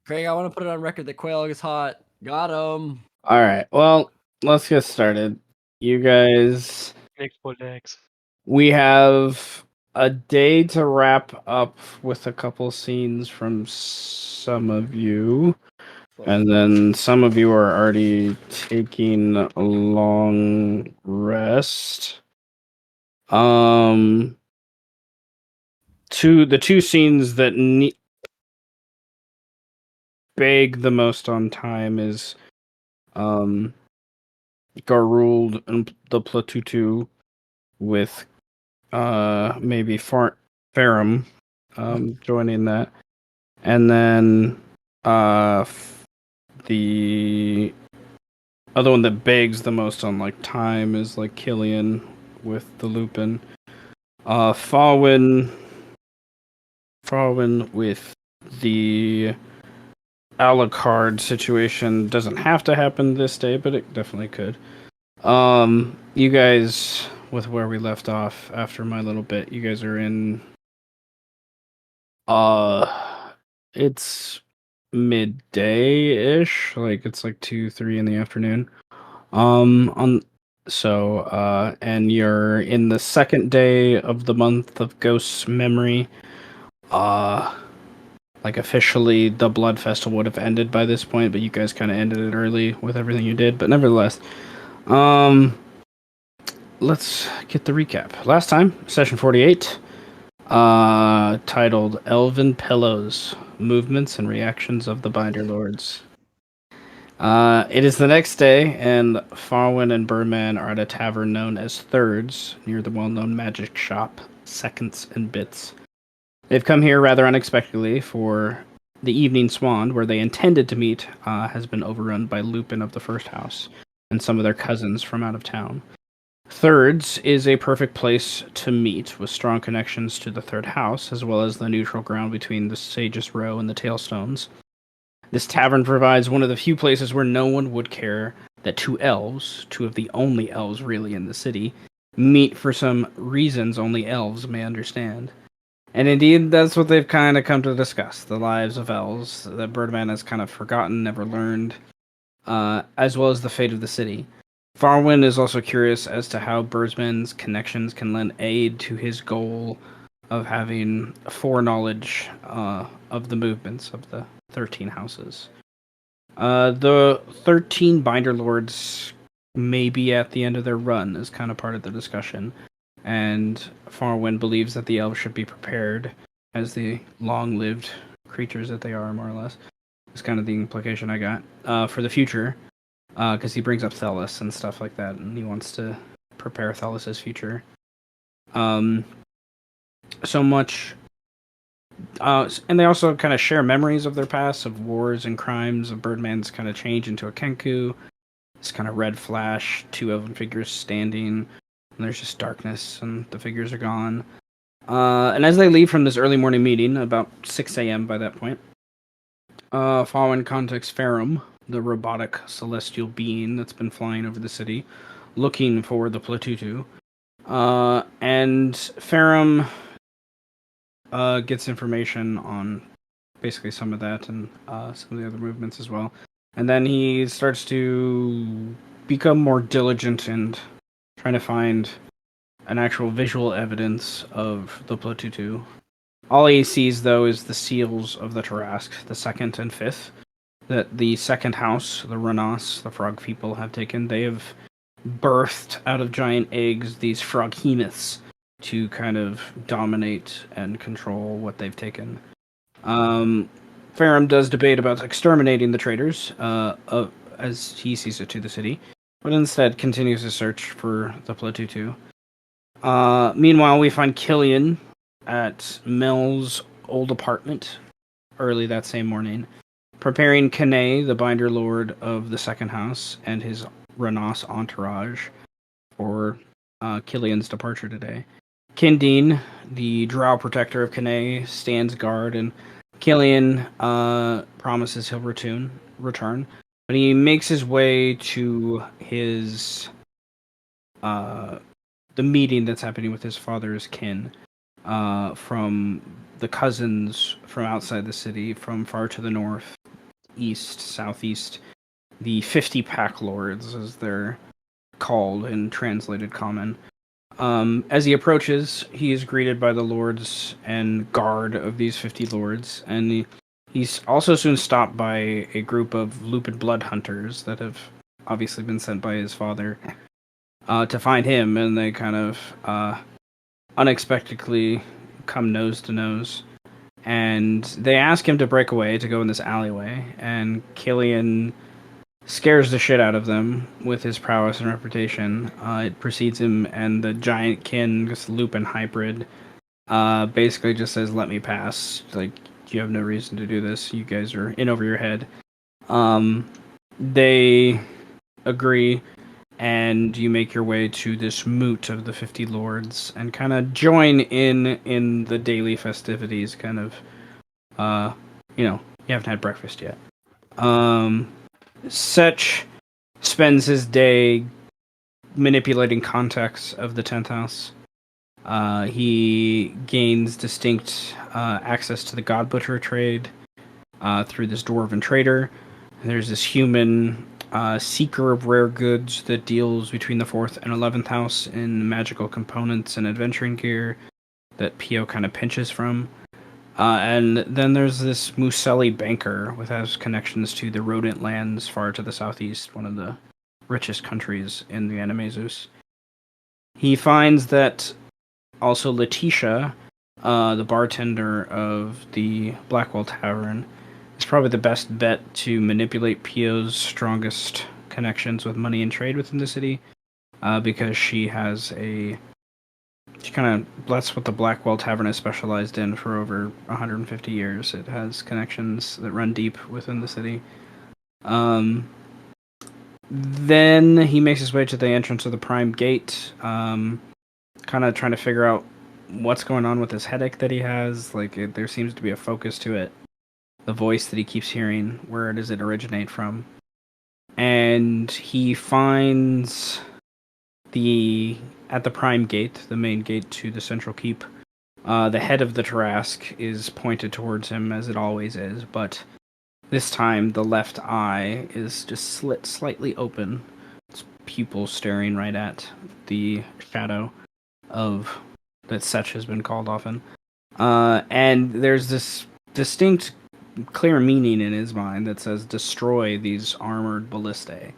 Craig, I want to put it on record that Quail is hot. Got him. All right. Well, let's get started. You guys, we have a day to wrap up with a couple scenes from some of you. And then some of you are already taking a long rest. The two scenes that beg the most on time is Garulvd and the Platutu with maybe Ferrum joining that. And then the other one that begs the most on like time is like Killian with the Lupin. Fauwin with the Alucard situation doesn't have to happen this day, but it definitely could. You guys, with where we left off after my little bit, you guys are in it's midday-ish, like it's like 2-3 in the afternoon. And you're in the second day of the month of Ghost's memory. Like officially the Blood Festival would have ended by this point, but you guys kind of ended it early with everything you did. But nevertheless, let's get the recap. Last time, session 48, titled Elven Pillows, Movements and Reactions of the Binderlords. It is the next day, and Fauwin and Birdman are at a tavern known as Thirds, near the well-known magic shop, Seconds and Bits. They've come here rather unexpectedly for the Evening Swan, where they intended to meet, has been overrun by Lupin of the First House, and some of their cousins from out of town. Thirds is a perfect place to meet, with strong connections to the Third House, as well as the neutral ground between the Sage's Row and the Tailstones. This tavern provides one of the few places where no one would care that two elves, two of the only elves really in the city, meet for some reasons only elves may understand. And indeed, that's what they've kind of come to discuss, the lives of elves that Birdman has kind of forgotten, never learned, as well as the fate of the city. Fauwin is also curious as to how Birdman's connections can lend aid to his goal of having foreknowledge of the movements of the 13 houses. The 13 Binderlords may be at the end of their run is kind of part of the discussion. And Fauwin believes that the elves should be prepared as the long-lived creatures that they are, more or less. It's kind of the implication I got for the future, because he brings up Thelis and stuff like that, and he wants to prepare Thelis' future. So much, and they also kind of share memories of their past, of wars and crimes, of Birdman's kind of change into a Kenku, this kind of red flash, two elven figures standing. And there's just darkness, and the figures are gone. And as they leave from this early morning meeting, about 6 a.m. by that point, Fauwin contacts Ferrum, the robotic celestial being that's been flying over the city, looking for the Platutu. And Ferrum gets information on basically some of that and some of the other movements as well. And then he starts to become more diligent and trying to find an actual visual evidence of the Platutu. All he sees, though, is the seals of the Tarask, the second and fifth, that the second house, the Renas, the frog people, have taken. They have birthed out of giant eggs these froghemoths to kind of dominate and control what they've taken. Ferrum does debate about exterminating the traitors, as he sees it, to the city, but instead continues to search for the Platutu. Meanwhile, we find Killian at Mel's old apartment early that same morning, preparing Kane, the Binderlord of the second house, and his Renas entourage for Killian's departure today. Kindine, the drow protector of Kane, stands guard, and Killian promises he'll return, but he makes his way to his the meeting that's happening with his father's kin, from the cousins from outside the city, from far to the north, east, southeast. The 50 Pack Lords, as they're called in translated common. As he approaches, he is greeted by the lords and guard of these 50 lords, and he's also soon stopped by a group of Lupin blood hunters that have obviously been sent by his father to find him, and they kind of unexpectedly come nose to nose. And they ask him to break away to go in this alleyway, and Killian scares the shit out of them with his prowess and reputation. It precedes him, and the giant kin, this Lupin hybrid, basically just says, "Let me pass. Like, you have no reason to do this. You guys are in over your head." They agree, and you make your way to this moot of the 50 lords and kind of join in the daily festivities. Kind of, you haven't had breakfast yet. Ssech spends his day manipulating context of the 10th house. He gains distinct access to the God Butcher trade through this dwarven trader. There's this human seeker of rare goods that deals between the 4th and 11th house in magical components and adventuring gear that Pio kind of pinches from. And then there's this Muselli banker with has connections to the rodent lands far to the southeast, one of the richest countries in the Animaesus. He finds that also Letitia, the bartender of the Blackwell Tavern, is probably the best bet to manipulate Pio's strongest connections with money and trade within the city, because she kind of that's what the Blackwell Tavern has specialized in for over 150 years. It has connections that run deep within the city. Then he makes his way to the entrance of the Prime Gate, kind of trying to figure out what's going on with this headache that he has. There seems to be a focus to it. The voice that he keeps hearing, where does it originate from? And he finds at the Prime Gate, the main gate to the central keep, the head of the Tarrasque is pointed towards him, as it always is, but this time the left eye is just slit slightly open, its pupil staring right at the shadow of that Ssech has been called often. And there's this distinct, clear meaning in his mind that says, "Destroy these armored ballistae.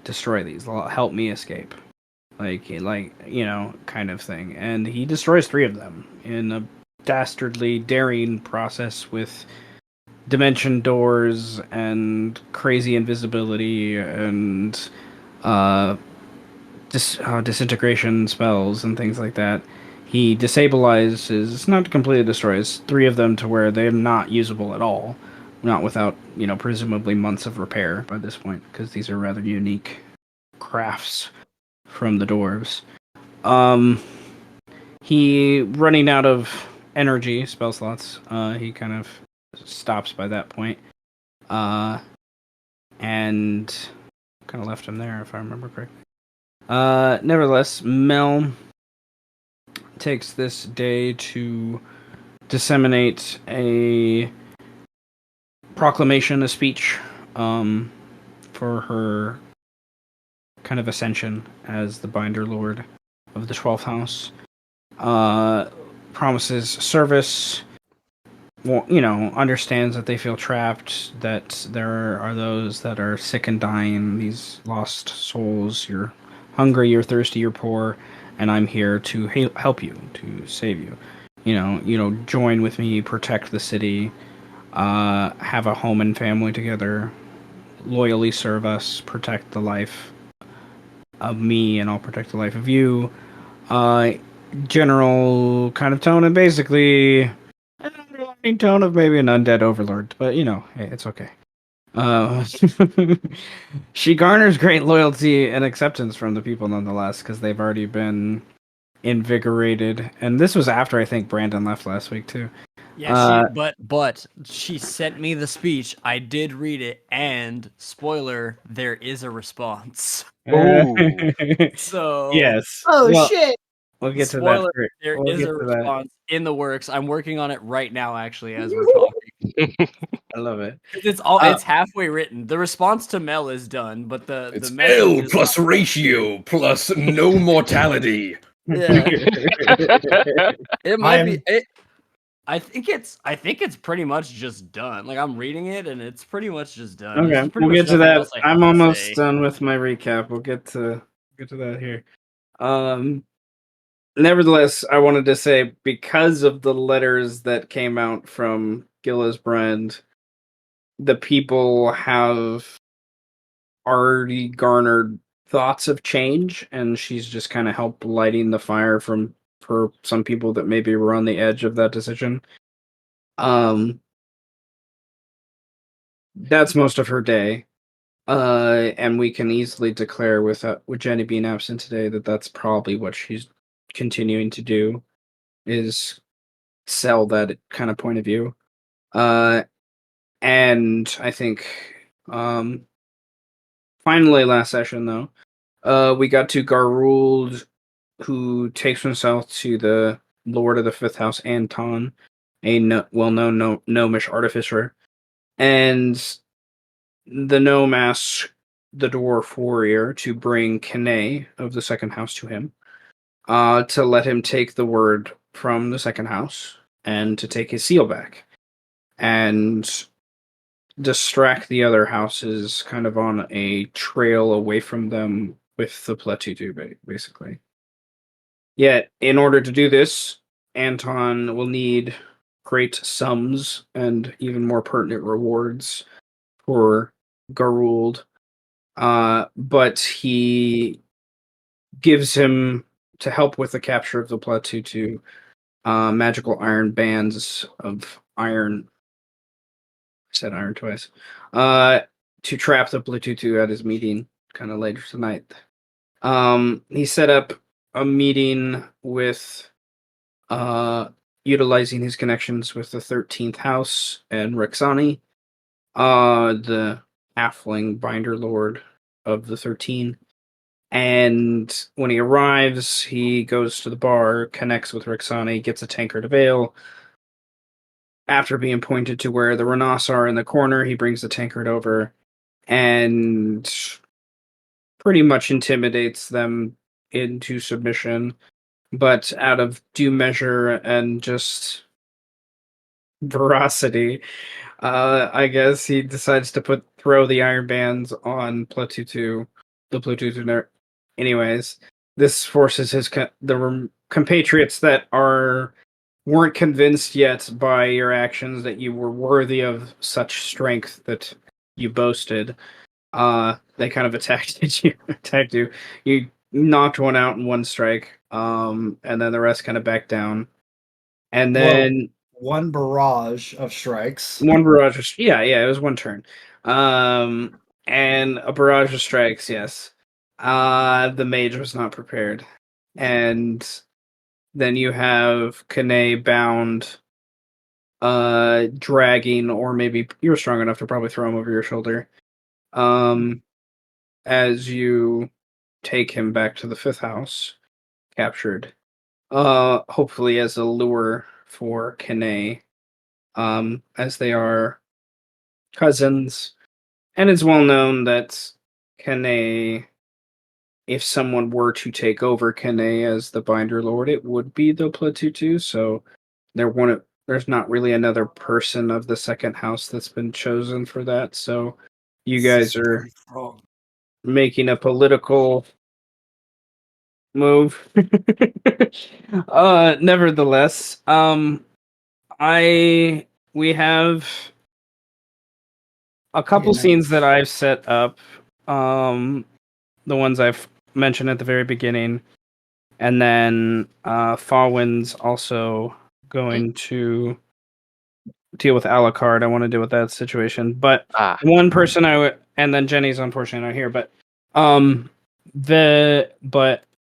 Destroy these. Help me escape." Kind of thing. And he destroys 3 of them in a dastardly, daring process with dimension doors and crazy invisibility and disintegration spells and things like that. He destabilizes, not completely destroys, 3 of them to where they're not usable at all. Not without, presumably months of repair by this point, because these are rather unique crafts from the dwarves. He, running out of energy spell slots, he kind of stops by that point. And kind of left him there, if I remember correctly. Nevertheless, Mel takes this day to disseminate a proclamation, a speech, for her kind of ascension as the Binderlord of the 12th house. Promises service, understands that they feel trapped, that there are those that are sick and dying, these lost souls. You're hungry, you're thirsty, you're poor, and I'm here to help you, to save you. Join with me, protect the city, have a home and family together, loyally serve us, protect the life of me, and I'll protect the life of you. General kind of tone, and basically an underlying tone of maybe an undead overlord, but hey, it's okay. She garners great loyalty and acceptance from the people nonetheless, because they've already been invigorated. And this was after, I think, Brandon left last week too. Yeah, but she sent me the speech. I did read it, and spoiler, there is a response. Oh. So Yes. Shit. We'll get to spoiler, that. there We'll is get a to that. response in the works. I'm working on it right now, actually, as we're talking. I love it. It's halfway written. The response to Mel is done, but the It's message L is plus not ratio plus no mortality. Yeah, it might be. I'm I think it's pretty much just done. Like I'm reading it, and it's pretty much just done. There's Okay, just pretty we'll much get to nothing that. else I I'm have to almost say. done with my recap. We'll get to that here. Nevertheless, I wanted to say because of the letters that came out from Gillisbrand, the people have already garnered thoughts of change, and she's just kind of helped lighting the fire for some people that maybe were on the edge of that decision. That's most of her day. And we can easily declare with Jenny being absent today that that's probably what she's continuing to do is sell that kind of point of view. And I think finally last session though, we got to Garulvd, who takes himself to the Lord of the Fifth House, Anton, a well-known gnomish artificer, and the gnome asks the dwarf warrior to bring Kine of the second house to him, to let him take the word from the second house and to take his seal back and distract the other houses kind of on a trail away from them with the Platutu, basically. Yet, in order to do this, Anton will need great sums and even more pertinent rewards for Garulvd. But he gives him, to help with the capture of the Platutu, magical iron bands of iron. I said iron twice. To trap the Platutu at his meeting kind of later tonight. He set up a meeting with utilizing his connections with the 13th house and Rexani, the halfling Binderlord of the 13. And when he arrives, he goes to the bar, connects with Rexani, gets a tankard of ale. After being pointed to where the Renas are in the corner, he brings the tankard over and pretty much intimidates them into submission. But out of due measure and just veracity, I guess he decides to throw the iron bands on Platutu, the Platutu. Anyways, this forces the compatriots that weren't convinced yet by your actions that you were worthy of such strength that you boasted. They kind of attacked you. Attacked you. You knocked one out in one strike. And then the rest kind of backed down. And then one barrage of strikes. one barrage of it was one turn. And a barrage of strikes, yes. The mage was not prepared. And then you have Kane bound, dragging, or maybe you were strong enough to probably throw him over your shoulder. As you take him back to the fifth house, captured. Hopefully as a lure for Kane, as they are cousins, and it's well known that Kane, if someone were to take over Kane as the Binder Lord, it would be the Platutu. So there's not really another person of the second house that's been chosen for that. So you guys are making a political move. Nevertheless, we have a couple scenes that I've set up. The ones I've mentioned at the very beginning, and then Fauwin's also going to deal with Alucard. I want to deal with that situation, but one person and then Jenny's unfortunately not here, but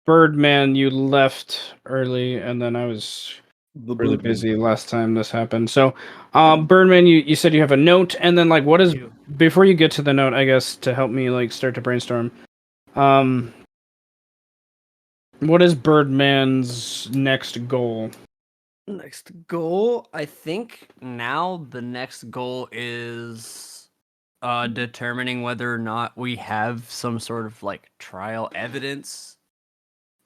Birdman, you left early, and then I was really busy last time this happened. So, Birdman, you said you have a note, and then like, what is before you get to the note? I guess to help me like start to brainstorm. What is Birdman's next goal? Next goal, I think now the next goal is determining whether or not we have some sort of like trial evidence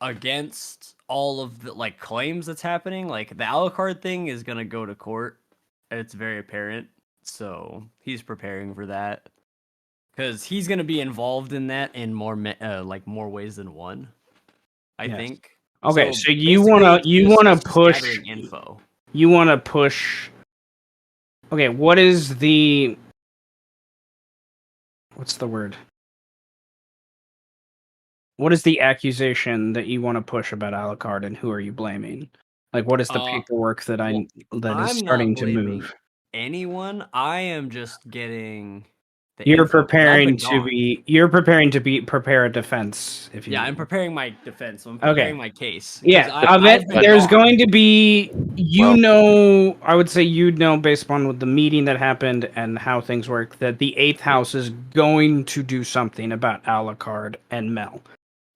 against all of the like claims that's happening. Like the Alucard thing is gonna go to court. It's very apparent. So he's preparing for that. Because he's gonna be involved in that in more like more ways than one. I Yes. think. Okay, so basically, it's you just- wanna it's just push gathering info. You wanna push. Okay, what's the word? What is the accusation that you want to push about Alucard, and who are you blaming? Like, what is the paperwork that well, that is I'm starting not to blaming move? anyone. I am just getting the You're info, 'cause I've been preparing to prepare a defense. If you Yeah, I'm preparing my defense. I'm Okay. preparing my case. 'Cause Yeah, I've been there's gone. going to be, Well- I would say based on the meeting that happened and how things work, that the 8th house is going to do something about Alucard and Mel.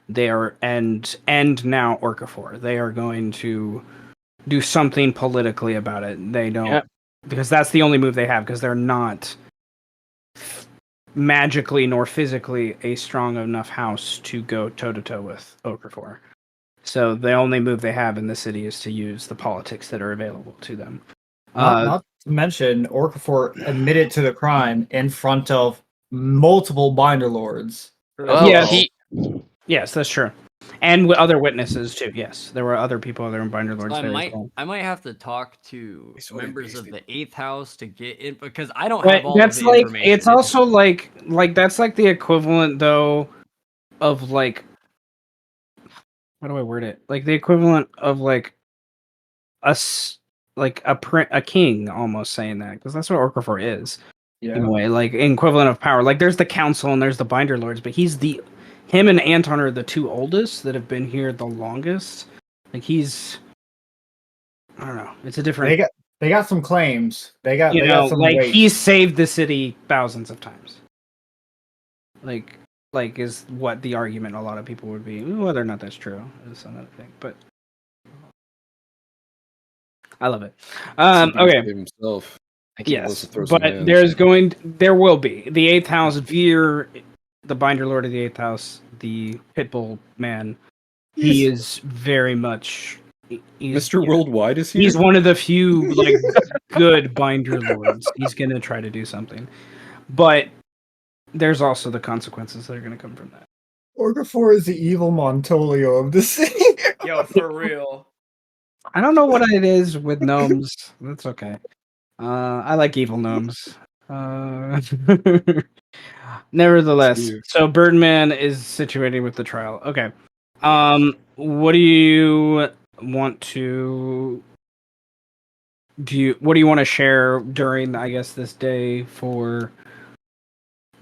They are, and now Orcafor. They are going to do something politically about it. They don't, because that's the only move they have, because they're not magically nor physically a strong enough house to go toe-to-toe with Orcafor. So the only move they have in the city is to use the politics that are available to them. Not to mention, Orcafor admitted to the crime in front of multiple Binder Lords. Well, Yes. Yes, that's true. And with other witnesses too. Yes, there were other people, other Binder Lords there as well. I might have to talk to They sort of members of based the 8th house to get in, because I don't But have all of that's the like, information. it's also like that's like the equivalent though of like, how do I word it? Like the equivalent of like a king almost saying that, because that's what Orcafor is. In a way, like equivalent of power. Like there's the council and there's the Binder Lords, but him and Anton are the two oldest that have been here the longest. Like I don't know. It's a different. They got some claims. They got some like weight. he's saved the city thousands of times. Like is what the argument a lot of people would be. Whether or not that's true is another thing, but I love it. Okay. Save himself. Yes, Throw some but hands. there will be the 8th house. Veer, the Binder Lord of the 8th house, the Pitbull man. He is very much Mr. Worldwide is here. He's one of the few like good Binder Lords. He's gonna try to do something, but there's also the consequences that are gonna come from that. Orcafor is the evil Montolio of the city. Yo, for real. I don't know what it is with gnomes. That's okay. I like evil gnomes. Nevertheless, so Birdman is situated with the trial. Okay. What do you want to what do you want to share during, I guess, this day for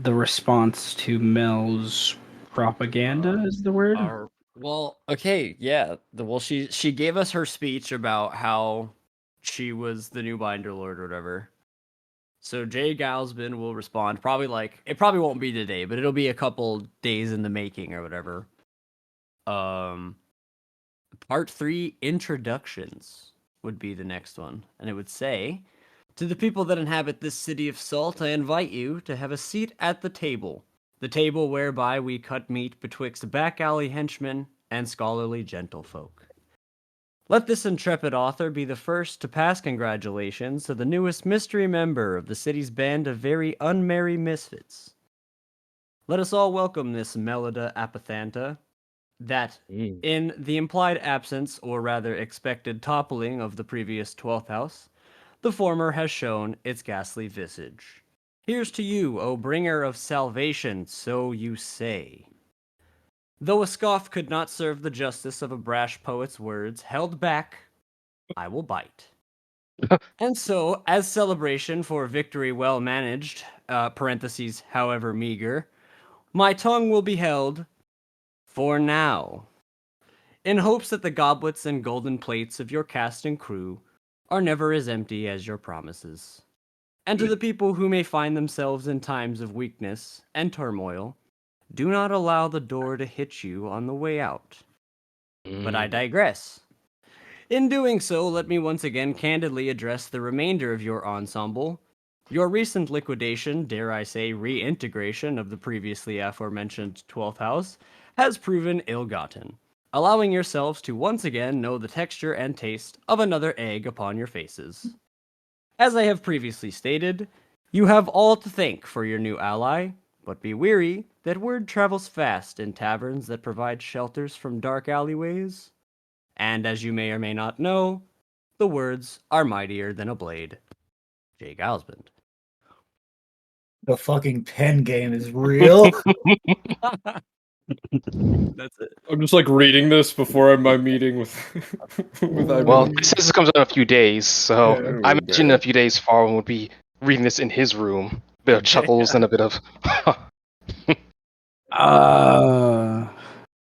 the response to Mel's propaganda is the word? Well, okay, yeah. She gave us her speech about how she was the new Binder Lord or whatever. So Jay Galsbin will respond. It probably won't be today, but it'll be a couple days in the making or whatever. Part 3 introductions would be the next one, and it would say, "To the people that inhabit this city of salt, I invite you to have a seat at the table whereby we cut meat betwixt back alley henchmen and scholarly gentlefolk. Let this intrepid author be the first to pass congratulations to the newest mystery member of the city's band of very unmerry misfits. Let us all welcome this Melida Apathanta, that, in the implied absence, or rather expected toppling of the previous 12th house, the former has shown its ghastly visage. Here's to you, O bringer of salvation, so you say." Though a scoff could not serve the justice of a brash poet's words, held back, I will bite. And so, as celebration for victory well managed, parentheses, however meager, my tongue will be held for now, in hopes that the goblets and golden plates of your cast and crew are never as empty as your promises. And to the people who may find themselves in times of weakness and turmoil, do not allow the door to hit you on the way out. But I digress. In doing so, let me once again candidly address the remainder of your ensemble. Your recent liquidation, dare I say reintegration, of the previously aforementioned 12th house has proven ill-gotten, allowing yourselves to once again know the texture and taste of another egg upon your faces. As I have previously stated, you have all to thank for your new ally, but be wary that word travels fast in taverns that provide shelters from dark alleyways. And as you may or may not know, the words are mightier than a blade. Jake Osmond. The fucking pen game is real. That's it. I'm just like reading this before my meeting with with Well, IBM. this comes out in a few days, so Yeah. I imagine in a few days Fauwin would be reading this in his room. A bit of chuckles and a bit of.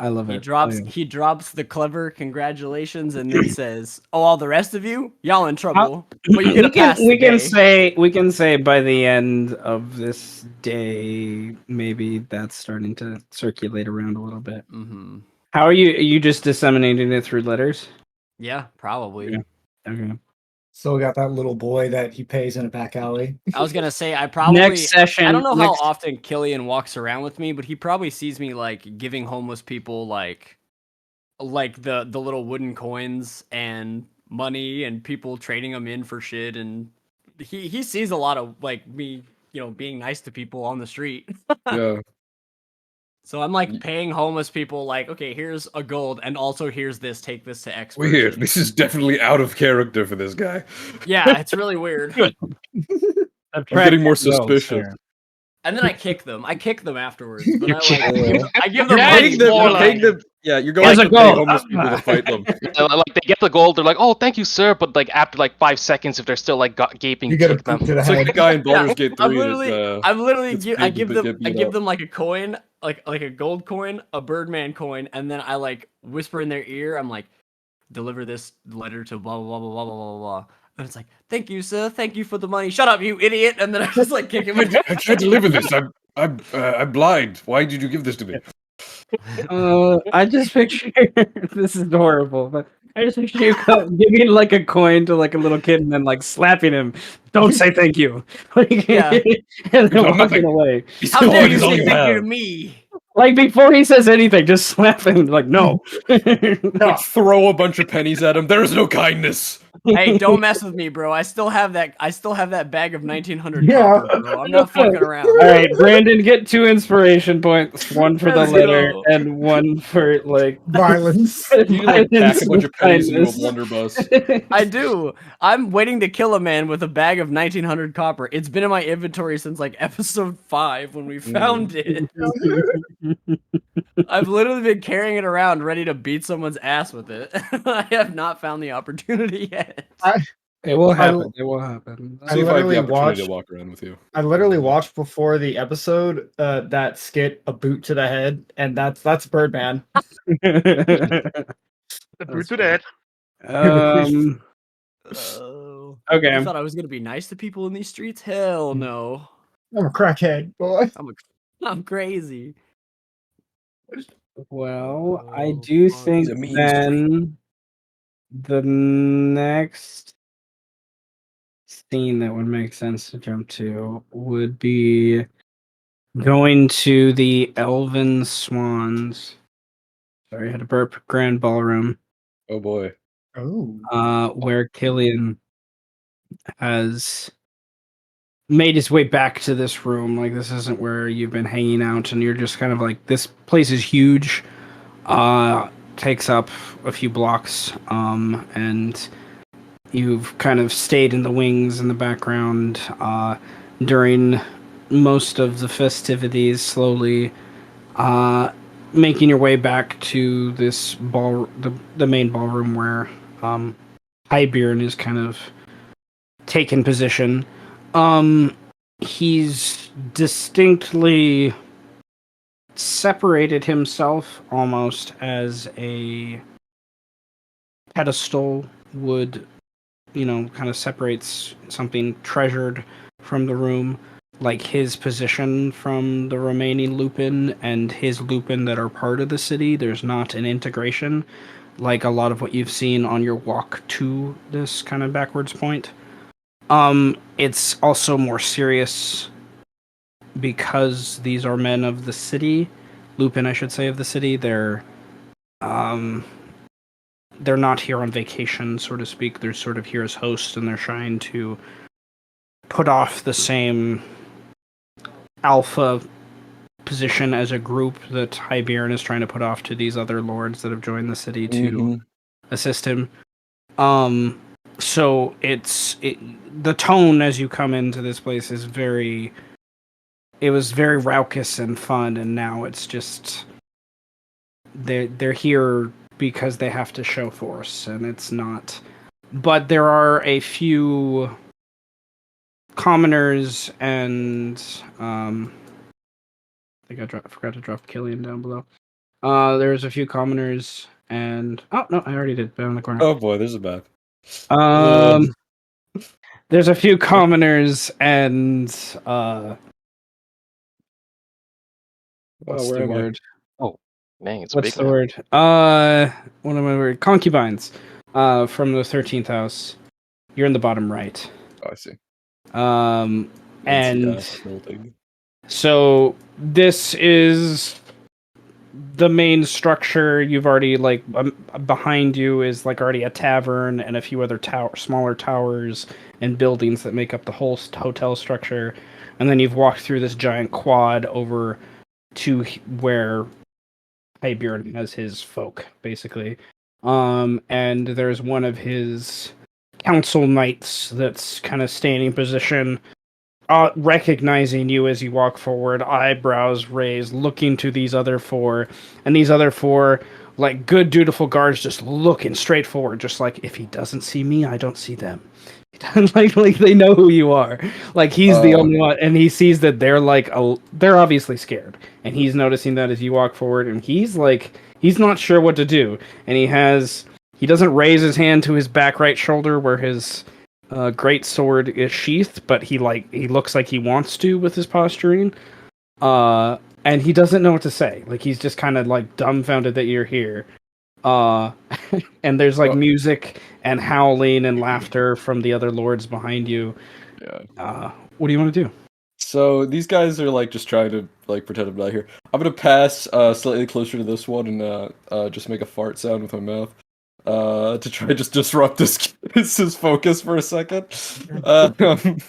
I love He it. drops the clever congratulations and then says, "Oh, all the rest of you, y'all in trouble, How- but you get a pass we today." can say by the end of this day, maybe that's starting to circulate around a little bit. Mm-hmm. How are you? Are you just disseminating it through letters? Yeah, probably. Yeah. Okay. So we got that little boy that he pays in a back alley. I was gonna say I Next session. I don't know how often Killian walks around with me, but he probably sees me like giving homeless people like the little wooden coins and money and people trading them in for shit, and he sees a lot of like me, being nice to people on the street. Yeah. So I'm like paying homeless people like, okay, here's a gold, and also here's this, take this to X Weird. person. This is definitely out of character for this guy. Yeah, it's really weird. I'm getting more suspicious. And then I kick them. I kick them afterwards. But I give them Yeah, money. it's more like- Yeah, you're going As a to pay goal. homeless people to fight them. Like they get the gold, they're like, "Oh, thank you, sir," but like after like 5 seconds, if they're still like gaping, You get a kick them. boot to the It's like head. the guy in Baldur's Yeah, Gate 3. I'm literally it's I paid give to them get beat I give up. them like a coin, like a gold coin, a Birdman coin, and then I like whisper in their ear. I'm like, deliver this letter to blah blah blah blah blah blah blah blah. And it's like, thank you, sir. Thank you for the money. Shut up, you idiot! And then I just like kick him. I can't deliver this. I'm blind. Why did you give this to me? I just picture this is horrible, but I just picture you giving like a coin to like a little kid and then like slapping him. Don't say thank you. Like, Yeah. and then I'm walking nothing. away. How dare you It's all say you thank you to have. me? Like before he says anything, just slap him. Like no. Like, throw a bunch of pennies at him. There is no kindness. Hey, don't mess with me, bro. I still have that bag of 1900 Yeah. copper, bro. I'm not fucking around. All right, Brandon, get 2 inspiration points. One for the Let's letter go. and one for like Violence. You like pack a bunch of pennies into a kindness. blunderbuss. I do. I'm waiting to kill a man with a bag of 1900 copper. It's been in my inventory since like episode 5 when we found it. I've literally been carrying it around ready to beat someone's ass with it. I have not found the opportunity yet. It will happen. It will happen. I See if I have the literally opportunity to watched- walk around with you. I literally watched before the episode that skit, a boot to the head, and that's Birdman. The boot to that. Um. Oh. Okay. You thought I was gonna be nice to people in these streets? Hell no. I'm a crackhead, boy. I'm crazy. Well, I Oh, do fuck. think He's a mean then the next scene that would make sense to jump to would be going to the Elven Swans. Sorry, I had a burp. Grand Ballroom, Oh boy. Oh. where Killian has made his way back to this room. Like, this isn't where you've been hanging out, and you're just kind of like, this place is huge. Takes up a few blocks, and you've kind of stayed in the wings in the background during most of the festivities, slowly making your way back to this the main ballroom where Highbeard is kind of taken position. He's distinctly separated himself almost as a pedestal would, kind of separates something treasured from the room, like his position from the remaining Lupin and his Lupin that are part of the city. There's not an integration. like a lot of what you've seen on your walk to this kind of backwards point. It's also more serious because these are men of the city, Lupin, I should say, of the city. They're not here on vacation, so to speak. They're sort of here as hosts, and they're trying to put off the same alpha position as a group that Hyberon is trying to put off to these other lords that have joined the city to assist him. So the tone as you come into this place is it was very raucous and fun, and now it's just they're here because they have to show force, and it's not. But there are a few commoners, and I think I forgot to drop Killian down below. There's a few commoners, and oh no, I already did. Down in the corner. Oh boy, there's a map. There's a few commoners, and what's where the am I? word? Dang, it's What's big the now. word? What am I word? Concubines. From the 13th house. You're in the bottom right. Oh, I see. And Building. so this is the main structure. You've already behind you is already a tavern and a few other smaller towers and buildings that make up the whole hotel structure. And then you've walked through this giant quad over to where Hyberon has his folk, basically. And there's one of his council knights that's kind of standing position, recognizing you as you walk forward, eyebrows raised, looking to these other four, and these other four, like good, dutiful guards, just looking straight forward, just like, if he doesn't see me, I don't see them. like they know who you are. Like he's the only one, and he sees that they're they're obviously scared, and he's noticing that as you walk forward, and he's not sure what to do, and he doesn't raise his hand to his back right shoulder where his great sword is sheathed, but he looks like he wants to with his posturing, and he doesn't know what to say. Like he's just kind of dumbfounded that you're here. And there's music and howling and laughter from the other lords behind you. Yeah. What do you want to do? So these guys are just trying to pretend I'm not here. I'm gonna pass slightly closer to this one and just make a fart sound with my mouth to try just disrupt his focus for a second. And then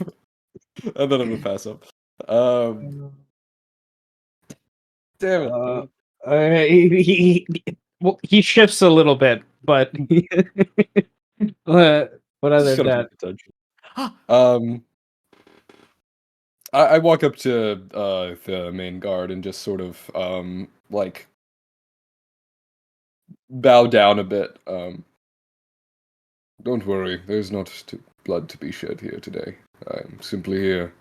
I'm gonna pass up. Damn it. He shifts a little bit, but but other than that, I walk up to the main guard and just sort of bow down a bit. Don't worry, there's not blood to be shed here today. I'm simply here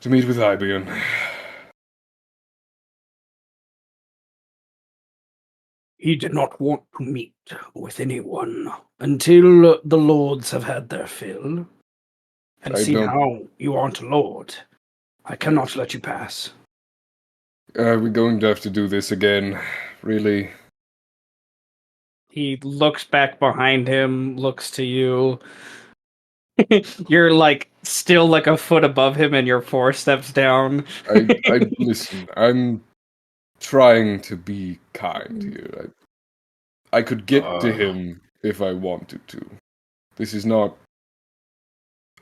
to meet with Hyberon. He did not want to meet with anyone until the lords have had their fill. And see how you aren't a lord. I cannot let you pass. We're going to have to do this again, really. He looks back behind him, looks to you. You're still a foot above him and you're 4 steps down. I listen, I'm trying to be kind here. I could get to him if I wanted to. This is not...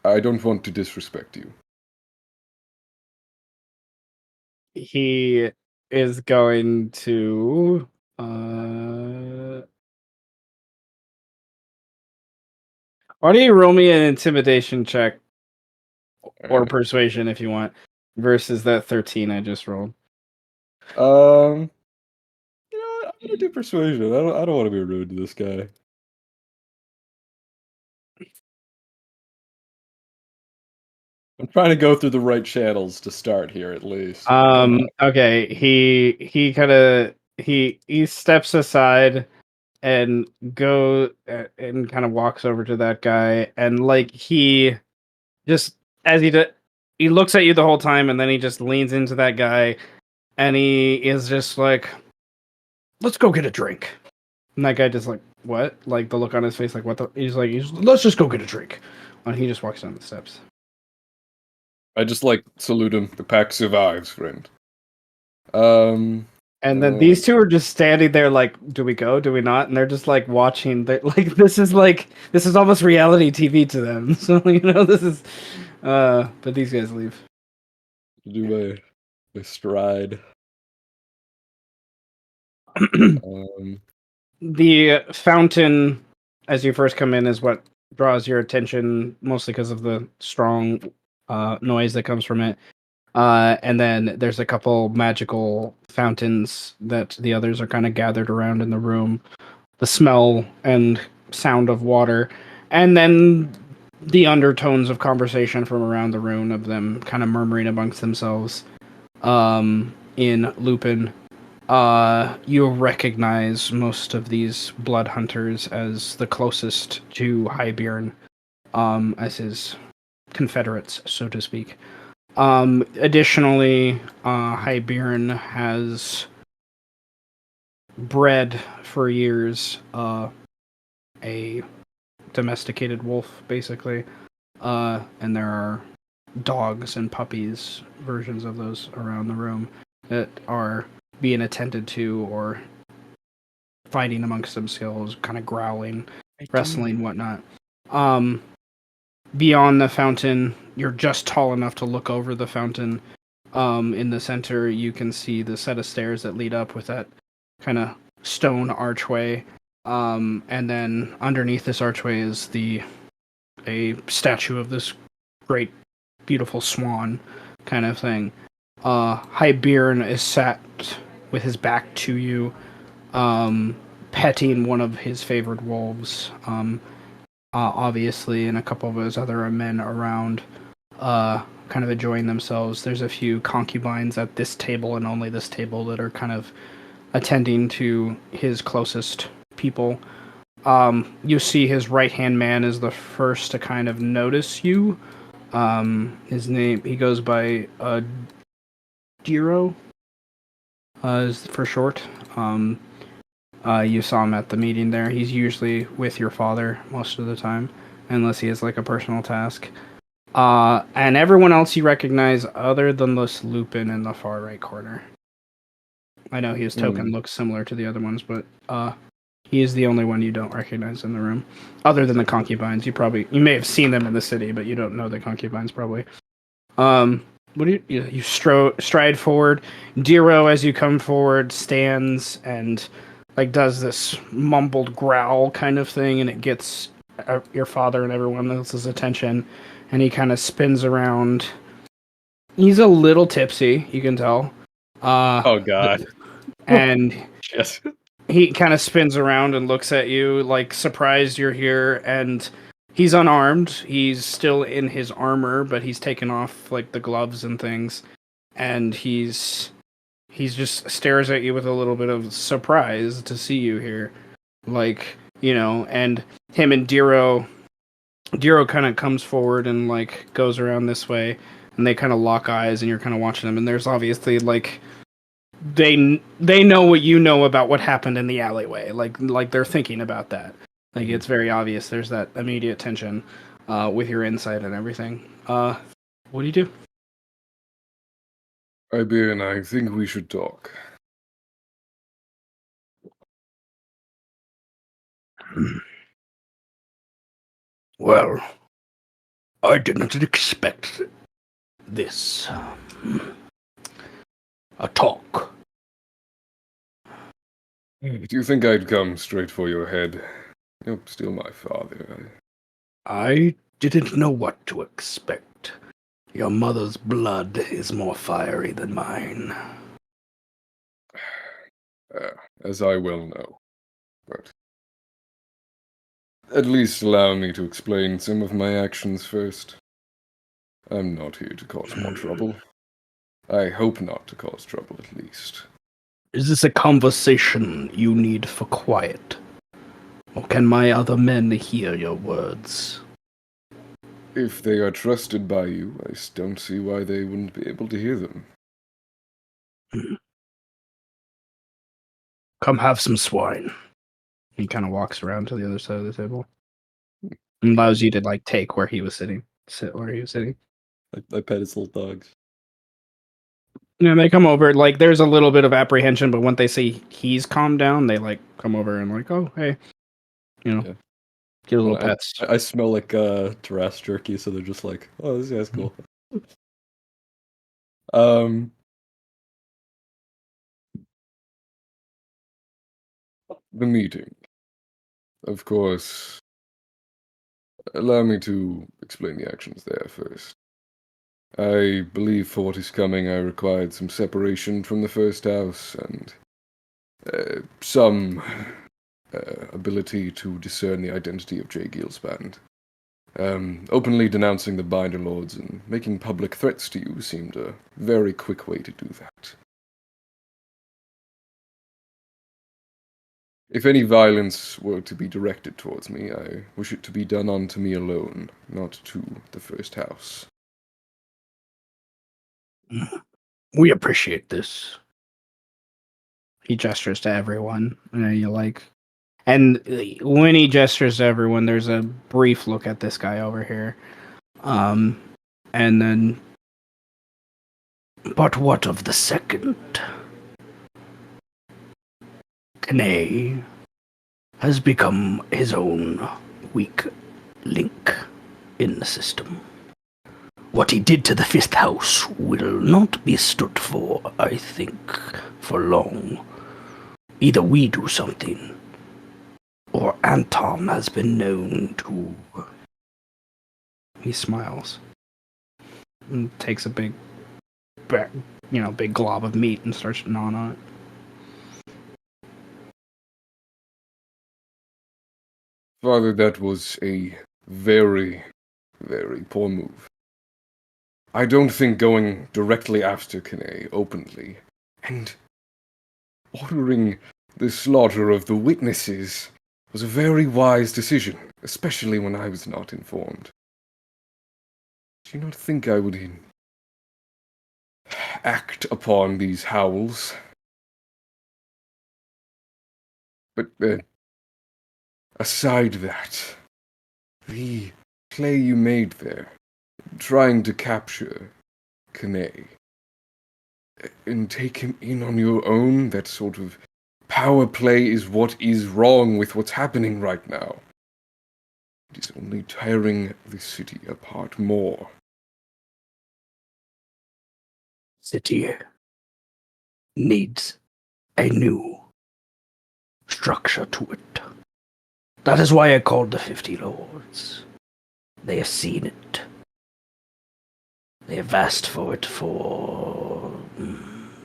I don't want to disrespect you. He is going to... Why don't you roll me an intimidation check or persuasion if you want, versus that 13 I just rolled. You know what? I'm gonna do persuasion. I don't want to be rude to this guy. I'm trying to go through the right channels to start here, at least. Okay. He kind of he steps aside and and kind of walks over to that guy, and he just as he looks at you the whole time, and then he just leans into that guy, and he is just like, "Let's go get a drink." And that guy just like, what? Like the look on his face, like what the? He's like, let's just go get a drink. And he just walks down the steps. I just like salute him. The pack survives, friend. And then these two are just standing there, like, do we go? Do we not? And they're just like watching. They're like, this is almost reality TV to them. So this is. But these guys leave. Do my stride. The fountain, as you first come in, is what draws your attention, mostly because of the strong noise that comes from it. And then there's a couple magical fountains that the others are kind of gathered around in the room. The smell and sound of water, and then the undertones of conversation from around the room of them kind of murmuring amongst themselves. In Lupin, you recognize most of these blood hunters as the closest to Highbearn, as his confederates, so to speak. Additionally, Highbearn has bred for years a domesticated wolf, basically. And there are dogs and puppies, versions of those around the room that are being attended to or fighting amongst themselves, kind of growling, wrestling, whatnot. Beyond the fountain, you're just tall enough to look over the fountain. In the center, you can see the set of stairs that lead up with that kind of stone archway. And then underneath this archway is a statue of this great, beautiful swan kind of thing. Highbearn is sat with his back to you, petting one of his favorite wolves. Obviously, and a couple of his other men around, kind of enjoying themselves. There's a few concubines at this table and only this table that are kind of attending to his closest people. You see his right-hand man is the first to kind of notice you. His name, he goes by Diro, is for short. You saw him at the meeting there. He's usually with your father most of the time, unless he has like a personal task. And everyone else you recognize other than this Lupin in the far right corner. I know his token looks similar to the other ones, but he is the only one you don't recognize in the room. Other than the concubines. You may have seen them in the city, but you don't know the concubines probably. What do you stride forward. Diro, as you come forward, stands and like does this mumbled growl kind of thing, and it gets your father and everyone else's attention, and he kind of spins around. He's a little tipsy, you can tell. Oh god. And Yes. he kind of spins around and looks at you, like surprised you're here, and he's unarmed. He's still in his armor, but he's taken off like the gloves and things, and he's just stares at you with a little bit of surprise to see you here, like, and him and Diro kind of comes forward and like goes around this way, and they kind of lock eyes, and you're kind of watching them, and there's obviously like they know what you know about what happened in the alleyway, like they're thinking about that. Like, it's very obvious. There's that immediate tension with your insight and everything. What do you do? Highbearn, I think we should talk. Well, I didn't expect this. A talk. Do you think I'd come straight for your head? You're still my father. I didn't know what to expect. Your mother's blood is more fiery than mine. As I well know. But at least allow me to explain some of my actions first. I'm not here to cause more trouble. I hope not to cause trouble, at least. Is this a conversation you need for quiet? Or can my other men hear your words? If they are trusted by you, I don't see why they wouldn't be able to hear them. Come have some swine. He kind of walks around to the other side of the table. And allows you to like take where he was sitting. Sit where he was sitting. I pet his little dogs. Yeah, they come over. Like, there's a little bit of apprehension, but when they see he's calmed down, they like come over and like, oh, hey, Yeah. give a little I, pets. I smell like Taras jerky, so they're just like, oh, this guy's cool. The meeting. Of course. Allow me to explain the actions there first. I believe for what is coming, I required some separation from the first house and some ability to discern the identity of Jay Gilsband. Openly denouncing the Binderlords and making public threats to you seemed a very quick way to do that. If any violence were to be directed towards me, I wish it to be done unto me alone, not to the first house. We appreciate this. He gestures to everyone. You like, and when he gestures to everyone, there's a brief look at this guy over here, and then. But what of the second? Knay has become his own weak link in the system. What he did to the fifth house will not be stood for, I think, for long. Either we do something, or Anton has been known to... He smiles. And takes a big glob of meat and starts gnawing on it. Father, that was a very, very poor move. I don't think going directly after Knay openly and ordering the slaughter of the witnesses was a very wise decision, especially when I was not informed. Do you not think I would act upon these howls? But aside that, the play you made there, trying to capture Knay, and take him in on your own, that sort of power play is what is wrong with what's happening right now. It is only tearing the city apart more. City needs a new structure to it. That is why I called the 50 Lords. They have seen it. They have asked for it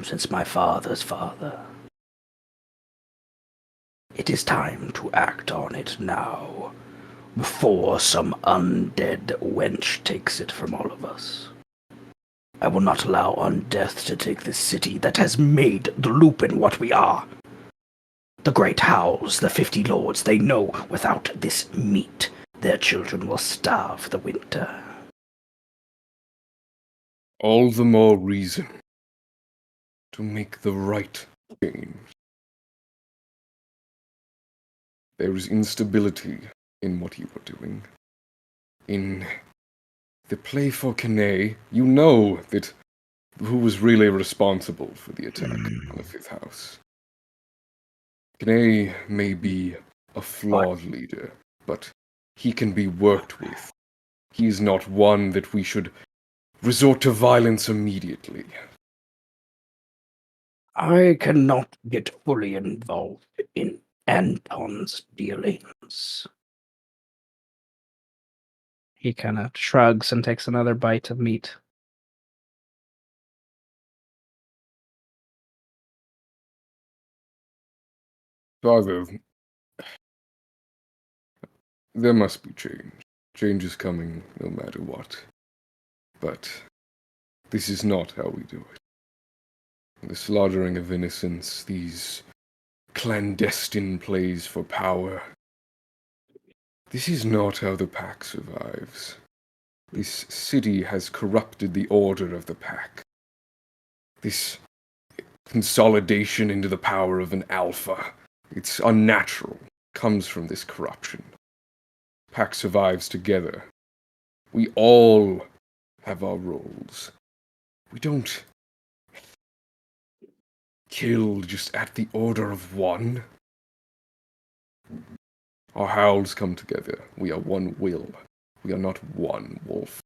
since my father's father. It is time to act on it now, before some undead wench takes it from all of us. I will not allow undeath to take this city that has made the Lupin what we are. The great howls, the 50 Lords, they know without this meat, their children will starve the winter. All the more reason to make the right change. There is instability in what you are doing. In the play for Knay, you know that who was really responsible for the attack on the fifth house. Knay may be a flawed leader, but he can be worked with. He is not one that we should resort to violence immediately. I cannot get fully involved in Anton's dealings. He kind of shrugs and takes another bite of meat. Father, there must be change. Change is coming no matter what. But this is not how we do it. The slaughtering of innocents, these clandestine plays for power. This is not how the pack survives. This city has corrupted the order of the pack. This consolidation into the power of an alpha. It's unnatural. comes from this corruption. Pack survives together. We all have our roles. We don't kill just at the order of one. Our howls come together. We are one will. We are not one wolf.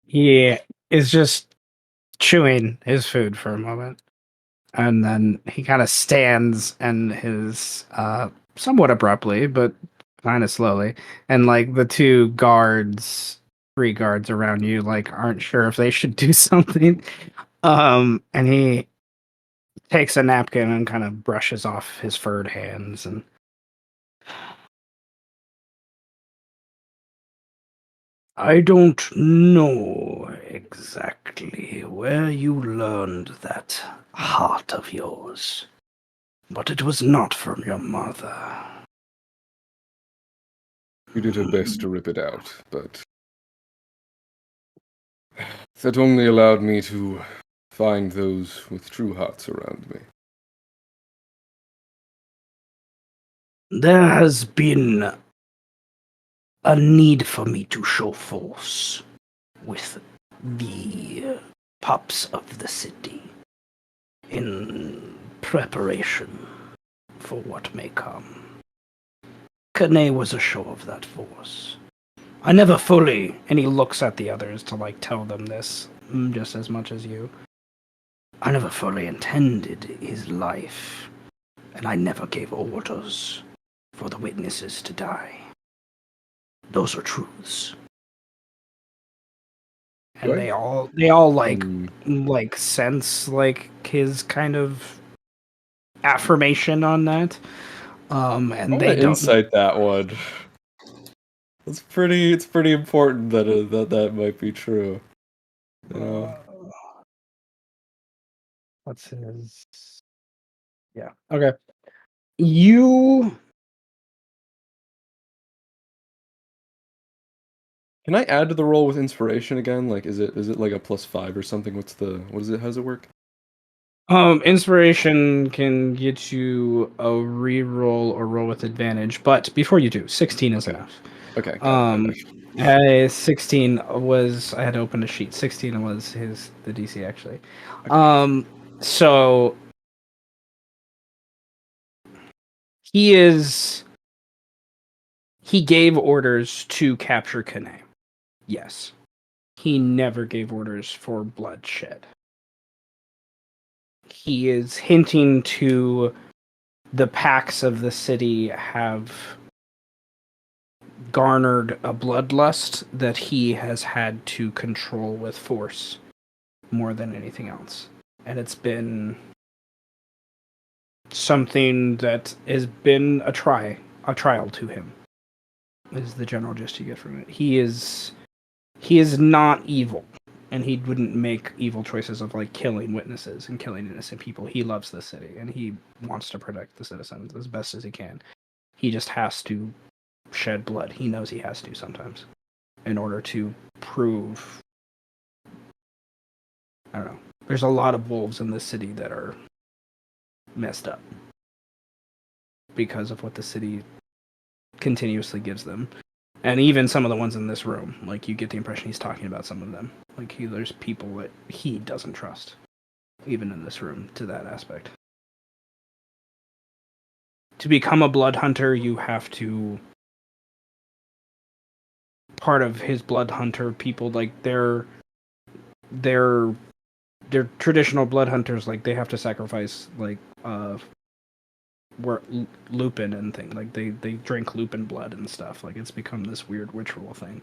He is just chewing his food for a moment. And then he kind of stands and his somewhat abruptly, but kind of slowly. And like the three guards around you, like aren't sure if they should do something. And he takes a napkin and kind of brushes off his furred hands and I don't know exactly where you learned that heart of yours, but it was not from your mother. We did our best to rip it out, but that only allowed me to find those with true hearts around me. There has been a need for me to show force with the pups of the city in preparation for what may come. Kane was a show of that force. I never fully, and he looks at the others to like tell them this just as much as you. I never fully intended his life, and I never gave orders for the witnesses to die. Those are truths. And Right. they all like sense like his kind of affirmation on that. And I they want to don't insight that one. It's pretty important that might be true. You know? what's his yeah. Okay. You Can I add to the roll with inspiration again? Like, is it like a +5 or something? What is it? How does it work? inspiration can get you a reroll or roll with advantage, but before you do, 16 is enough. Okay, got it. 16 was I had to open a sheet. 16 was the DC actually. So he gave orders to capture Kane. Yes. He never gave orders for bloodshed. He is hinting to the packs of the city have garnered a bloodlust that he has had to control with force more than anything else. And it's been something that has been a trial to him, is the general gist you get from it. He is not evil, and he wouldn't make evil choices of like killing witnesses and killing innocent people. He loves the city, and he wants to protect the citizens as best as he can. He just has to shed blood. He knows he has to sometimes in order to prove. I don't know. There's a lot of wolves in this city that are messed up because of what the city continuously gives them. And even some of the ones in this room, like you get the impression he's talking about some of them. Like there's people that he doesn't trust, even in this room, to that aspect. To become a blood hunter, you have to. Part of his blood hunter people, like they're traditional blood hunters, like they have to sacrifice like lupin and thing. Like they drink lupin blood and stuff. Like it's become this weird ritual thing.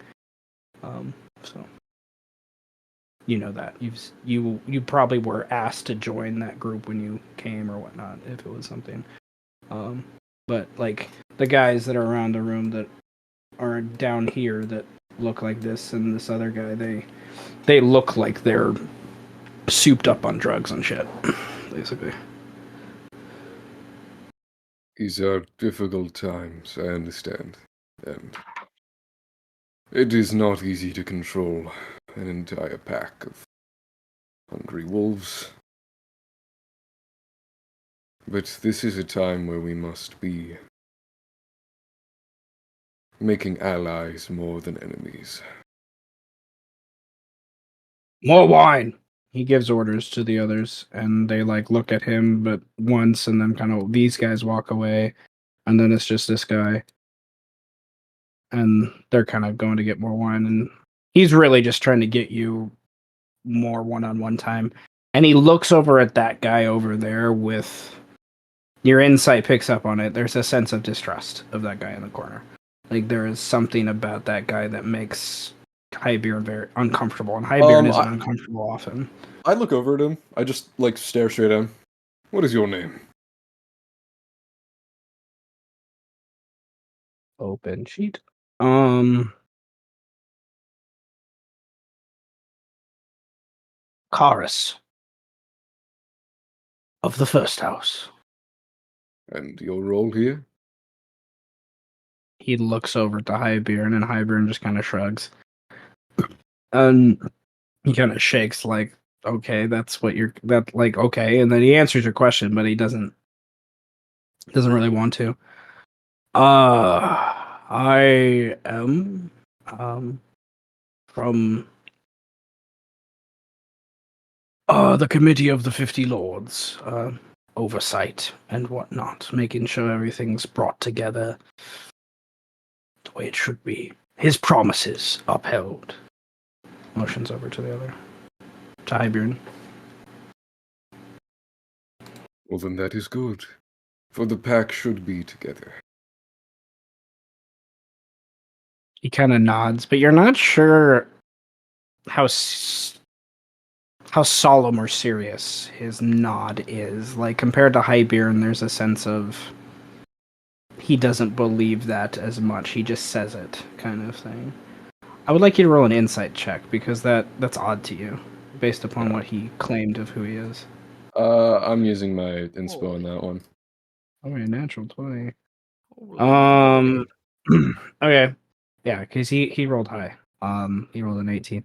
So you know that you probably were asked to join that group when you came or whatnot if it was something. But like the guys that are around the room that are down here that look like this and this other guy, they look like they're souped up on drugs and shit, basically. These are difficult times, I understand. And it is not easy to control an entire pack of hungry wolves. But this is a time where we must be making allies more than enemies. More wine. He gives orders to the others, and they like look at him, but once, and then kind of these guys walk away, and then it's just this guy, and they're kind of going to get more wine, and he's really just trying to get you more one-on-one time. And he looks over at that guy over there with your insight picks up on it. There's a sense of distrust of that guy in the corner. Like there is something about that guy that makes Highbeard very uncomfortable, and Highbeard isn't uncomfortable often. I look over at him. I just like stare straight at him. What is your name? Open sheet. Chorus of the first house. And your role here? He looks over to Highbeard, and Highbeard just kind of shrugs. And he kind of shakes like, okay, that's what you're okay, and then he answers your question, but he doesn't really want to. I am from the Committee of the 50 Lords, oversight and whatnot, making sure everything's brought together the way it should be. His promises upheld. Motions over to the other. To Highbeard. Well, then that is good. For the pack should be together. He kind of nods, but you're not sure how solemn or serious his nod is. Like, compared to Highbeard, there's a sense of he doesn't believe that as much. He just says it, kind of thing. I would like you to roll an insight check, because that's odd to you, based upon what he claimed of who he is. I'm using my inspo on that one. Okay, natural 20. Okay. Yeah, because he rolled high. He rolled an 18.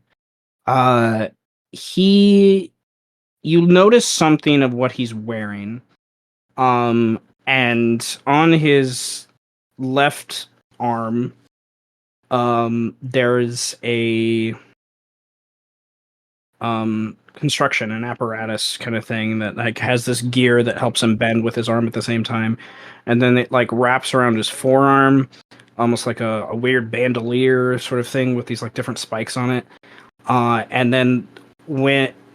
You notice something of what he's wearing. And on his left arm, there's a construction, an apparatus kind of thing that like has this gear that helps him bend with his arm at the same time, and then it like wraps around his forearm, almost like a weird bandolier sort of thing with these like different spikes on it. And then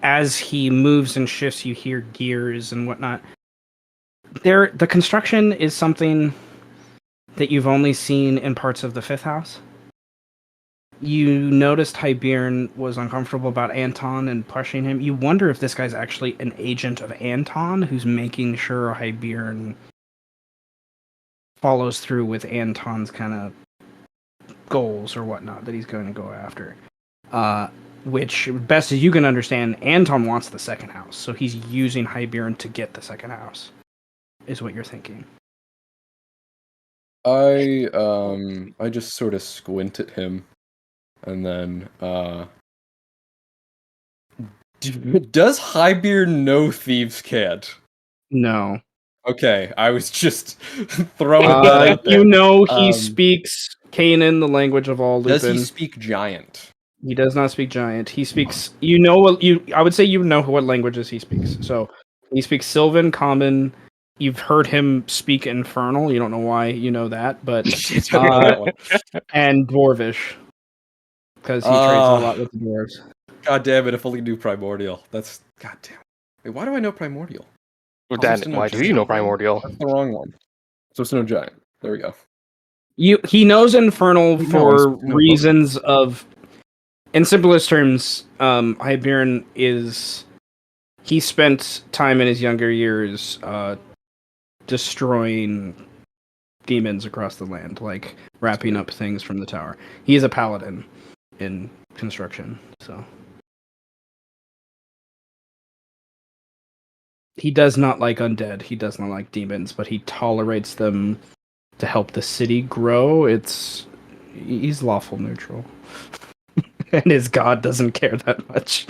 as he moves and shifts, you hear gears and whatnot. The construction is something that you've only seen in parts of the fifth house. You noticed Highbeard was uncomfortable about Anton and pushing him. You wonder if this guy's actually an agent of Anton who's making sure Highbeard follows through with Anton's kind of goals or whatnot that he's going to go after. Which, best as you can understand, Anton wants the second house, so he's using Highbeard to get the second house, is what you're thinking. I just sort of squint at him, and then does Highbeard know Thieves' Cant? No. Okay, I was just throwing that out there. You know he speaks Canaan, the language of all Lupin. Does he speak Giant? He does not speak Giant. He speaks. I would say you know what languages he speaks. So he speaks Sylvan, Common. You've heard him speak Infernal. You don't know why you know that, but and Dwarvish, because he trades a lot with the dwarves. God damn it! If only knew Primordial. That's goddamn. Wait, why do I know Primordial? Well, Dan, why do you know Primordial? That's the wrong one. So it's no Giant. There we go. He knows Infernal for reasons of. In simplest terms, Highbeard he spent time in his younger years destroying demons across the land, like wrapping up things from the tower. He is a paladin in construction, so he does not like undead. He does not like demons, but he tolerates them to help the city grow. He's lawful neutral. And his god doesn't care that much.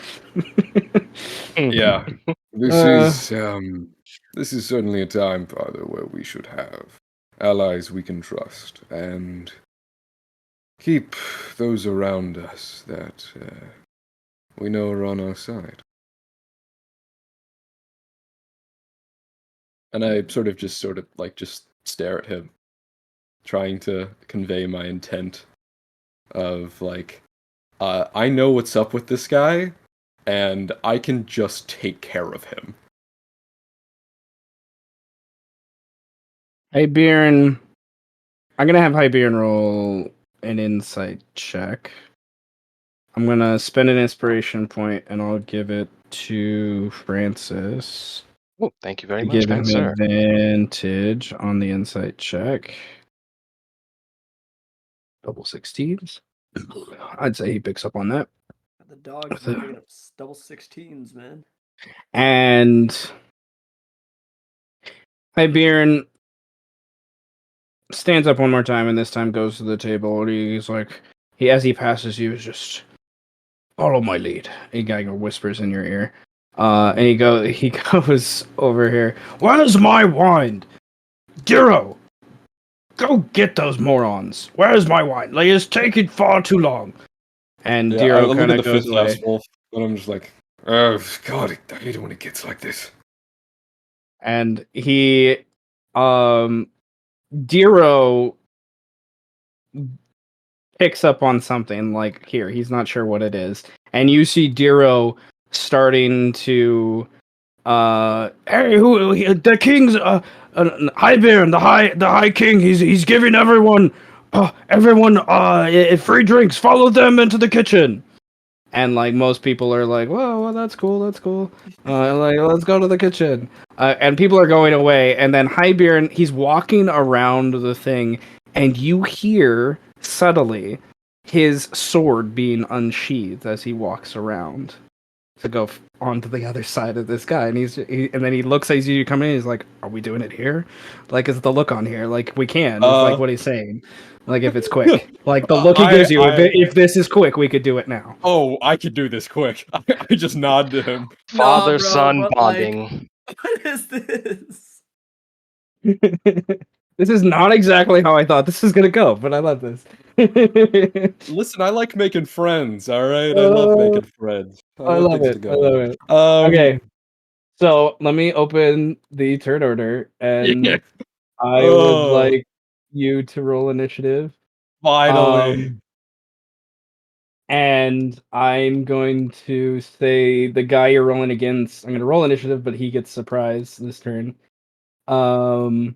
Yeah. This Uh, is certainly a time, Father, where we should have allies we can trust and keep those around us that we know are on our side. And I sort of just stare at him, trying to convey my intent of like, I know what's up with this guy, and I can just take care of him. Hyberon. I'm gonna have Hyberon roll an insight check. I'm gonna spend an inspiration point, and I'll give it to Francis Oh, thank you very to much, give him kind sir. advantage on the insight check. Double 16s. I'd say he picks up on that. The dog's been picking up double 16s, man. And Hyberon stands up one more time, and this time goes to the table. And he's like, as he passes you, is just follow my lead. He kind of whispers in your ear, and he goes over here. Where's my wine, Diro? Go get those morons. Where's my wine? Like, it's taking far too long. And Yeah, I Diro look kind at of the goes fifth away. house wolf, and I'm just like, oh god, I hate it when it gets like this. And he, Diro picks up on something like here. He's not sure what it is, and you see Diro starting to, hey, the king's, High Baron, the high king. He's giving everyone, free drinks. Follow them into the kitchen. And like most people are like, well, that's cool. Like, let's go to the kitchen. And people are going away. And then Hyberon, he's walking around the thing, and you hear subtly his sword being unsheathed as he walks around to go onto the other side of this guy. And and then he looks as you come in. He's like, "Are we doing it here? Like, is the look on here? Like, we can." It's like what he's saying. Like, if it's quick, like the look he gives you. If this is quick, we could do it now. Oh, I could do this quick. I just nod to him. Father bro, son but, bonding. What is this? This is not exactly how I thought this was gonna go, but I love this. Listen, I like making friends, alright? I love making friends. I I want love things it. to go I love well. it. Okay, so let me open the turn order, and Yeah. I would like you to roll initiative. Finally. And I'm going to say the guy you're rolling against. I'm going to roll initiative, but he gets surprised this turn. From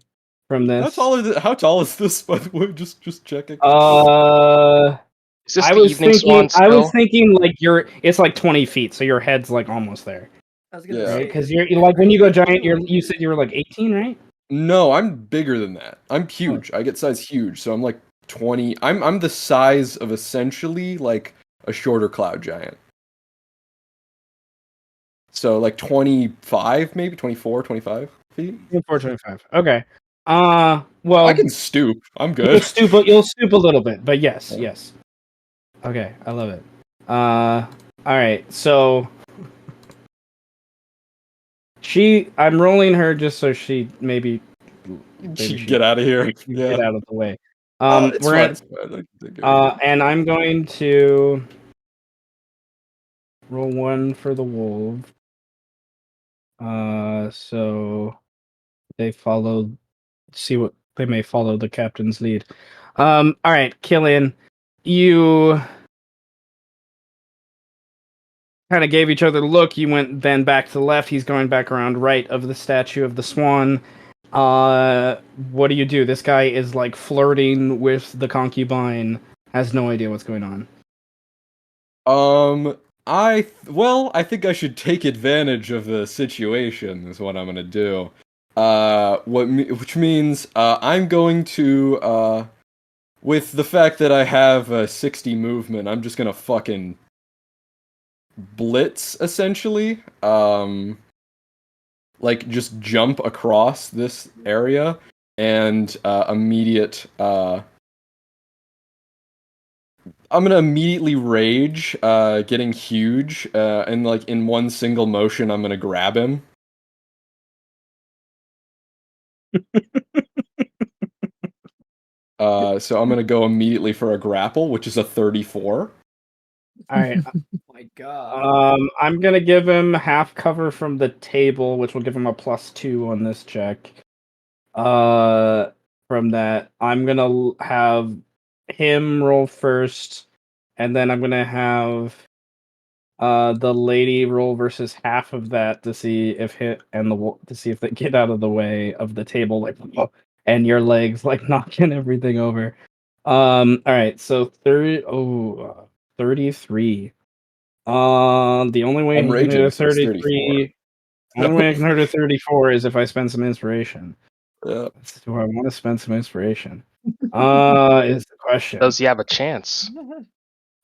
this. How tall is this, by the way? Just checking. Is this I the was evening thinking. swan still? Like it's like 20 feet, so your head's like almost there, I was gonna Yeah. right? say, Because you're like when you go giant, you said you were like 18, right? No, I'm bigger than that. I'm huge. I get size huge, so I'm like 20. I'm the size of essentially like a shorter cloud giant. So like 25, maybe 24, 25 feet. 24, 25. Okay. Well, I can stoop. I'm you'll good. stoop. You'll stoop a little bit, but yes, Yeah. yes. Okay, I love it. All right. So I'm rolling her just so she maybe She get out of here. can Yeah. get out of the way. It's We're fine. at, It's fine. I can take care of it. and I'm going to roll one for the wolves. So they follow. See what they may follow the captain's lead. All right, Killian, you kind of gave each other the look. You went then back to the left. He's going back around right of the statue of the swan. What do you do? This guy is like flirting with the concubine. Has no idea what's going on. I think I should take advantage of the situation. Is what I'm gonna do. Which means I'm going to with the fact that I have 60 movement, I'm just gonna fucking blitz essentially. Like just jump across this area and immediate. I'm gonna immediately rage, getting huge, and like in one single motion, I'm gonna grab him. So I'm gonna go immediately for a grapple, which is a 34. All right. Oh my god. I'm gonna give him half cover from the table, which will give him a +2 on this check. From that, I'm gonna have him roll first, and then I'm gonna have the lady roll versus half of that to see if to see if they get out of the way of the table, like, and your legs like knocking everything over. All right, so 33. The only way I'm he can hit raging, a so it's 34. 33. The only way I can hit a 34 is if I spend some inspiration. Yeah. Do I want to spend some inspiration? Is the question. Does he have a chance?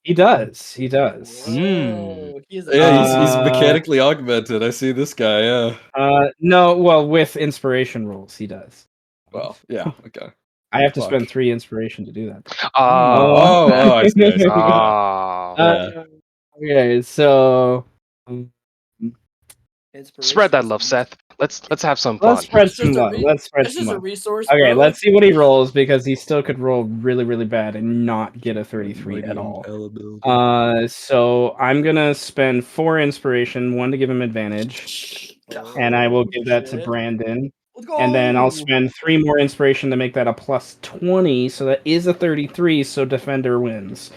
He does. He does. Whoa, he is Yeah, he's Uh, mechanically augmented. I see this guy. Yeah. No. Well, with inspiration rolls, he does. Well, yeah. Okay. I have to Fuck. spend 3 inspiration to do that. Oh, okay. I see. I see. Oh. Yeah. Okay, so Spread that love, Seth. Let's have some fun. let's spread It's just some a love. re- Let's spread It's some just a love. resource. Okay, bro. let's see what he rolls because he still could roll really, really bad and not get a 33 at all. So I'm gonna spend 4 inspiration, 1 to give him advantage, and I will give that to shit. Brandon. Let's go. And then I'll spend 3 more inspiration to make that a +20, so that is a 33. So Defender wins.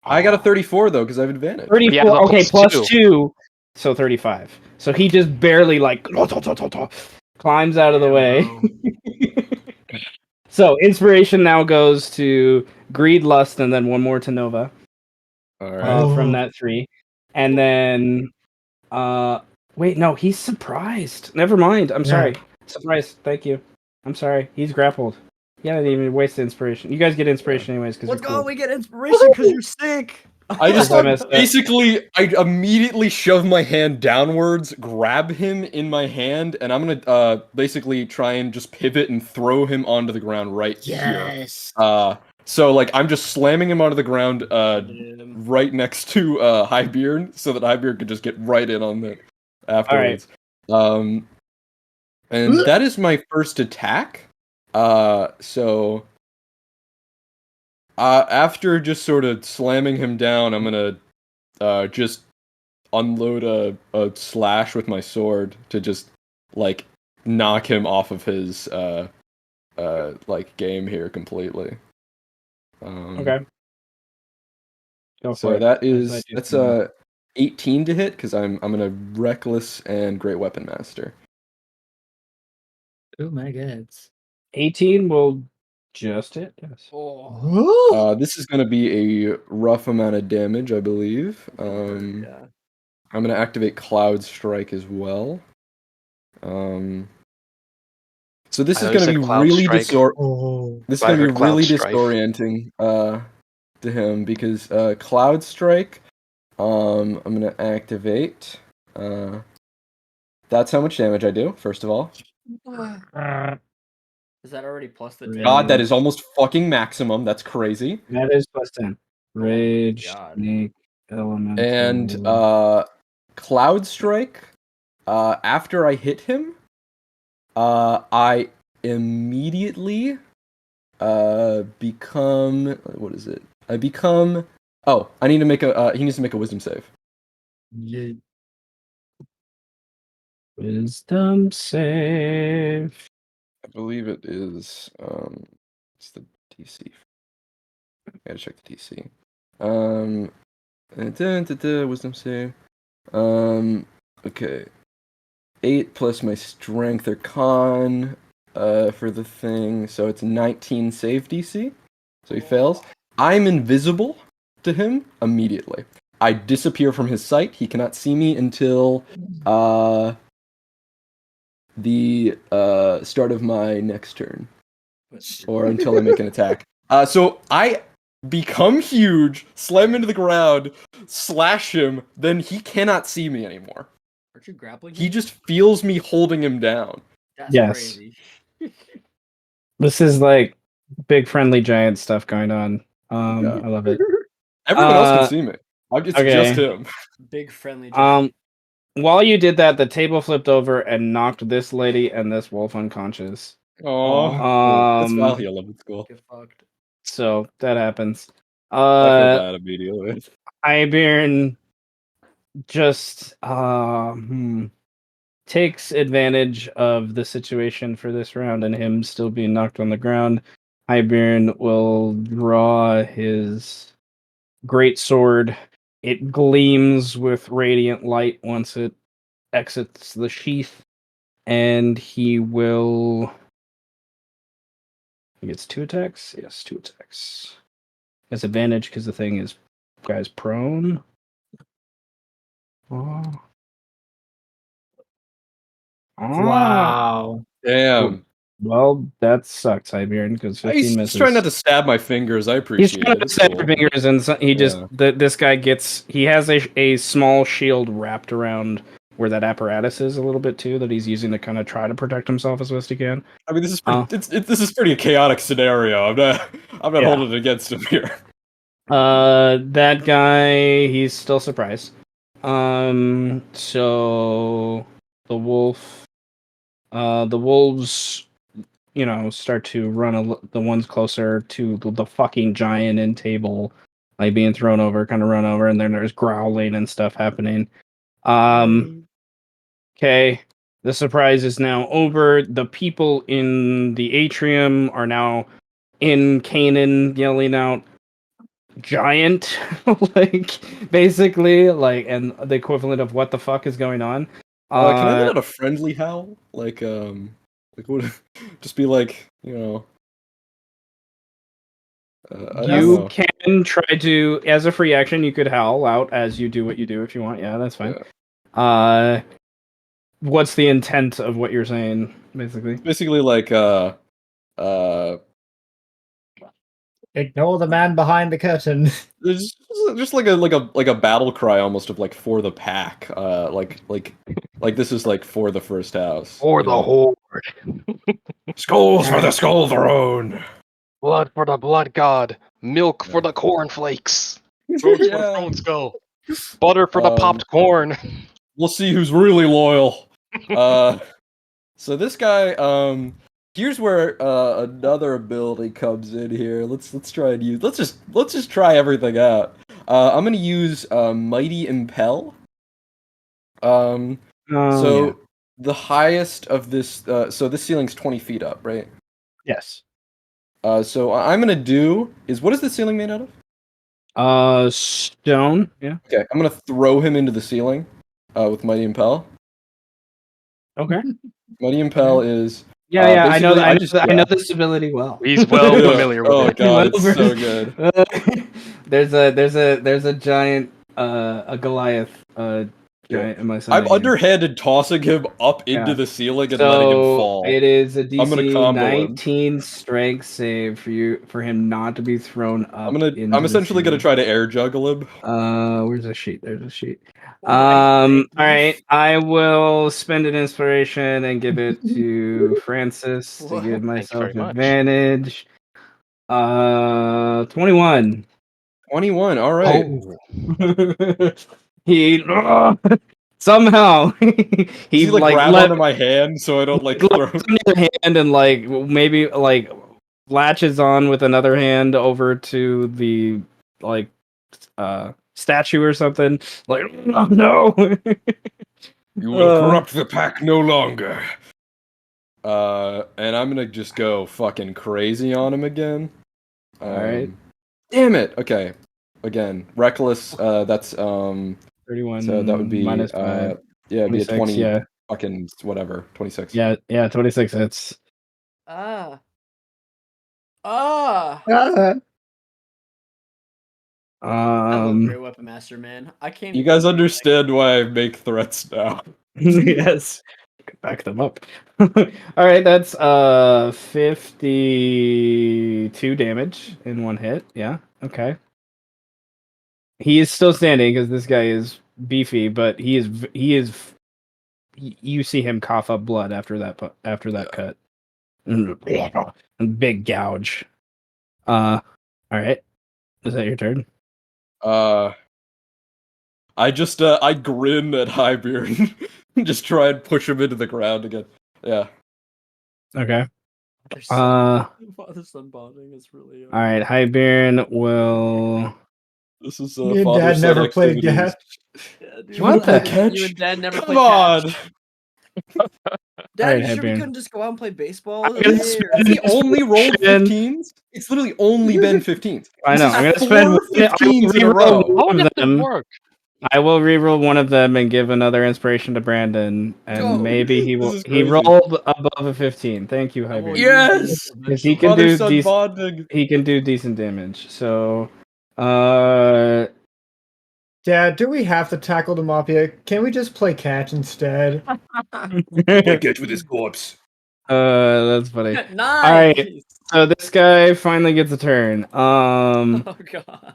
I got a 34 though because I have advantage. 34. Yeah, the Okay, +2. +2, so 35. So he just barely like climbs out of the way. So inspiration now goes to Greed, Lust, and then 1 more to Nova. All right. From that 3, and then wait, no, he's surprised. Never mind. I'm sorry. Surprised. Thank you. I'm sorry. He's grappled. Yeah, I didn't even waste the inspiration. You guys get inspiration anyways because Let's you're go. cool. We get inspiration because you're sick. I just I messed up. basically I immediately shove my hand downwards, grab him in my hand, and I'm gonna basically try and just pivot and throw him onto the ground right here. So like I'm just slamming him onto the ground right next to Highbeard so that Highbeard could just get right in on that afterwards. And that is my first attack. So after just sort of slamming him down, I'm gonna just unload a slash with my sword to just like knock him off of his like game here completely. Okay. Go So for it. that's 18 to hit because I'm gonna reckless and great weapon master. Oh my god. 18 will just hit. Yes. This is gonna be a rough amount of damage, I believe. Yeah. I'm gonna activate Cloud Strike as well. So this I is know you gonna said be Cloud really Strike. this is I gonna be heard Cloud really Strife. disorienting to him because Cloud Strike. I'm gonna activate. That's how much damage I do. First of all, Is that already plus the 10? God, that is almost fucking maximum. That's crazy. That is +10. Rage, God. Snake, Elemental, And Cloud Strike. After I hit him, I immediately become what is it? I become. Oh, I need to make a. He needs to make a Wisdom save. Wisdom save. I believe it is. It's the DC. I gotta check the DC. Wisdom save. Okay. 8 plus my strength or con for the thing, so it's 19 save DC. So he fails. I'm invisible to him immediately. I disappear from his sight. He cannot see me until the start of my next turn, or until I make an attack. So I become huge, slam him into the ground, slash him, then he cannot see me anymore. Aren't you grappling? He just feels me holding him down. That's Yes. crazy. This is like big friendly giant stuff going on. Yeah. I love it. Everyone else can see me. It's just okay. him. Big friendly giant. While you did that, the table flipped over and knocked this lady and this wolf unconscious. Oh, that's while he love it's cool. Get fucked. So that happens. I feel bad immediately. Ibern just takes advantage of the situation for this round and him still being knocked on the ground. Ibern will draw his great sword. It gleams with radiant light once it exits the sheath, and he will. He gets 2 attacks. Yes, 2 attacks. He has advantage because the thing is, guy's prone. Oh. Wow. Damn. Well, that sucks, Iberian, because 15 He's misses. just trying not to stab my fingers. I He's appreciate trying it. to It's snap cool. your fingers, and so he just Yeah. this guy gets. He has a small shield wrapped around where that apparatus is a little bit too, that he's using to kind of try to protect himself as best he can. I mean, this is pretty. This is pretty chaotic scenario. I'm not Yeah. holding it against him here. That guy, he's still surprised. So the wolves, start to run the ones closer to the fucking giant end table, like being thrown over, kind of run over, and then there's growling and stuff happening. Okay, the surprise is now over. The people in the atrium are now in Canaan yelling out giant, like basically, like, and the equivalent of what the fuck is going on. Can I let out a friendly howl? Like what? Just be like, I don't You know. can try to, as a free action, you could howl out as you do what you do if you want. Yeah, that's fine. Yeah. What's the intent of what you're saying, basically? Basically, like Ignore the man behind the curtain. It's just like a battle cry almost of like for the pack. Like this is like for the first house. Or the horde. Skulls for the skull throne. Blood for the blood god. Milk for the cornflakes. Votes for Thrones go. Butter for the popped corn. We'll see who's really loyal. So this guy, here's where another ability comes in here. Let's try and use. Let's just try everything out. I'm gonna use Mighty Impel. So the highest of this, so this ceiling's 20 feet up, right? Yes. So what I'm gonna do is, what is the ceiling made out of? Stone. Yeah. Okay, I'm gonna throw him into the ceiling, with Mighty Impel. Okay. Mighty Impel is. Yeah, I know. basically, I know this ability well. He's well familiar with Oh it. god, it's so good. There's a giant, a Goliath, giant in my side. I'm underhanded tossing him up into the ceiling and letting him fall. It is a I'm gonna DC combo him. 19 strength save for him not to be thrown up. I'm essentially gonna try to air juggle him. Where's the sheet? There's a sheet. All right. I will spend an inspiration and give it to Francis to give myself very much. advantage. 21. 21. All right. Oh. He somehow He like grab onto my hand so I don't like throw. on your hand and like maybe like latches on with another hand over to the like statue or something. Like, oh no. You will corrupt the pack no longer. And I'm gonna just go fucking crazy on him again. All right. Damn it. Okay. Again, reckless. That's 31. So that would be minus 5. Yeah, it'd be a 20. Yeah. Fucking whatever. 26. Yeah. 26 hits. Ah. Ah. I love Great Weapon Master, man. I can't. You guys understand why I make threats now. Yes. Back them up. All right, that's 52 damage in one hit. Yeah. Okay. He is still standing because this guy is beefy, but he is. You see him cough up blood after that cut. Big gouge. All right. Is that your turn? I just I grin at Highbeard and just try and push him into the ground again. Yeah. Okay. There's father-son bonding is really. All right. Highbeard will. This is Me and father Dad son never played activities. catch. Yeah, dude, You wanna What play the- catch? You and Dad never Come played on! catch. All Dad, right, you sure we Highbeard. couldn't just go out and play baseball? I'm gonna today, spend or- Has he only rolled inspiration. 15s? It's literally only been 15s. I know. This I'm is gonna spend 4 one. I will 15s in a reroll row. How one did of this them. work? I will reroll one of them and give another inspiration to Brandon, and Go. maybe he This will. is He crazy. rolled above a 15. Thank you, I will Highbeard. Yes! use this Because he eventually. can Father do son decent. bonding. He can do decent damage. So, Dad, do we have to tackle the mafia? Can we just play catch instead? Catch with his corpse. that's funny. Nice. All right. So this guy finally gets a turn. Oh god.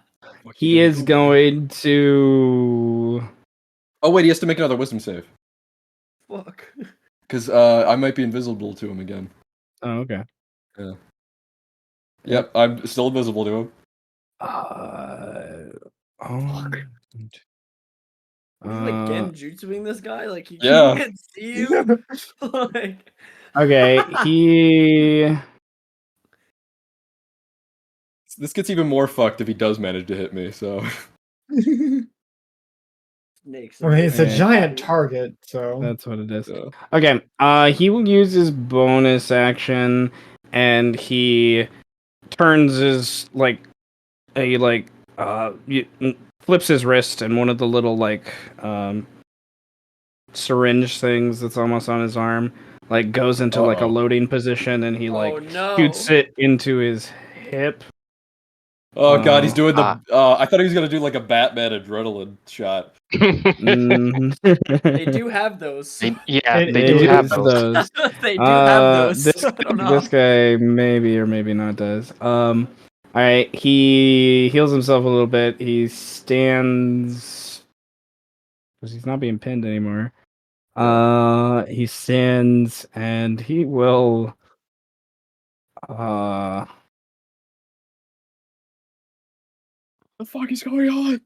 He is going to. Oh wait, he has to make another wisdom save. Fuck. Because I might be invisible to him again. Oh, okay. Yeah. Yep, I'm still invisible to him. Oh. Are you like genjutsuing this guy? Like he Yeah. can't see you? Like Okay, he. This gets even more fucked if he does manage to hit me, so... snakes. I mean, it's a Okay. giant target, so. That's what it is. Yeah. Okay. He will use his bonus action, and he turns his flips his wrist, and one of the little syringe things that's almost on his arm goes into a Uh-oh. loading position, and he Oh no. shoots it into his hip. Oh god, he's doing the... Ah. I thought he was gonna do like a Batman adrenaline shot. Mhm. They do have those. They They do do have have those. those. They do have those. This I don't know. this guy maybe or maybe not does. All right, he heals himself a little bit. He stands because he's not being pinned anymore. He stands and he will. The fuck is going on?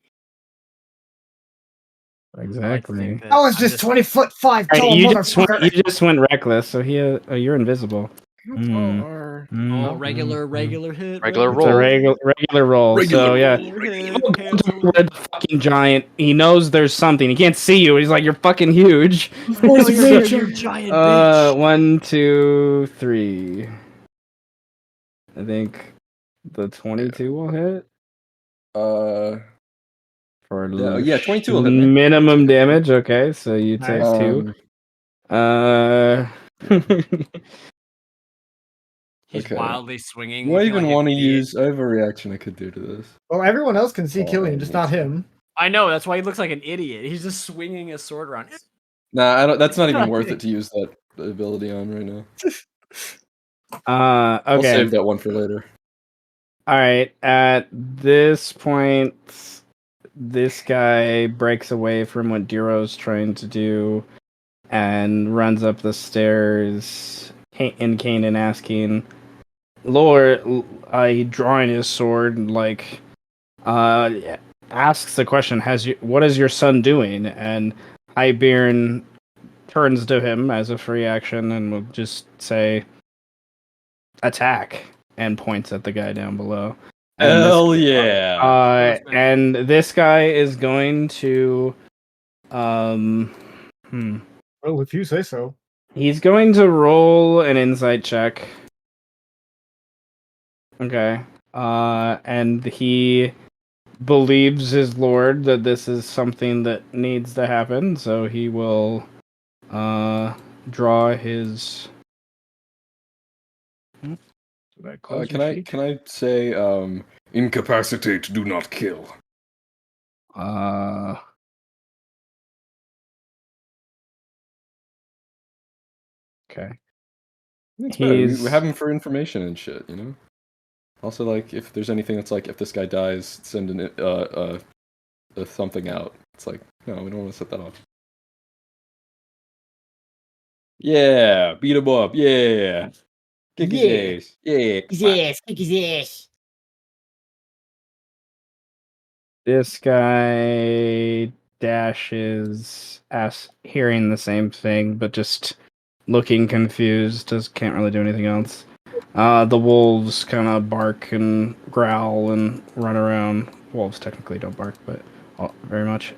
Exactly. I was just 20'5" All right, tall, you motherfucker. just went reckless, so you're invisible. Oh, regular hit. Regular It's a roll. regular roll. So yeah, the fucking giant. He knows there's something. He can't see you. He's like, you're fucking huge. Of course, it's you're nature. giant bitch. 1, 2, 3. I think the 22 will hit for yeah, 22 will hit me. minimum damage. Okay, so you take Nice. 2. He's Okay. wildly swinging. Do I looking even like an want to idiot. use... I have a reaction I could do to this. Well, everyone else can see Oh, Killian, just not him. I know. That's why he looks like an idiot. He's just swinging a sword around. Nah, I don't... That's not even worth it to use that ability on right now. I'll Okay. save that one for later. All right. At this point, this guy breaks away from what Duro's trying to do and runs up the stairs in Canaan asking, Lord, drawing his sword, asks the question, what is your son doing? And Highbeard turns to him as a free action and will just say, attack, and points at the guy down below. Hell yeah! And this guy is going to, Well, if you say so. he's going to roll an insight check. Okay. And he believes his lord that this is something that needs to happen, so he will draw his. Did I close Can your I sheet? can I say incapacitate, do not kill? Okay. It's better. We He's have him for information and shit, you know. Also, like, if there's anything that's like, if this guy dies, send something out. It's like, no, we don't want to set that off. Yeah, beat him up. Yeah. Kick his Yeah. ass. Yeah. Come on. kick his ass. This guy dashes, hearing the same thing, but just looking confused. Just can't really do anything else. The wolves kind of bark and growl and run around. Wolves technically don't bark, but very much.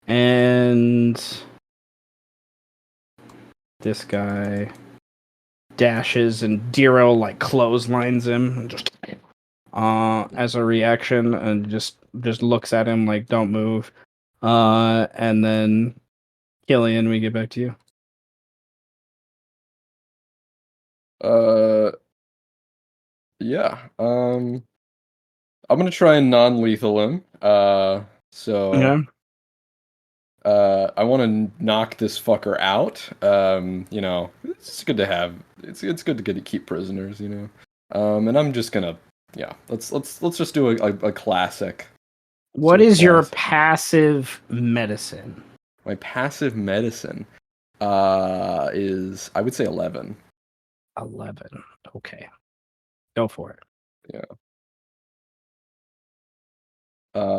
And this guy dashes, and Dero like clotheslines him and just as a reaction, and just looks at him like don't move. And then Killian, we get back to you. Yeah. I'm gonna try and non-lethal him. So Yeah. I want to knock this fucker out. You know, it's good to have. It's good to get to keep prisoners. You know. And I'm just gonna, yeah. Let's just do a classic. What Sort of is your classic. passive medicine? My passive medicine is, I would say, 11. 11. Okay. Go for it.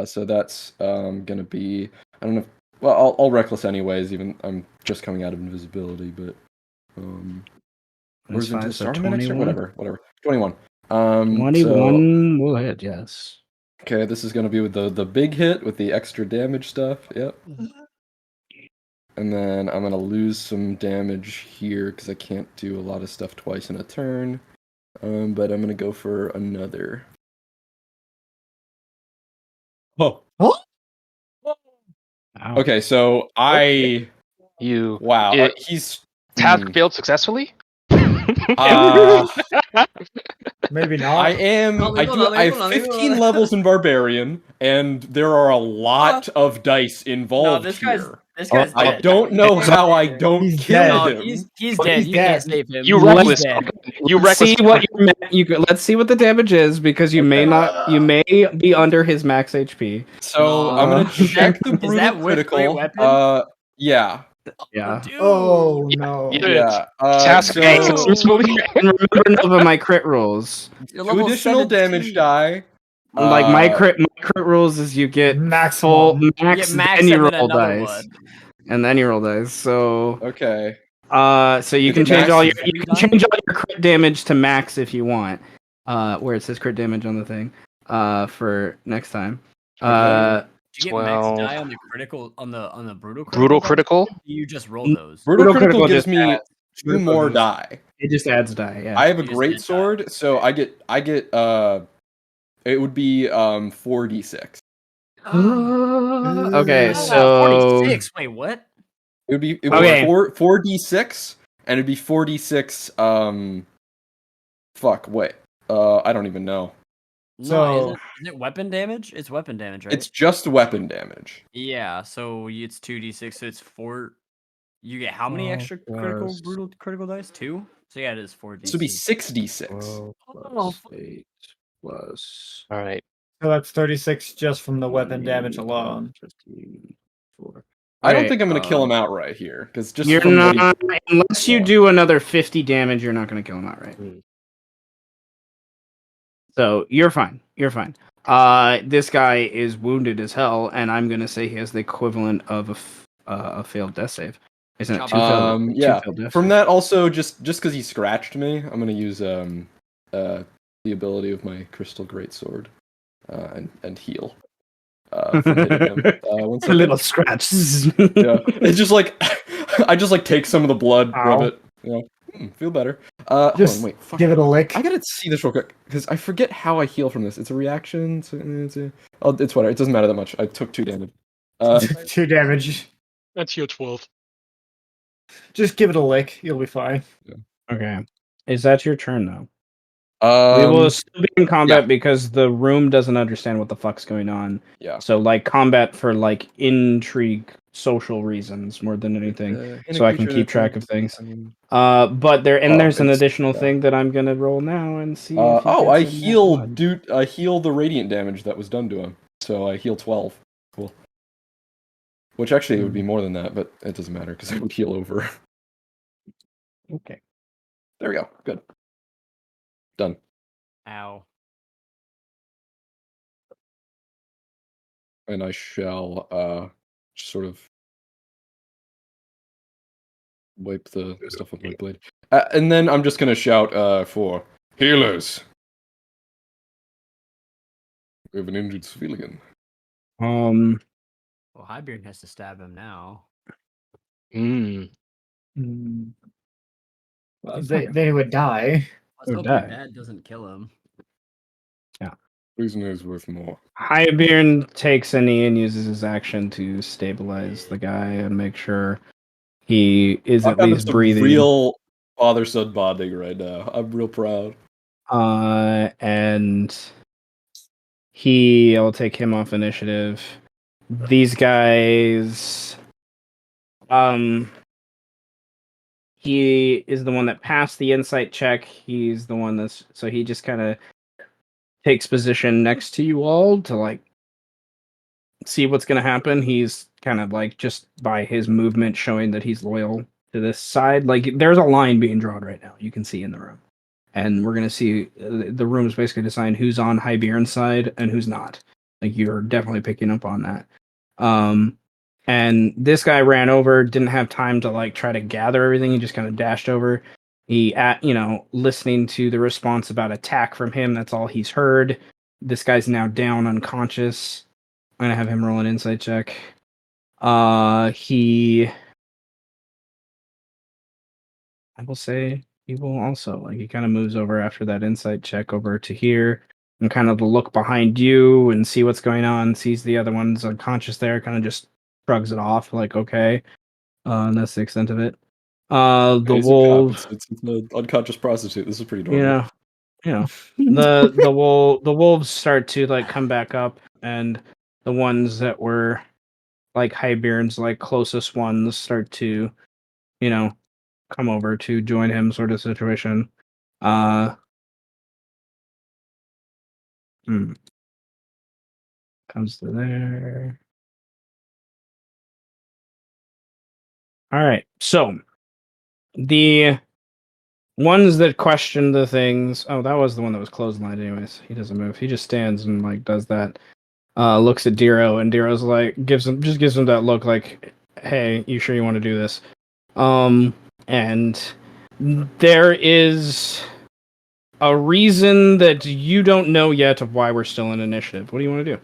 So that's gonna be, I don't know. Well, I'll reckless anyways. Even I'm just coming out of invisibility, but That's fine. So starting my next turn? 21. Whatever. 21. So 21 will hit, yes. okay, this is gonna be with the big hit with the extra damage stuff. Yep. And then I'm gonna lose some damage here because I can't do a lot of stuff twice in a turn. But I'm gonna go for another. Oh. Ow. Okay, so You. wow, It, he's task failed successfully? Maybe not. I am. I have 15 levels in Barbarian, and there are a lot of dice involved this here. guy's I dead. don't know how I don't He's kill dead. him. He's but dead. he's You dead. can't save him. You He's reckless. dead. You Let's reckless. see what let's see what the damage is, because you may be under his max HP. So I'm gonna check the Is brutal that with great critical. weapon? Yeah, Yeah. Dude. Oh no. Yeah. yeah. Task So failed successfully. And remember Nova, my crit rules. You're 2 level additional 17. damage die. Like my crit rules is you get full Maximum. You max, get max then you and then roll another dice. one. And then you roll dice. So Okay. so you Is can it change max? all your crit damage to max if you want. Where it says crit damage on the thing. For next time. Did you get max 12. die on the critical on the brutal critical? Brutal die? critical? You just roll those. Brutal critical gives just me adds- 2 more die. It just adds die, yeah. I have a You just great get die. sword, so I get it would be 4d6. Okay, so 46. Wait, what? It would be Okay. 4d6, and it'd be 4d6 fuck, wait. I don't even know. No, So- is it weapon damage? It's weapon damage, right? It's just weapon damage. Yeah, so it's 2d6, so it's 4. You get how many extra critical plus- brutal critical dice? 2? So yeah, it is 4d6. This would be 6d6. 8 plus Alright. So that's 36 just from the weapon damage alone. 15, 4. I don't Okay, think I'm gonna kill him outright here, because just You're from what not, he... unless you Yeah. do another 50 damage, you're not going to kill him outright. So you're fine. You're fine. This guy is wounded as hell, and I'm going to say he has the equivalent of a failed death save. Isn't it? Two yeah. failed death From saves. that, also, just because he scratched me, I'm gonna use the ability of my crystal greatsword and heal from hitting him. One A second. little scratch. Yeah, it's just like I just like take some of the blood, rub Ow. it, you know, feel better. Just hold on, wait, fuck. give it a lick. I gotta see this real quick because I forget how I heal from this. It's a reaction. It's whatever. It doesn't matter that much. I took 2 damage. 2 damage. That's your 12. Just give it a lick. You'll be fine. Okay. Is that your turn, though? We will still be in combat yeah. because the room doesn't understand what the fuck's going on. Yeah. So, like, combat for, like, intrigue, social reasons more than anything. So I can keep track of things. But there's an additional thing that I'm going to roll now and see if he I gets in that heal, blood. dude. I heal the radiant damage that was done to him. So I heal 12. Cool. Which actually it would be more than that, but it doesn't matter because I would heal over. Okay. There we go. Good. Done. Ow. And I shall just sort of wipe the stuff with my blade. And then I'm just gonna shout for healers. We have an injured civilian. Um, Well, Highbeard has to stab him now. Hmm. Well, He's they would die. Let's Who hope your died? dad doesn't kill him. Prisoner is worth more. Highbeard takes a knee and uses his action to stabilize the guy and make sure he is I'm at having least some breathing. real father-son bonding right now. I'm real proud. And I'll take him off initiative. These guys, he is the one that passed the insight check. He's the one so he just kind of takes position next to you all to like see what's going to happen. He's kind of like just by his movement showing that he's loyal to this side. Like there's a line being drawn right now. You can see in the room. And we're going to see the room is basically deciding who's on Highbeard's side and who's not. Like you're definitely picking up on that. And this guy ran over, didn't have time to like try to gather everything. He just kind of dashed over. He, listening to the response about attack from him. That's all he's heard. This guy's now down unconscious. I'm gonna have him roll an insight check. I will say he will also like he kind of moves over after that insight check over to here and kind of look behind you and see what's going on. Sees the other one's unconscious there, kind of just shrugs it off like okay. And that's the extent of it. The He's a cop. wolf, It's an unconscious prostitute. This is pretty normal. the wolves start to like come back up, and the ones that were like Highbeard's like closest ones start to, come over to join him, sort of situation. Comes to there. All right, so the ones that question the things. Oh, that was the one that was clotheslined. Anyways, he doesn't move. He just stands and like does that. Looks at Diro, and Diro's like gives him that look like, "Hey, you sure you want to do this?" And there is a reason that you don't know yet of why we're still in initiative. What do you want to do?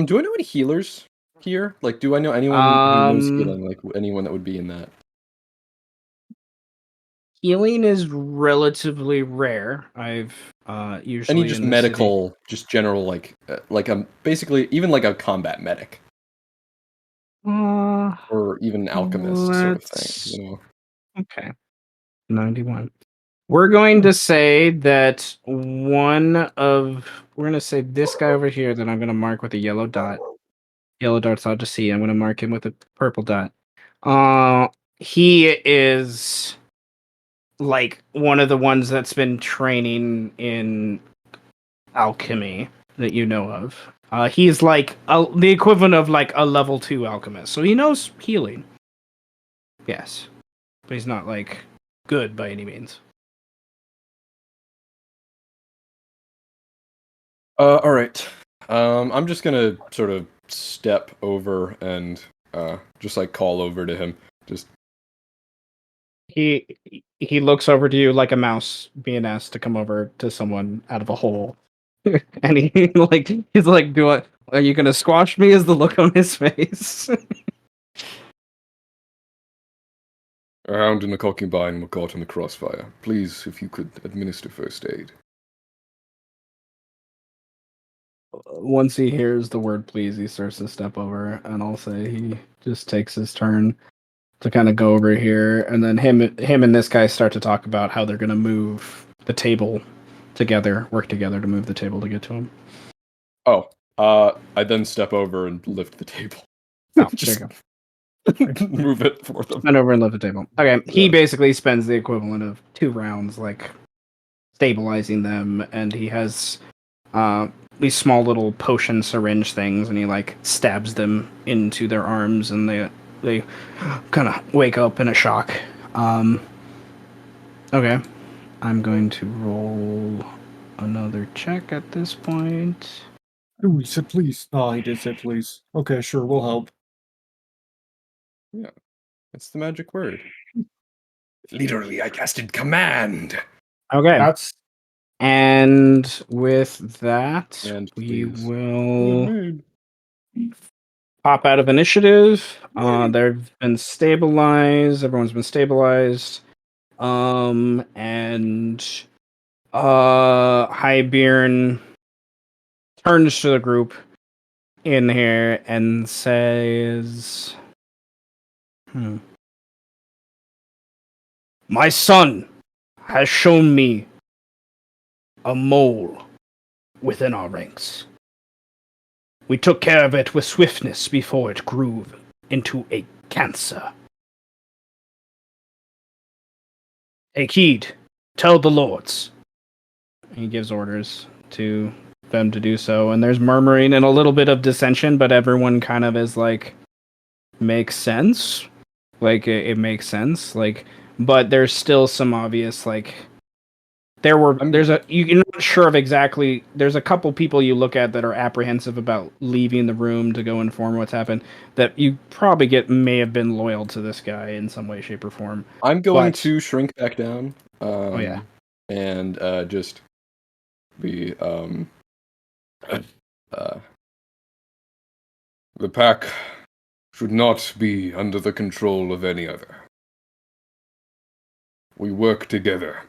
Do I know any healers here? Like, do I know anyone who knows healing? Like, anyone that would be in that? Healing is relatively rare. I've usually Any just in the medical, city. just general, like basically even like a combat medic or even an alchemist sort of thing. You know. Okay. 91. We're going to say that we're going to say this guy over here that I'm going to mark with a yellow dot. Yellow dot's out to see. I'm going to mark him with a purple dot. He is like one of the ones that's been training in alchemy that you know of. He's like the equivalent of like a level 2 alchemist. So he knows healing. Yes. But he's not like good by any means. All right. I'm just gonna sort of step over and just like call over to him. Just He looks over to you like a mouse being asked to come over to someone out of a hole. And he's like, are you gonna squash me? Is the look on his face. a hound and a concubine were caught in the crossfire. Please, if you could administer first aid. Once he hears the word please, he starts to step over, and I'll say he just takes his turn to kind of go over here, and then him and this guy start to talk about how they're gonna move the table together, work together to move the table to get to him. Oh, I then step over and lift the table. No, Just there you go. move it for them. And over and lift the table. Okay, he Yeah. basically spends the equivalent of 2 rounds, like, stabilizing them, and he has these small little potion syringe things, and he, like, stabs them into their arms, and they kind of wake up in a shock. Okay. I'm going to roll another check at this point. Ooh, he said please. Oh, he did say please. Okay, sure, we'll help. Yeah, that's the magic word. Literally, I casted command. Okay. That's And with that, And we please. will pop out of initiative. They've been stabilized. Everyone's been stabilized. And Highbeard turns to the group in here and says, My son has shown me a mole within our ranks. We took care of it with swiftness before it grew into a cancer. Take heed. Tell the lords. He gives orders to them to do so, and there's murmuring and a little bit of dissension, but everyone kind of is like, makes sense. Like, it makes sense. Like, but there's still some obvious, like, you're not sure of exactly, there's a couple people you look at that are apprehensive about leaving the room to go inform what's happened, that you probably may have been loyal to this guy in some way, shape, or form. I'm going to shrink back down. And just be the pack should not be under the control of any other. We work together.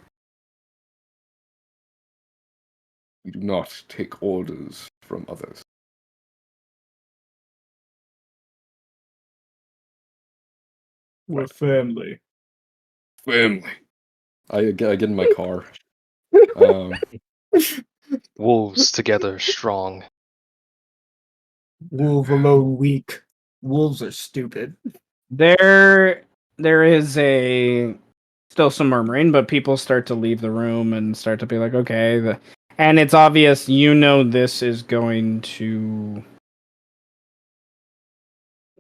We do not take orders from others. we're family. Family. I get in my car. Wolves together strong. Wolf alone weak. Wolves are stupid. There is still some murmuring, but people start to leave the room and start to be like, okay. And it's obvious, this is going to...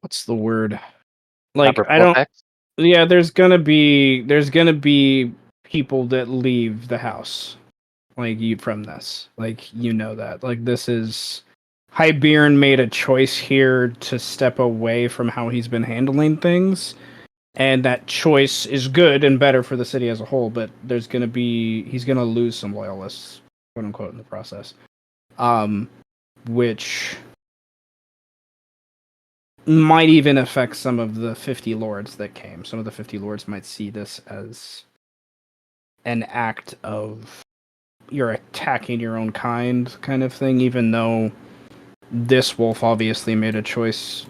What's the word? Like, Have I don't... effects? Yeah, there's gonna be people that leave the house. Like, from this. Like, that. Like, this is... Highbeard made a choice here to step away from how he's been handling things. And that choice is good and better for the city as a whole, but he's going to lose some loyalists, quote unquote, in the process. Which might even affect some of the 50 lords that came. Some of the 50 lords might see this as an act of you're attacking your own kind of thing, even though this wolf obviously made a choice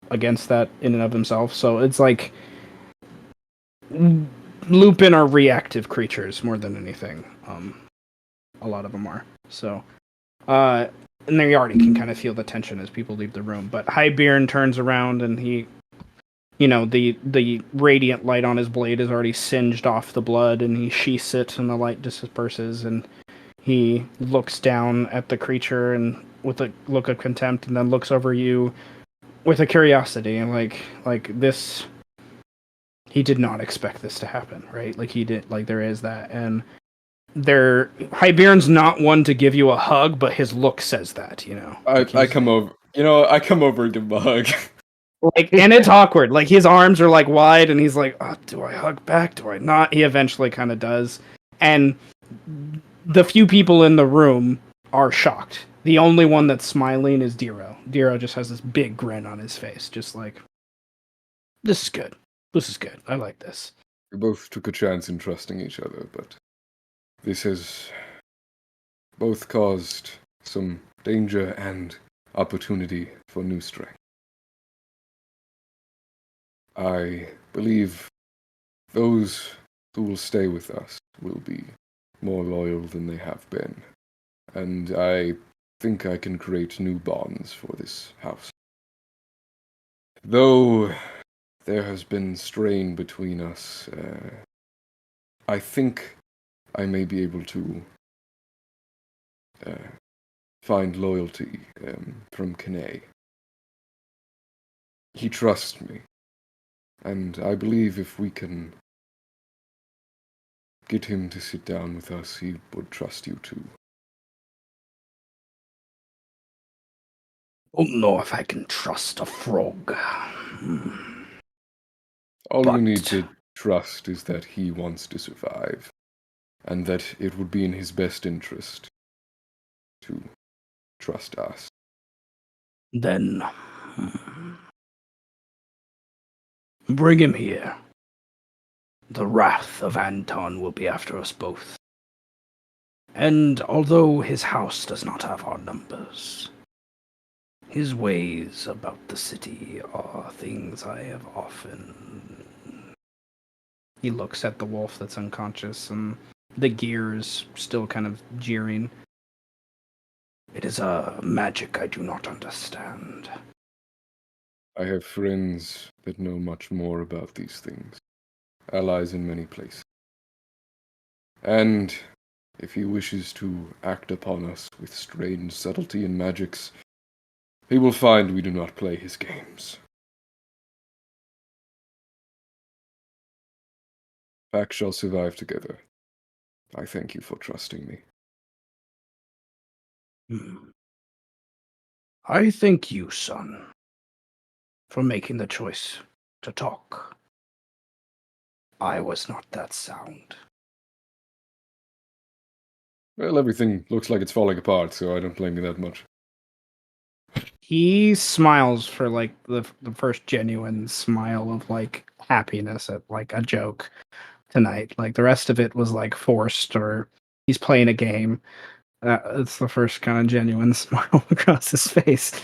against that in and of himself. So it's like Lupin are reactive creatures more than anything. A lot of them are. So, and they already can kind of feel the tension as people leave the room. But Highbeard turns around and he, the radiant light on his blade is already singed off the blood, and he sheaths it, and the light disperses, and he looks down at the creature and with a look of contempt, and then looks over you with a curiosity, and like this. He did not expect this to happen, right? Like, he did, like, there is that. And Highbeard's not one to give you a hug, but his look says that, I come over. I come over and give him a hug. Like, and it's awkward. Like, his arms are, like, wide, and he's like, oh, do I hug back? Do I not? He eventually kind of does. And the few people in the room are shocked. The only one that's smiling is Diro. Diro just has this big grin on his face, just like, this is good. This is good. I like this. We both took a chance in trusting each other, but this has both caused some danger and opportunity for new strength. I believe those who will stay with us will be more loyal than they have been, and I think I can create new bonds for this house. Though there has been strain between us, I think I may be able to find loyalty from Kine. He trusts me, and I believe if we can get him to sit down with us. He would trust you too. Don't know if I can trust a frog. All you need But- to trust is that he wants to survive, and that it would be in his best interest to trust us. Then bring him here. The wrath of Anton will be after us both. And although his house does not have our numbers, his ways about the city are things I have often... He looks at the wolf that's unconscious, and the gear is still kind of jeering. It is a magic I do not understand. I have friends that know much more about these things, allies in many places. And if he wishes to act upon us with strange subtlety and magics, he will find we do not play his games. Facts shall survive together. I thank you for trusting me. I thank you, son, for making the choice to talk. I was not that sound. Well, everything looks like it's falling apart, so I don't blame you that much. He smiles for like the first genuine smile of like happiness at like a joke tonight. Like the rest of it was like forced or he's playing a game. It's the first kind of genuine smile across his face.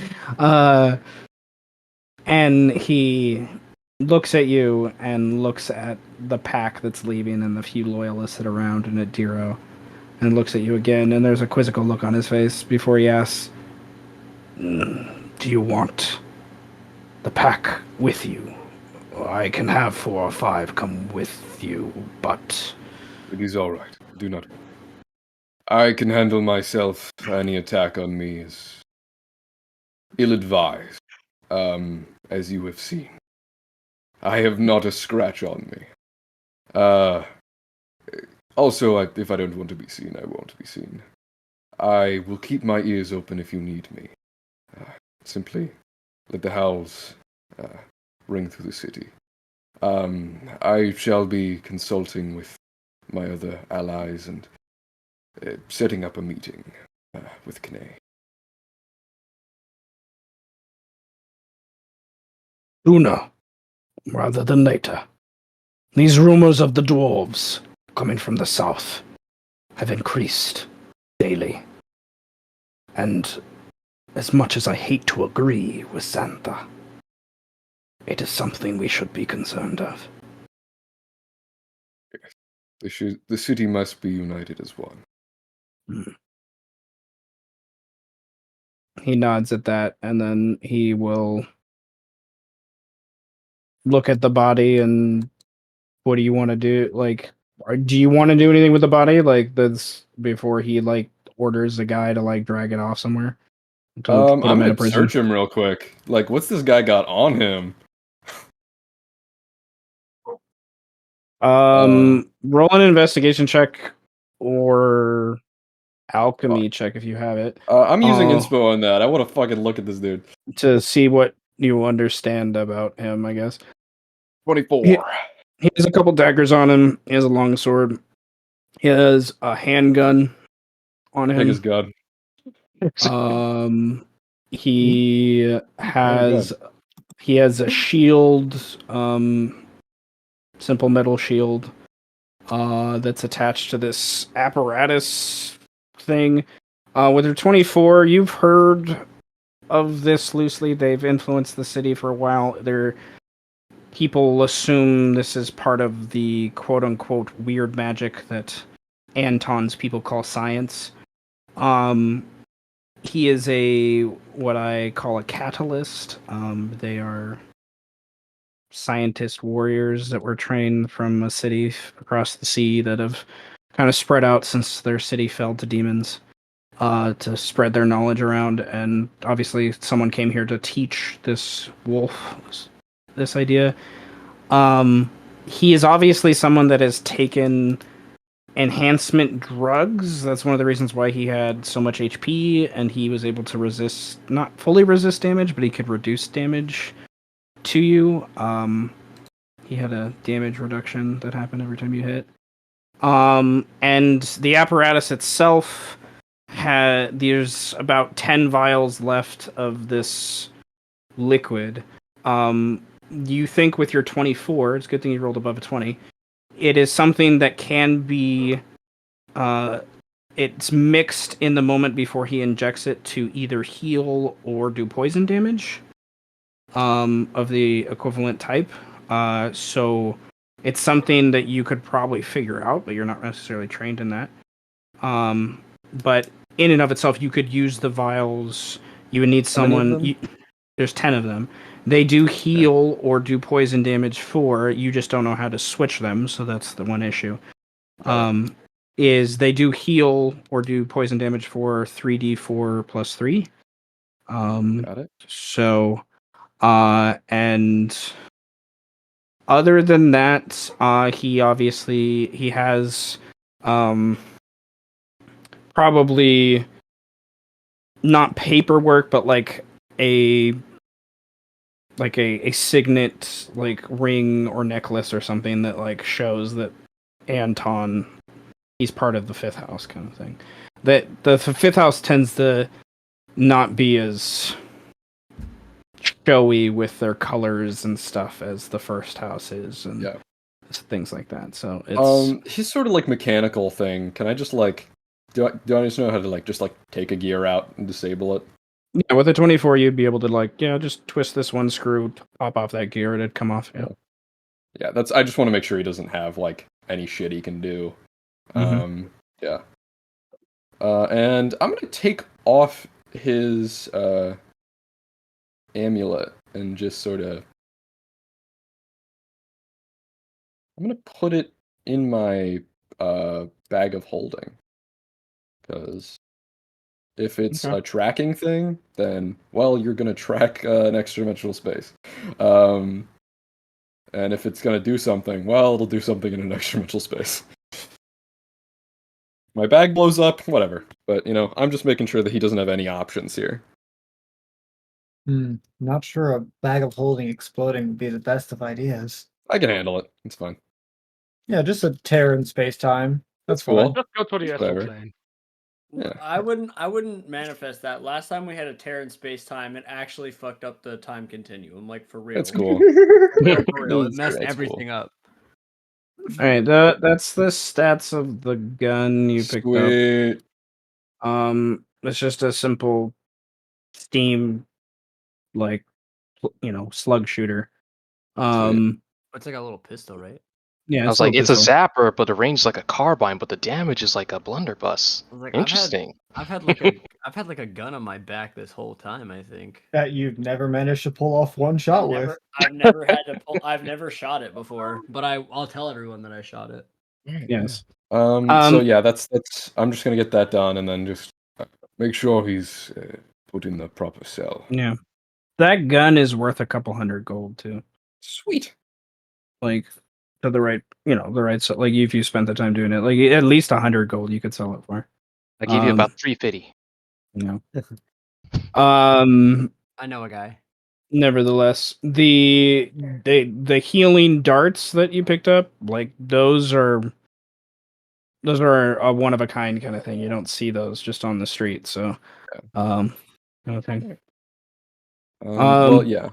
And he looks at you and looks at the pack that's leaving and the few loyalists that are around and at Diro, and looks at you again, and there's a quizzical look on his face before he asks, do you want the pack with you? I can have 4 or 5 come with you, but... It is all right. Do not. I can handle myself. Any attack on me is ill-advised, as you have seen. I have not a scratch on me. Also, if I don't want to be seen, I won't be seen. I will keep my ears open if you need me. Simply let the howls ring through the city. I shall be consulting with my other allies and setting up a meeting with K'nai. Sooner, rather than later. These rumors of the dwarves coming from the south have increased daily. And as much as I hate to agree with Xantha, it is something we should be concerned of. The city must be united as one. He nods at that, and then he will look at the body and what do you want to do? Like, do you want to do anything with the body? Like, that's before he, like, orders the guy to, like, drag it off somewhere? To I'm put him in a gonna prison? search him real quick. Like, what's this guy got on him? Roll an investigation check or alchemy check if you have it. I'm using inspo on that. I want to fucking look at this dude. To see what you understand about him, I guess. 24. He has a couple daggers on him. He has a long sword. He has a handgun on Take him. his gun. He has a shield, simple metal shield, that's attached to this apparatus thing. With their 24, you've heard of this loosely. They've influenced the city for a while. People assume this is part of the quote-unquote weird magic that Anton's people call science. He is what I call a catalyst. They are scientist warriors that were trained from a city across the sea that have kind of spread out since their city fell to demons, to spread their knowledge around. And obviously someone came here to teach this wolf this idea. He is obviously someone that has taken enhancement drugs. That's one of the reasons why he had so much HP, and he was able to resist, not fully resist damage, but he could reduce damage to you. He had a damage reduction that happened every time you hit. And the apparatus itself there's about 10 vials left of this liquid. You think with your 24, it's a good thing you rolled above a 20. It is something that can be it's mixed in the moment before he injects it to either heal or do poison damage of the equivalent type. So it's something that you could probably figure out, but you're not necessarily trained in that. But in and of itself, you could use the vials. You would need someone. There's 10 of them. They do heal or do poison damage for. You just don't know how to switch them, so that's the one issue. Is they do heal or do poison damage for 3d4 plus 3. Got it. So, and other than that, he has probably not paperwork, but like a signet, like ring or necklace or something that like shows that Anton, he's part of the fifth house kind of thing. That the fifth house tends to not be as showy with their colors and stuff as the first house is, and things like that. So it's he's sort of like mechanical thing. Can I just like do I just know how to like just like take a gear out and disable it? Yeah, with a 24, you'd be able to like just twist this one screw, pop off that gear, and it'd come off. Yeah, that's. I just want to make sure he doesn't have like any shit he can do. Yeah. And I'm gonna take off his amulet and just sort of. I'm gonna put it in my bag of holding, because if it's a tracking thing, then well, you're gonna track an extra-dimensional space. And if it's gonna do something, well, it'll do something in an extra-dimensional space. My bag blows up, whatever. But I'm just making sure that he doesn't have any options here. Not sure a bag of holding exploding would be the best of ideas. I can handle it. It's fine. Yeah, just a tear in space-time. That's cool. Just go to the astral Whatever. plane. Yeah. I wouldn't manifest that. Last time we had a tear in space time, it actually fucked up the time continuum. Like for real. That's cool. For real. It messed That's everything up. All right, that's the stats of the gun you picked Sweet. up. It's just a simple steam, like slug shooter. It's like a little pistol, right? Yeah, I was like, it's a zapper, but the range is like a carbine, but the damage is like a blunderbuss. I was like, Interesting. I've had like a gun on my back this whole time, I think. That you've never managed to pull off one shot with. I've never had to pull. I've never shot it before, but I'll tell everyone that I shot it. Yes. So yeah, that's. I'm just gonna get that done, and then just make sure he's put in the proper cell. Yeah, that gun is worth a couple hundred gold too. Sweet. Like to the right, the right. So like if you spent the time doing it, like at least 100 gold, you could sell it for. I give you about 350. I know a guy. Nevertheless, the healing darts that you picked up, like those are a one of a kind kind of thing. You don't see those just on the street. So, okay. Well, yeah.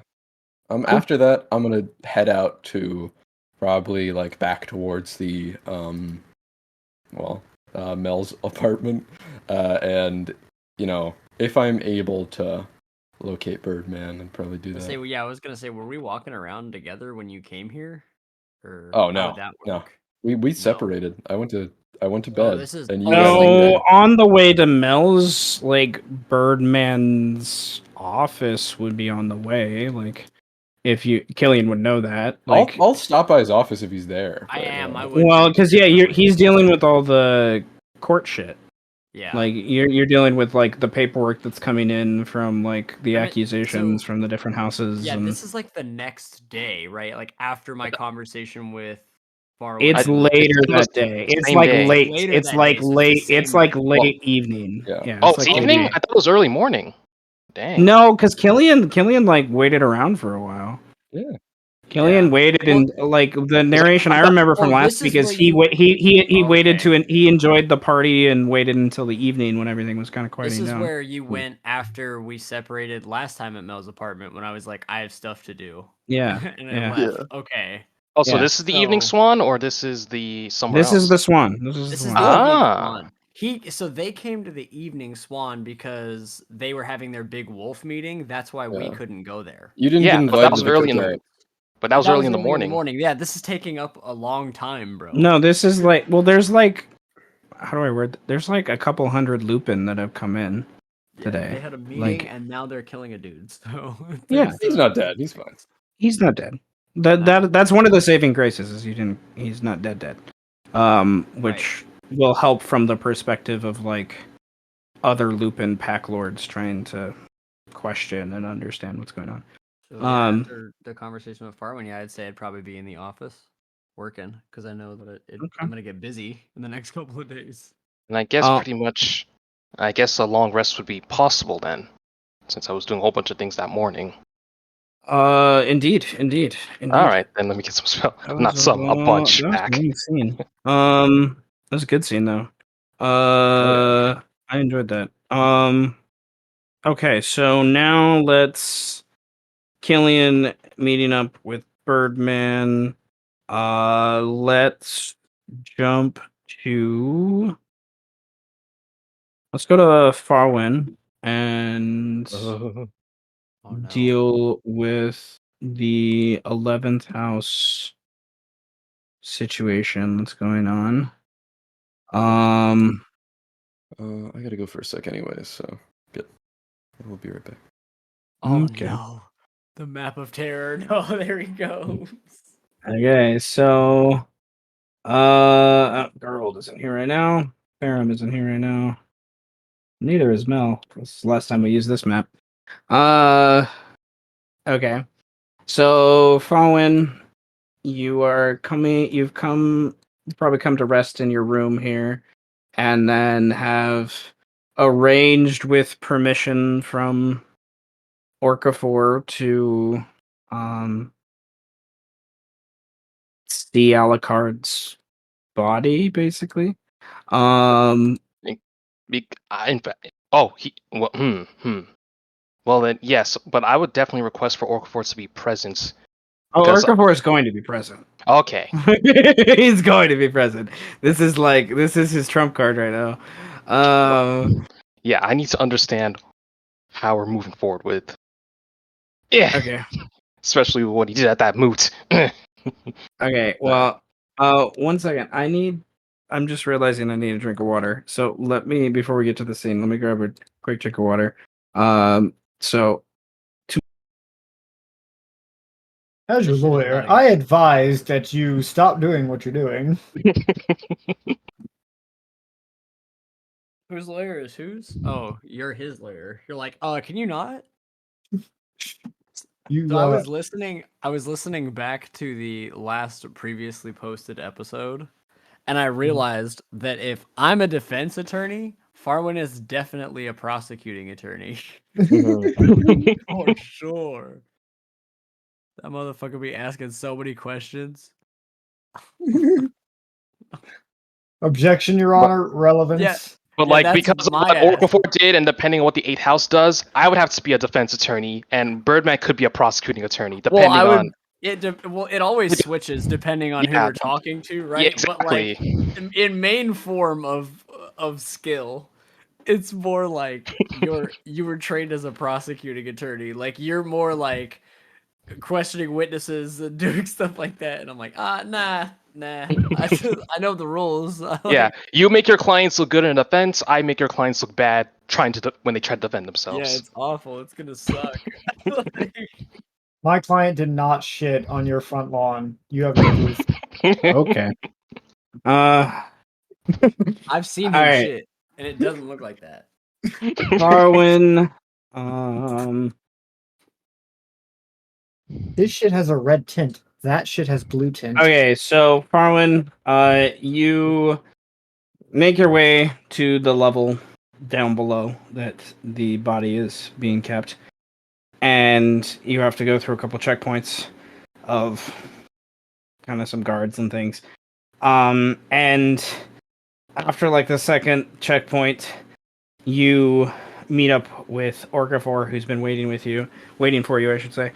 Cool. After that, I'm gonna head out to probably like back towards the Mel's apartment, and if I'm able to locate Birdman, and probably do that. I was gonna say, were we walking around together when you came here? Or oh no, how did that work? No. We separated. I went to bed. On the way to Mel's, like Birdman's office would be on the way. Like, if Killian would know that. Like, I'll stop by his office if he's there. I am. I would. Well, because he's dealing with all the court shit. Yeah. Like you're dealing with like the paperwork that's coming in from like the accusations from the different houses. Yeah, this is like the next day, right? Like after my conversation with Fauwin. It's I- later it was that day. It's same like day. late. Later It's that like day, so it's the late. same It's like day. late evening. Yeah. Yeah. Oh, It's it's like late evening? evening. I thought it was early morning. Dang. No, because Killian like waited around for a while. Yeah. Killian Yeah. waited Well, and like the narration I remember from well, last this is because where he you- wa- he waited to Okay. and he enjoyed the party and waited until the evening when everything was kind of This quieting is down. where you went after we separated last time at Mel's apartment when I was like, I have stuff to do. Yeah. And I Yeah. left. Okay. Oh, so Yeah. this is the evening So- swan, or this is the somewhere This else? is the swan. This This is is the the swan. evening Ah. swan. So they came to the evening swan because they were having their big wolf meeting. That's why we Yeah. couldn't go there. You didn't Yeah, get but that invited was to the early in the- cookout. But that was That early in the morning. Yeah, this is taking up a long time, bro. No, this is like there's like how do I word? There's like a couple hundred lupin that have come in Yeah, today. they had a meeting Like and now they're killing a dude. So Yeah. He's not dead. He's fine. he's not dead. That's one of the saving graces is he's not dead. Which will help from the perspective of like other lupin pack lords trying to question and understand what's going on. So yeah, after the conversation with Fauwin, yeah, I'd say I'd probably be in the office working because I know that I'm gonna get busy in the next couple of days. And I guess Oh. pretty much, I guess a long rest would be possible then, since I was doing a whole bunch of things that morning. Indeed. All right, then let me get some spell. Not some, a bunch that was back. a long scene. That was a good scene though. I enjoyed that. Okay, so now let's Killian meeting up with Birdman. Let's jump to. Let's go to Fauwin and Oh no. deal with the 11th house situation that's going on. I gotta go for a sec anyway, so we'll be right back. Oh Okay. no. The map of terror. No, there he goes. Okay, so Garulvd isn't here right now. Ferrum isn't here right now. Neither is Mel. This is the last time we used this map. Okay. So Fauwin, you've probably come to rest in your room here, and then have arranged with permission from Orcafor to see Alucard's body, basically. In fact, oh, Well then, yes, but I would definitely request for Orcaforce to be present. Oh, Because- Orcafor is going to be present. Okay. He's going to be present. This is his trump card right now. Yeah, I need to understand how we're moving forward with. Yeah. Okay. Especially what he did at that moot. Okay. Well, 1 second. I'm just realizing I need a drink of water. So before we get to the scene, let me grab a quick drink of water. So As your This shit is lawyer, not I advise that you stop doing what you're doing. Whose lawyer is whose? Oh, you're his lawyer. You're like, can you not? You, So I was listening back to the last previously posted episode, and I realized that if I'm a defense attorney, Fauwin is definitely a prosecuting attorney. For sure. That motherfucker be asking so many questions. Objection, Your Honor. Relevance. Yeah. But Yeah, like that's because of my what ass. Orcafor did, and depending on what the 8th house does, I would have to be a defense attorney, and Birdman could be a prosecuting attorney, depending on. It always switches depending on who Yeah. you're talking to, right? Yeah, exactly. But like in main form of skill, it's more like you were trained as a prosecuting attorney. Like you're more like questioning witnesses and doing stuff like that. And I'm like, nah. I know the rules. Yeah, you make your clients look good in a defense. I make your clients look bad when they try to defend Yeah, themselves. it's awful. It's gonna suck. Like, My client did not shit on your front lawn. You have no proof. okay. I've seen All him right. shit, and it doesn't look like that. Fauwin. This shit has a red tint. That shit has blue tint. Okay, so Fauwin, you make your way to the level down below that the body is being kept, and you have to go through a couple checkpoints of kind of some guards and things. And after like the second checkpoint, you meet up with Orcafor, who's been waiting for you, I should say,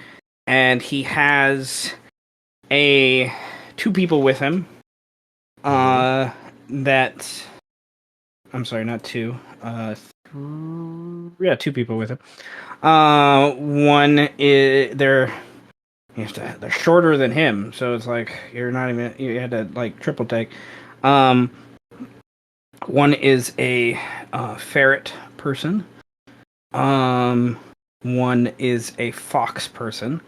and he has two people with him. That I'm sorry, not two. Two people with him. One is they're shorter than him, so it's like you had to like triple take. One is a ferret person. One is a fox person.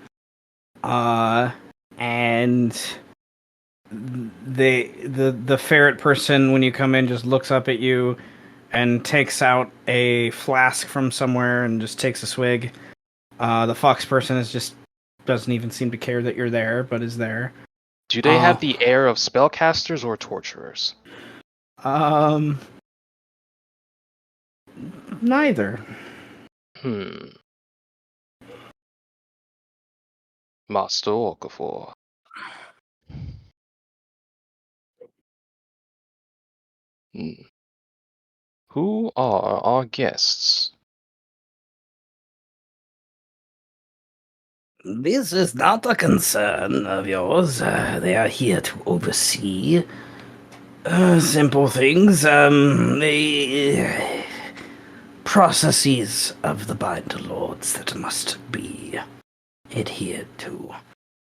And the ferret person, when you come in, just looks up at you and takes out a flask from somewhere and just takes a swig. The fox person doesn't even seem to care that you're there, but is there. Do they have the air of spellcasters or torturers? Neither. Master Okafor. Who are our guests? This is not a concern of yours. They are here to oversee simple things. The processes of the Binderlords that must be adhered to.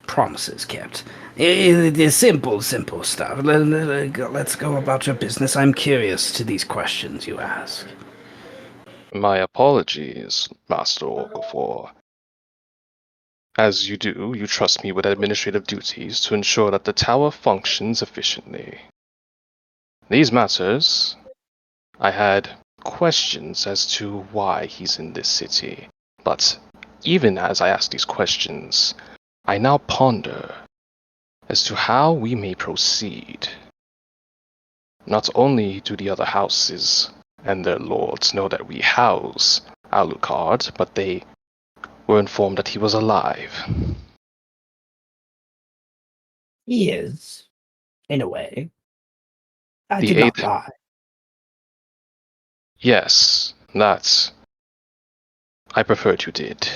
Promises kept. It is simple stuff. Let's go about your business. I'm curious to these questions you ask. My apologies, Master Okafor. As you do, you trust me with administrative duties to ensure that the tower functions efficiently. These matters, I had questions as to why he's in this city, but even as I ask these questions, I now ponder as to how we may proceed. Not only do the other houses and their lords know that we house Alucard, but they were informed that he was alive. He is, in a way. I The did not eighth- lie. Yes, that I preferred you did.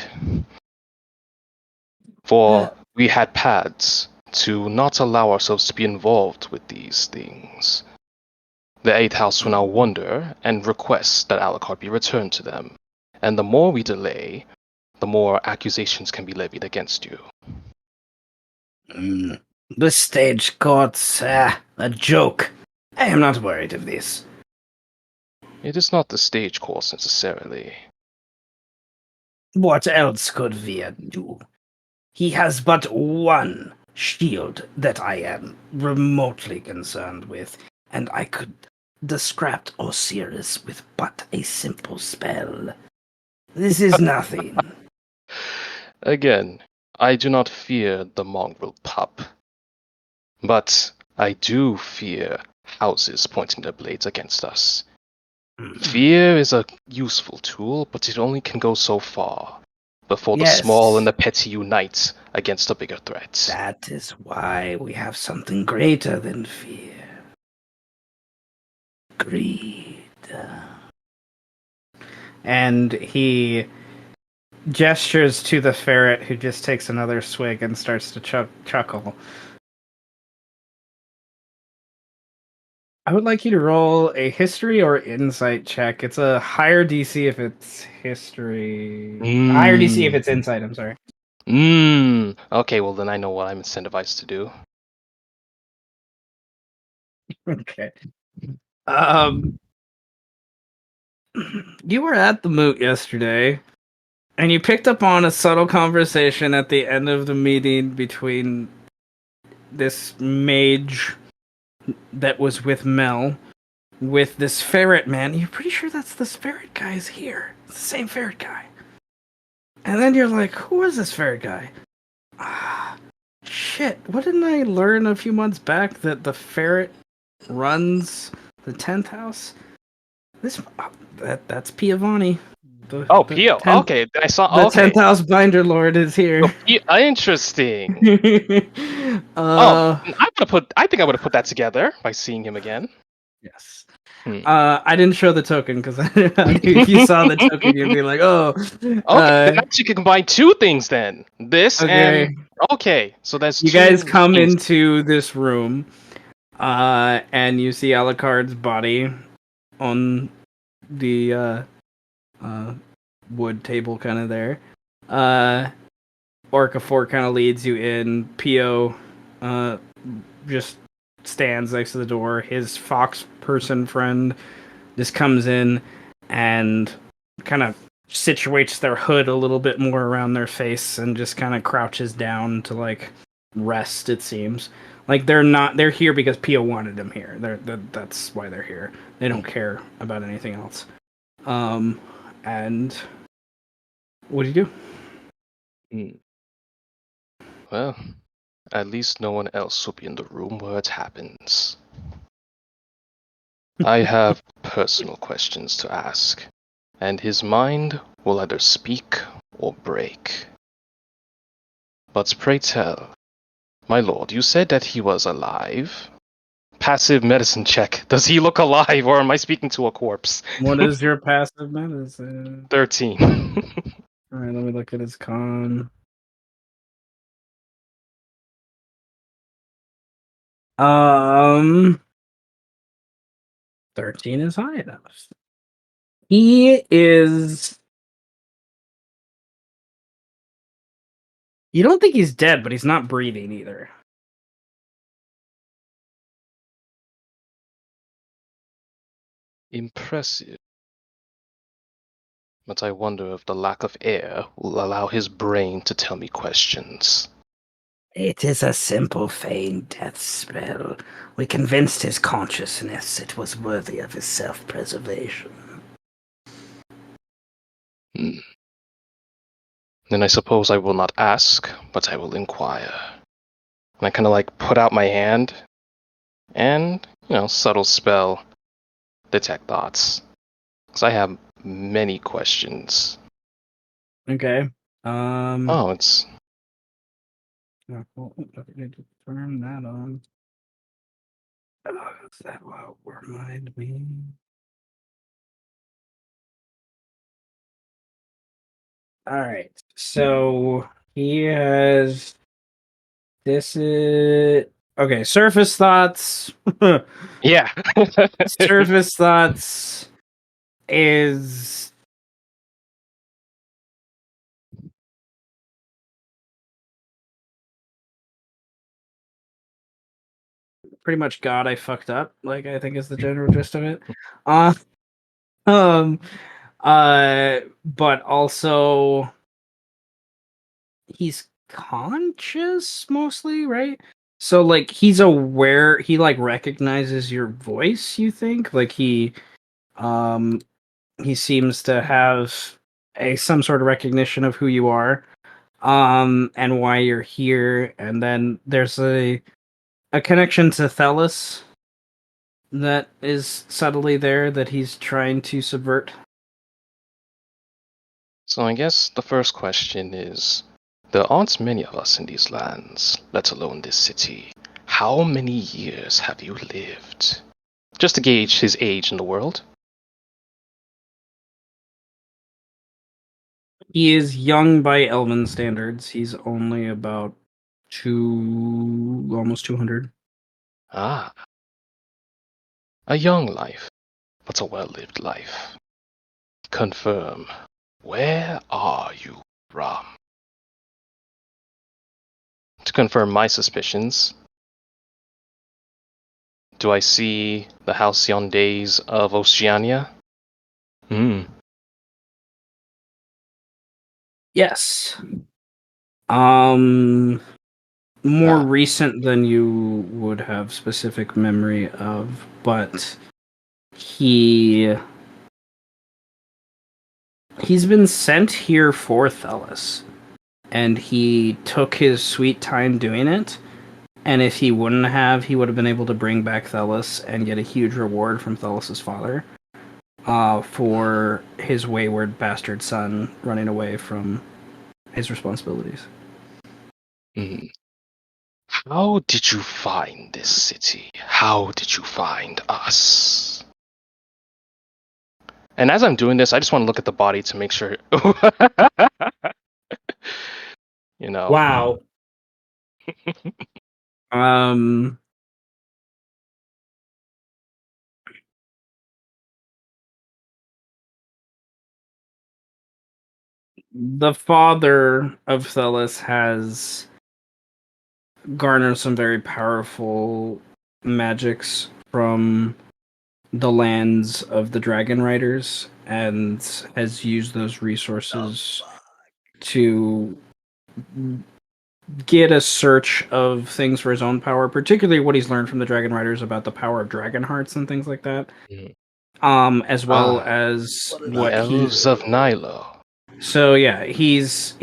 For we had pads to not allow ourselves to be involved with these things. The 8th house will now wonder and request that Alucard be returned to them. And the more we delay, the more accusations can be levied against you. The stage court's a joke. I am not worried of this. It is not the stage course necessarily. What else could Via do? He has but one shield that I am remotely concerned with, and I could disrupt Osiris with but a simple spell. This is nothing. Again, I do not fear the mongrel pup. But I do fear houses pointing their blades against us. Fear is a useful tool, but it only can go so far before the small and the petty unite against the bigger threats. That is why we have something greater than fear. Greed. And he gestures to the ferret, who just takes another swig and starts to chuckle. I would like you to roll a history or insight check. It's a higher DC if it's history. Higher DC if it's insight, I'm sorry. Okay, well then I know what I'm incentivized to do. Okay. You were at the moot yesterday, and you picked up on a subtle conversation at the end of the meeting between this mage that was with Mel, with this ferret man. You're pretty sure that's this ferret guy is here. It's the same ferret guy. And then you're like, who is this ferret guy? shit, what didn't I learn a few months back that the ferret runs the 10th house? That's Piavani. Oh, The Pio. 10th, Okay, I saw. the Okay, 10th house Binderlord is oh, here. interesting. I think I would have put that together by seeing him again. Yes. Hmm. I didn't show the token because I knew if you saw the token, you'd be like, "Oh, Okay, then actually can combine two things then. This okay." and okay, so that's You two guys come things. into this room, and you see Alucard's body on the wood table, kind of there. Orca4 kind of leads you in. Pio, just stands next to the door. His fox person friend just comes in and kind of situates their hood a little bit more around their face and just kind of crouches down to like rest. It seems like they're here because Pio wanted them here. That's why they're here. They don't care about anything else. And what do you do? Hmm. Well, at least no one else will be in the room where it happens. I have personal questions to ask, and his mind will either speak or break. But pray tell, my lord, you said that he was alive. Passive medicine check. Does he look alive, or am I speaking to a corpse? What is your passive medicine? 13. All right, let me look at his con. Um, 13 is high enough. He is. You don't think he's dead, but he's not breathing either. Impressive. But I wonder if the lack of air will allow his brain to tell me questions. It is a simple feign death spell. We convinced his consciousness it was worthy of his self-preservation. Then I suppose I will not ask, but I will inquire. And I kind of like put out my hand and, subtle spell, detect thoughts. Because I have many questions. Okay. Oh, it's. Turn that on. Is that what remind me? All right. So he has. This is okay. Surface thoughts. Yeah. Surface thoughts is pretty much God. I fucked up. Like I think is the general gist of it. Uh, um. But also he's conscious mostly, right? So like he's aware. He like recognizes your voice. You think like um he seems to have some sort of recognition of who you are and why you're here, and then there's a connection to Thelis that is subtly there that he's trying to subvert. So I guess the first question is, there aren't many of us in these lands, let alone this city. How many years have you lived? Just to gauge his age in the world. He is young by Elven standards. He's only about almost 200. Ah, a young life, but a well-lived life. Confirm, where are you from? To confirm my suspicions, do I see the halcyon days of Oceania? Yes. More Ah. recent than you would have specific memory of, but he's been sent here for Thelis, and he took his sweet time doing it. And if he wouldn't have, he would have been able to bring back Thelos and get a huge reward from Thelos' father for his wayward bastard son running away from his responsibilities. Hmm. How did you find this city? How did you find us? And as I'm doing this, I just want to look at the body to make sure. You know. Wow. The father of Thelos has garnered some very powerful magics from the lands of the Dragon Riders and has used those resources to get a search of things for his own power, particularly what he's learned from the Dragon Riders about the power of dragon hearts and things like that. Mhm. As well as The what elves of Nylo. So yeah, he's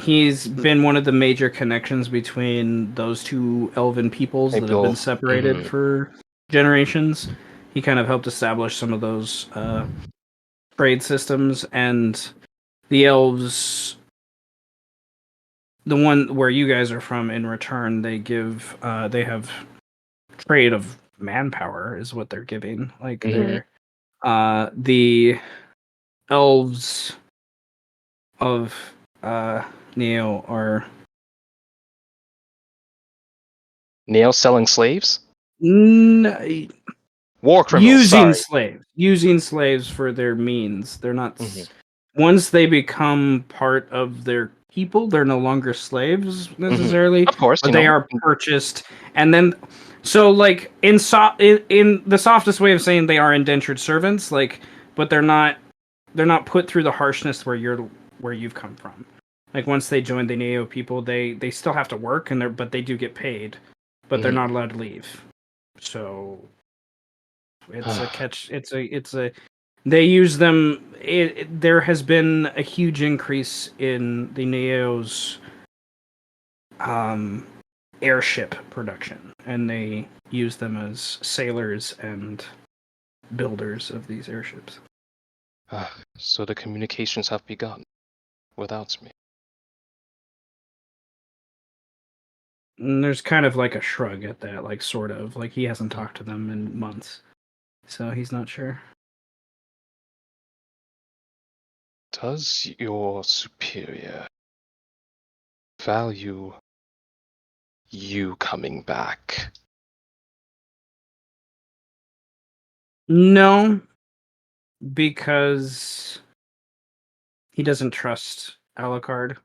been one of the major connections between those two elven peoples that have been separated for generations. He kind of helped establish some of those trade systems, and the elves, the one where you guys are from, in return they give they have trade of manpower is what they're giving. Like they're the elves of Neo are Nail selling slaves? War criminals, using slaves for their means. They're not Mhm. Once they become part of their people, they're no longer slaves necessarily, Of course, but they are purchased. And then so like in the softest way of saying they are indentured servants, like, but they're not put through the harshness where you've come from. Like once they join the Neo people, they still have to work but they do get paid, but they're not allowed to leave. So it's a catch. It's a. They use them. There has been a huge increase in the Neo's airship production, and they use them as sailors and builders of these airships. So the communications have begun without me. And there's kind of like a shrug at that, like sort of like he hasn't talked to them in months, so he's not sure. Does your superior value you coming back? No, because he doesn't trust Alucard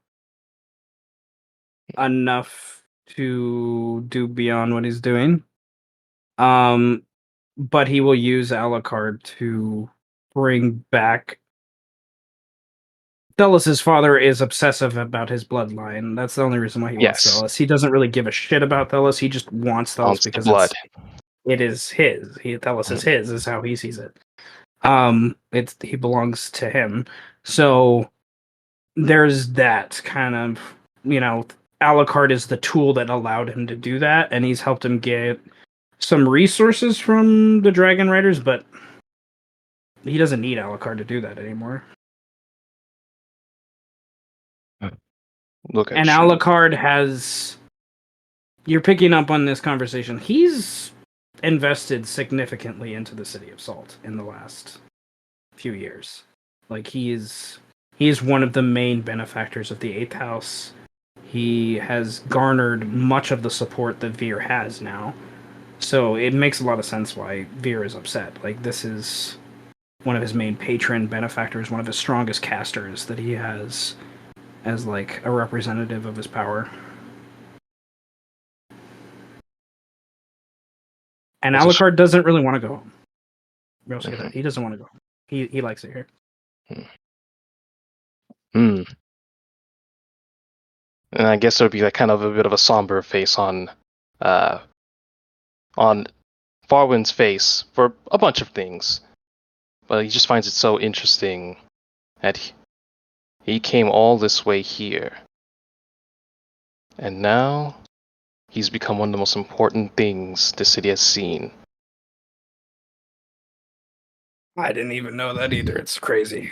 enough to do beyond what he's doing. But he will use Alucard to bring back. Thelos' father is obsessive about his bloodline. That's the only reason why he wants Thelos. He doesn't really give a shit about Thelos. He just wants Thelos because it is his. Thelos is his, is how he sees it. He belongs to him. So there's that kind of, Alucard is the tool that allowed him to do that, and he's helped him get some resources from the Dragon Riders, but he doesn't need Alucard to do that anymore. Look at and you. Alucard has. You're picking up on this conversation. He's invested significantly into the City of Salt in the last few years. Like he is one of the main benefactors of the Eighth House. He has garnered much of the support that Veer has now. So it makes a lot of sense why Veer is upset. Like this is one of his main patron benefactors, one of his strongest casters that he has as like a representative of his power. And Alucard doesn't really want to go home. We'll say that. He doesn't want to go home. He likes it here. And I guess there would be like kind of a bit of a somber face on Fauwin's face for a bunch of things. But he just finds it so interesting that he came all this way here And now, he's become one of the most important things the city has seen. I didn't even know that either. It's crazy.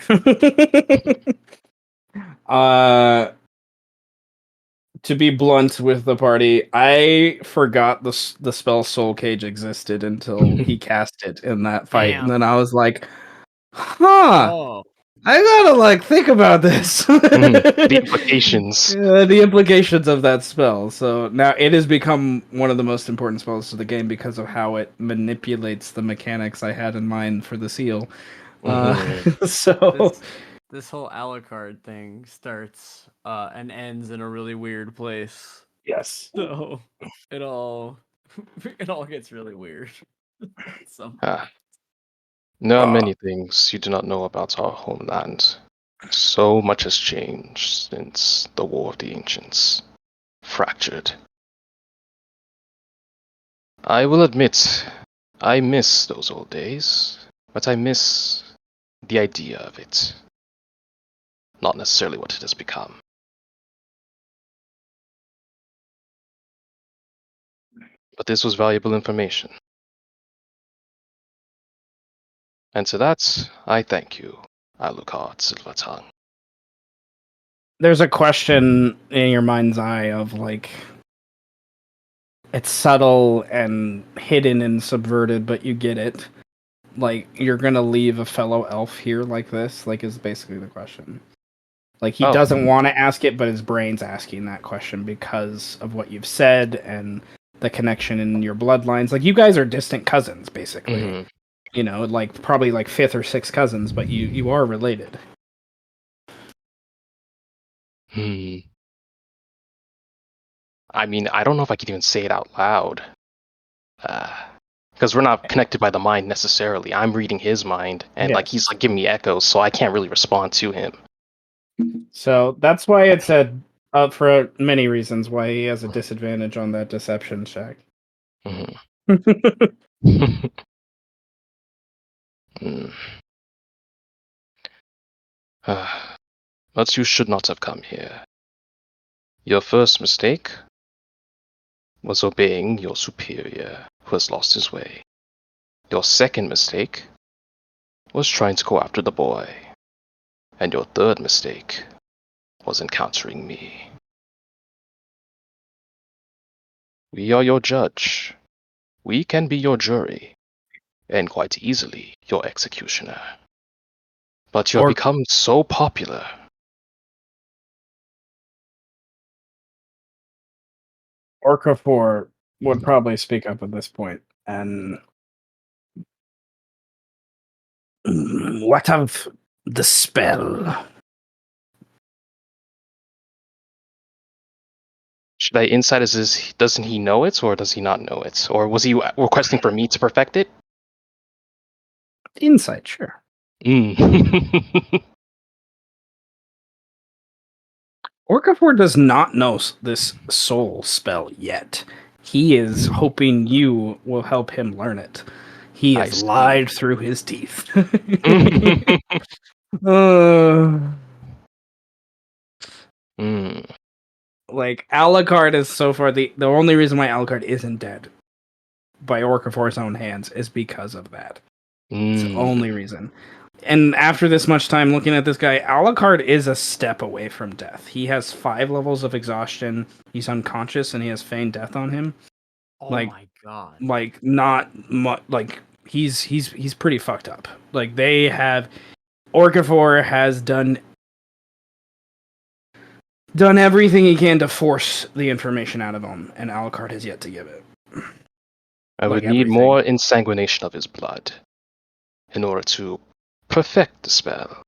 To be blunt with the party, I forgot the spell Soul Cage existed until he cast it in that fight, and Damn. then I was like, "Huh, Oh, I gotta like think about this." The implications. The implications of that spell. So now it has become one of the most important spells to the game because of how it manipulates the mechanics I had in mind for the seal. So this whole Alucard thing starts and ends in a really weird place. yes. So it all it all gets really weird. So There are many things you do not know about our homeland. So much has changed since the War of the Ancients. Fractured. I will admit, I miss those old days, but I miss the idea of it. Not necessarily what it has become. But this was valuable information. And to that, I thank you, Alucard Silvertongue. There's a question in your mind's eye of like it's subtle and hidden and subverted, but you get it. Like you're gonna leave a fellow elf here like this, like is basically the question. Like he doesn't want to ask it, but his brain's asking that question because of what you've said and the connection in your bloodlines. Like you guys are distant cousins, basically. Mm-hmm. You know, like probably like fifth or sixth cousins, but you are related. I mean, I don't know if I could even say it out loud. Because we're not connected by the mind necessarily. I'm reading his mind, and like he's like giving me echoes, so I can't really respond to him. So that's why it said, for many reasons, why he has a disadvantage on that deception check. Mm-hmm. But you should not have come here. Your first mistake was obeying your superior, who has lost his way. Your second mistake was trying to go after the boy. And your third mistake was encountering me. We are your judge. We can be your jury, and quite easily your executioner. But you have become so popular. Orca 4 would probably speak up at this point, and What of the spell? Should I insight as is, doesn't he know it, or does he not know it? Or was he requesting for me to perfect it? insight, sure. Orca 4 does not know this soul spell yet. He is hoping you will help him learn it. He has lied through his teeth. Like Alucard is so far the only reason why Alucard isn't dead by Orca 4's own hands is because of that. It's the only reason. And after this much time looking at this guy, Alucard is a step away from death. He has 5 levels of exhaustion. He's unconscious, and he has feigned death on him. oh Like, my god! Like not much. Like he's pretty fucked up. Like they have Orca 4 has done everything he can to force the information out of him, and Alucard has yet to give it. I would need more insanguination of his blood in order to perfect the spell.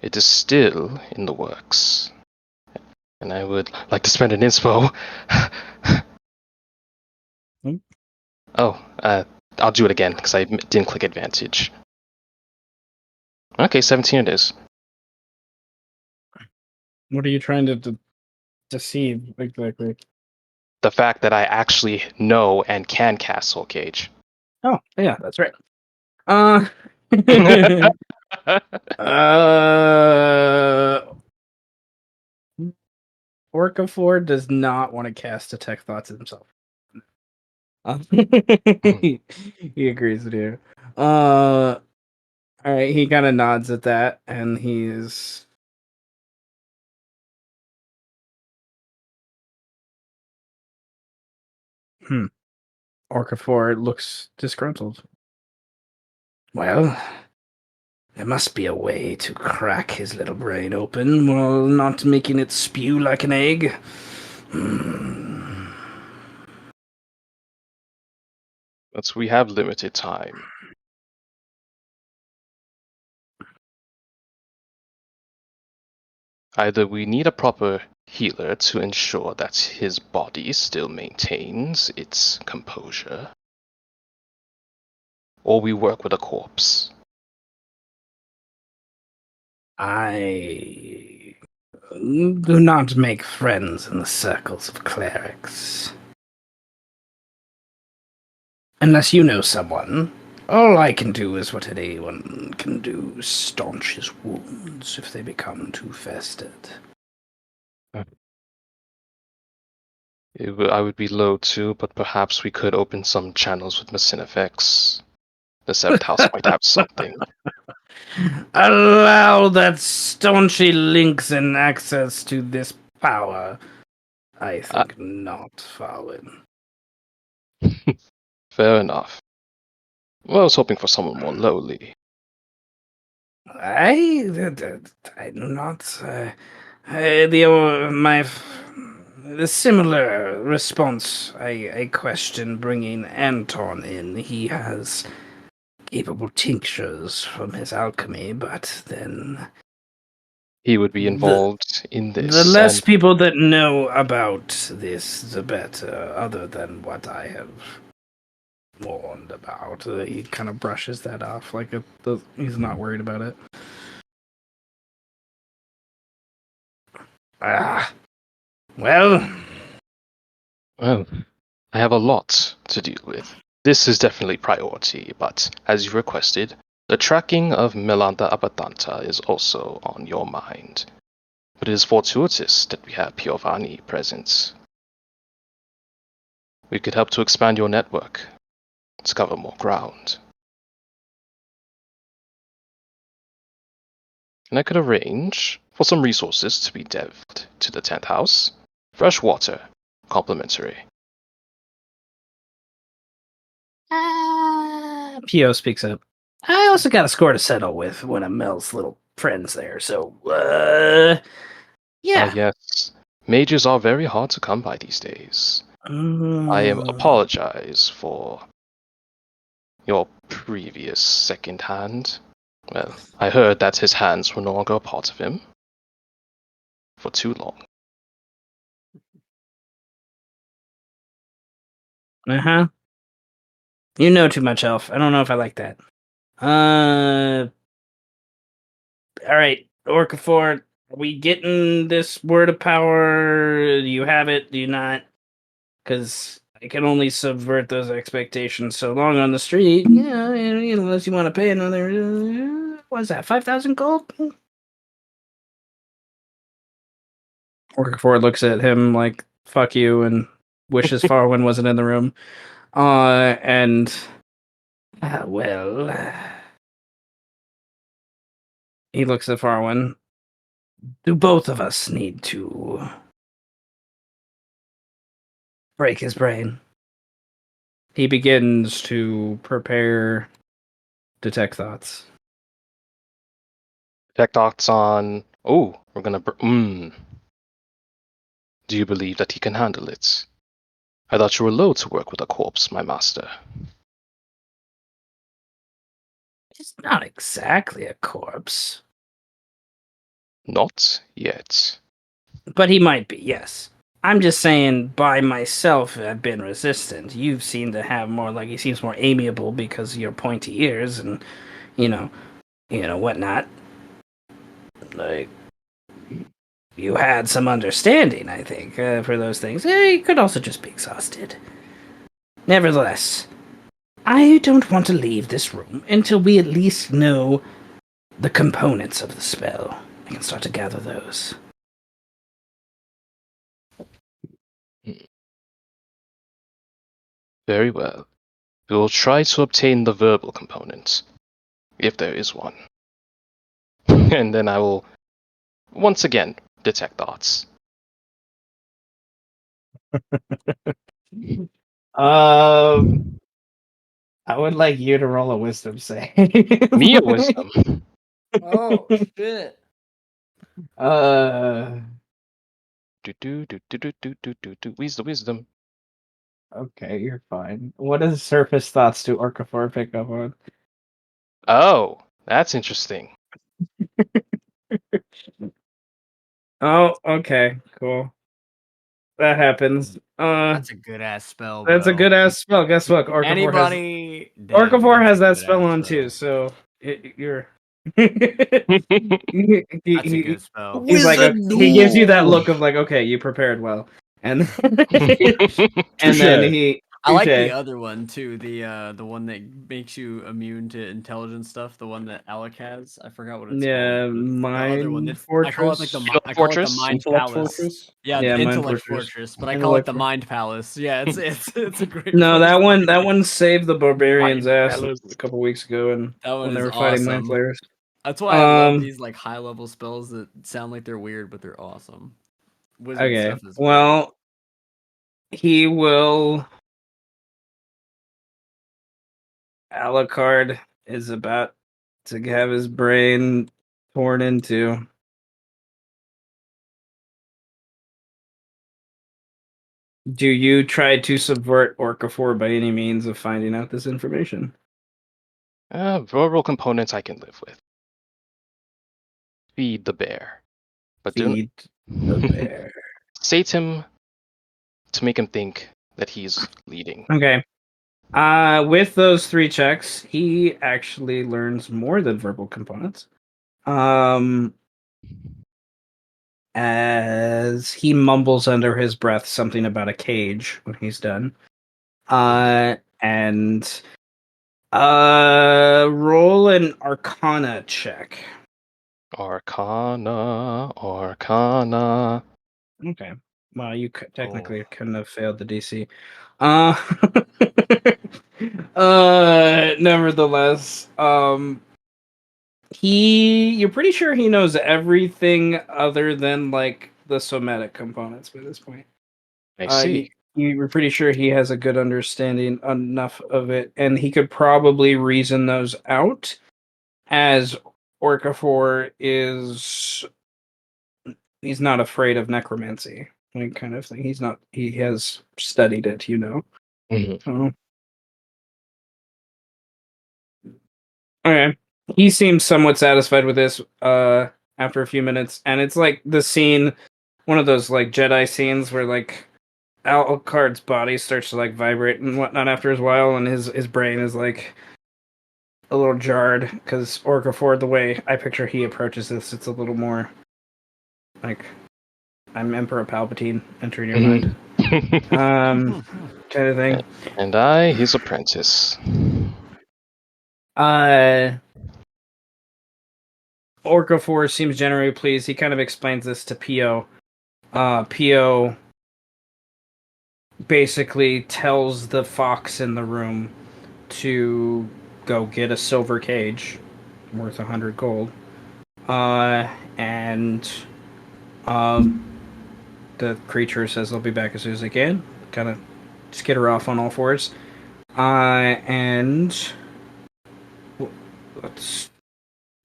It is still in the works, and I would like to spend an inspo. I'll do it again because I didn't click advantage. Okay, 17 it is. What are you trying to deceive exactly? The fact that I actually know and can cast Soul Cage. Oh, yeah, that's right. Orcafor does not want to cast Detect Thoughts himself. He agrees with you. All right, he kind of nods at that, and he's Orcafor looks disgruntled. Well, there must be a way to crack his little brain open while not making it spew like an egg. But we have limited time. Either we need a proper healer to ensure that his body still maintains its composure, or we work with a corpse. I do not make friends in the circles of clerics. Unless you know someone, all I can do is what anyone can do, staunch his wounds if they become too festered. I would be low too, but perhaps we could open some channels with machinations. The seventh house might have something. Allow that staunchy links and access to this power. I think not, Fauwin. Fair enough. Well, I was hoping for someone more lowly. I do not. The similar response. I question bringing Anton in. He has capable tinctures from his alchemy, but then He would be involved in this. the less people that know about this, the better. Other than what I have warned about. He kind of brushes that off, like he's not worried about it. Well, Well, I have a lot to deal with. This is definitely priority, but as you requested, the tracking of Melanda Abatanta is also on your mind. But it is fortuitous that we have Piovani present. We could help to expand your network, to cover more ground. And I could arrange for some resources to be delved to the 10th house. Fresh water, complimentary. Pio speaks up. I also got a score to settle with one of Mel's little friends there, so, yeah. Yes. Mages are very hard to come by these days. I apologize for your previous second hand. Well, I heard that his hands were no longer a part of him. For too long. Uh-huh. You know too much, Elf. I don't know if I like that. Alright, Orcafor, are we getting this word of power? Do you have it? Do you not? Because I can only subvert those expectations so long on the street. Yeah, unless you want to pay another, what's that, 5,000 gold? Orcafor looks at him like, fuck you, and wishes Fauwin wasn't in the room. He looks at Fauwin. Do both of us need to break his brain? He begins to prepare Detect Thoughts. Detect thoughts on. Oh, we're gonna. Do you believe that he can handle it? I thought you were low to work with a corpse, my master. It's not exactly a corpse. Not yet. But he might be, yes. I'm just saying, by myself, I've been resistant. You seem to have more, like, he seems more amiable because of your pointy ears and, whatnot. Like, you had some understanding, I think, for those things. You could also just be exhausted. Nevertheless, I don't want to leave this room until we at least know the components of the spell. I can start to gather those. Very well. We will try to obtain the verbal component, if there is one. And then I will, once again, detect thoughts. I would like you to roll a wisdom save. Me a wisdom. Oh shit! Wisdom. Okay, you're fine. What does surface thoughts do Orcafor pick up on? Oh, that's interesting. Oh, okay, cool. That happens. That's a good ass spell, That's a bro. good ass spell. Guess what? Anybody? Damn, Orcafor that's has a that good spell ass on spell. too, so you're. That's a good spell. He's like, Wizard he gives you that duel! look of like, okay, you prepared well, and and Touche. then he. I like the Touche. other one too. The one that makes you immune to intelligence stuff. The one that Alec has. I forgot what it's Yeah, called. The other one. Mind I call it like Fortress. I call it the Fortress? Mind Intellect Palace. Fortress? Yeah, Yeah, the Mind Intellect Fortress. Fortress. But I call it Intellect the For- Mind Palace. Yeah, it's a great. No, place. that one saved the barbarians' ass Palace. a couple weeks ago, and That one when they is were fighting mind awesome. flayers. That's why I love Um. these like high level spells that sound like they're weird, but they're awesome. Wizard Okay. stuff is weird. Well, he will. Alucard is about to have his brain torn into. Do you try to subvert Orcafor by any means of finding out this information? Verbal components I can live with. Feed the bear. But Feed the bear. sate him to make him think that he's leading. Okay. With those 3 checks, he actually learns more than verbal components. As he mumbles under his breath something about a cage when he's done. And roll an Arcana check. Arcana. Okay. Well, you technically Oh. couldn't have failed the DC. Nevertheless, you're pretty sure he knows everything other than like the somatic components by this point. I see. You're pretty sure he has a good understanding enough of it, and he could probably reason those out. As Orcafor he's not afraid of necromancy, like kind of thing. He has studied it, you know. Mhm. So, okay, he seems somewhat satisfied with this. After a few minutes, and it's like the scene, one of those like Jedi scenes where like Alucard's body starts to like vibrate and whatnot after a while, and his brain is like a little jarred because Orcafor, the way I picture he approaches this, it's a little more like I'm Emperor Palpatine entering your mind, kind of thing. And I, his apprentice. Orcafor seems generally pleased. He kind of explains this to Pio. Pio basically tells the fox in the room to go get a silver cage worth 100 gold. And the creature says they'll be back as soon as they can. Kind of skitter off on all fours. And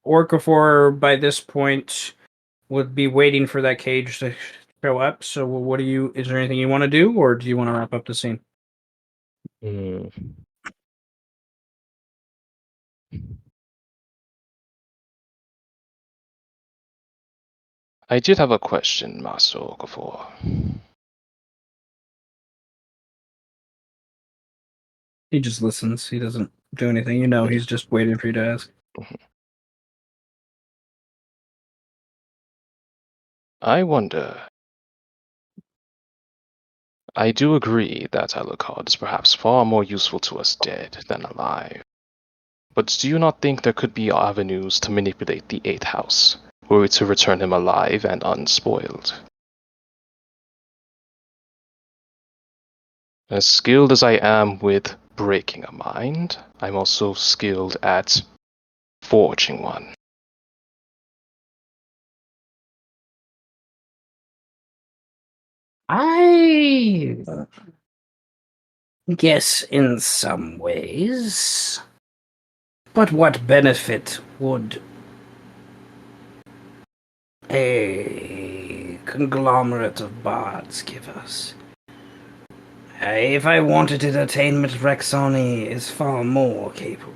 Orcafor by this point would be waiting for that cage to show up. So what is there anything you want to do, or do you want to wrap up the scene? I did have a question, Master Okafor. He just listens. He doesn't do anything. You know, he's just waiting for you to ask. I wonder. I do agree that Alucard is perhaps far more useful to us dead than alive. But do you not think there could be avenues to manipulate the 8th house, were we to return him alive and unspoiled? As skilled as I am with breaking a mind, I'm also skilled at forging one. I guess in some ways. But what benefit would a conglomerate of bards give us? If I wanted entertainment, Rexoni is far more capable.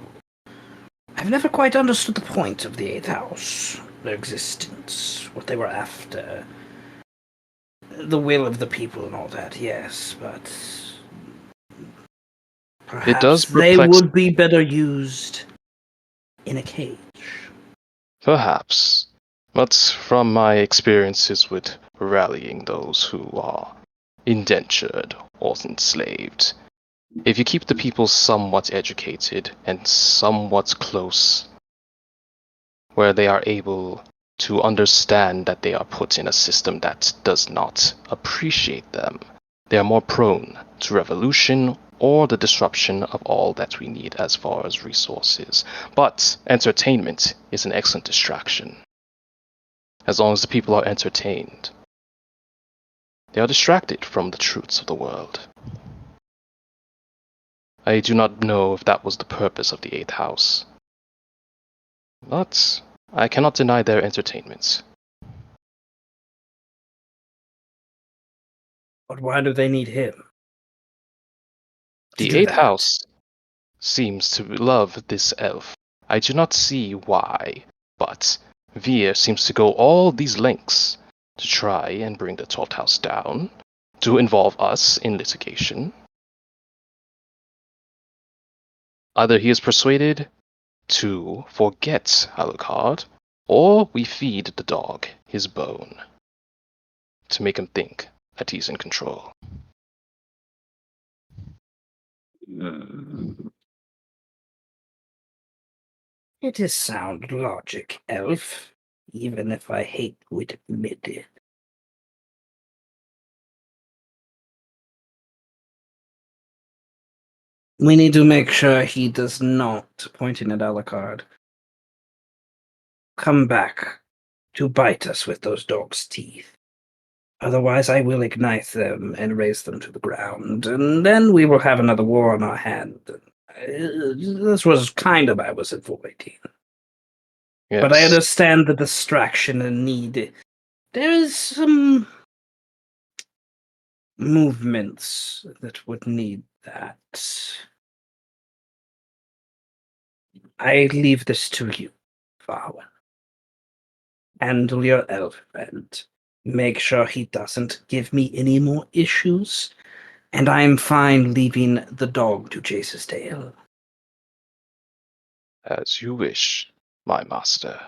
I've never quite understood the point of the Eighth House, their existence, what they were after. The will of the people and all that, yes, but It does perhaps they perplex. would be better used in a cage. Perhaps. But from my experiences with rallying those who are indentured or enslaved, if you keep the people somewhat educated and somewhat close, where they are able to understand that they are put in a system that does not appreciate them, they are more prone to revolution or the disruption of all that we need as far as resources. But entertainment is an excellent distraction. As long as the people are entertained, they are distracted from the truths of the world. I do not know if that was the purpose of the Eighth House, but I cannot deny their entertainment. But why do they need him? To The do Eighth that? House seems to love this elf. I do not see why, but Veer seems to go all these lengths to try and bring the 12th house down, to involve us in litigation. Either he is persuaded to forget Alucard, or we feed the dog his bone to make him think that he's in control. It is sound logic, elf, even if I hate to admit it. We need to make sure he does not, pointing at Alucard, come back to bite us with those dog's teeth. Otherwise, I will ignite them and raise them to the ground, and then we will have another war on our hand. This was kind of I was avoiding. Yes. But I understand the distraction and need. There is some movements that would need that. I leave this to you, Fauwin. Handle your elf friend. Make sure he doesn't give me any more issues, and I'm fine leaving the dog to chase his tail. As you wish, my master.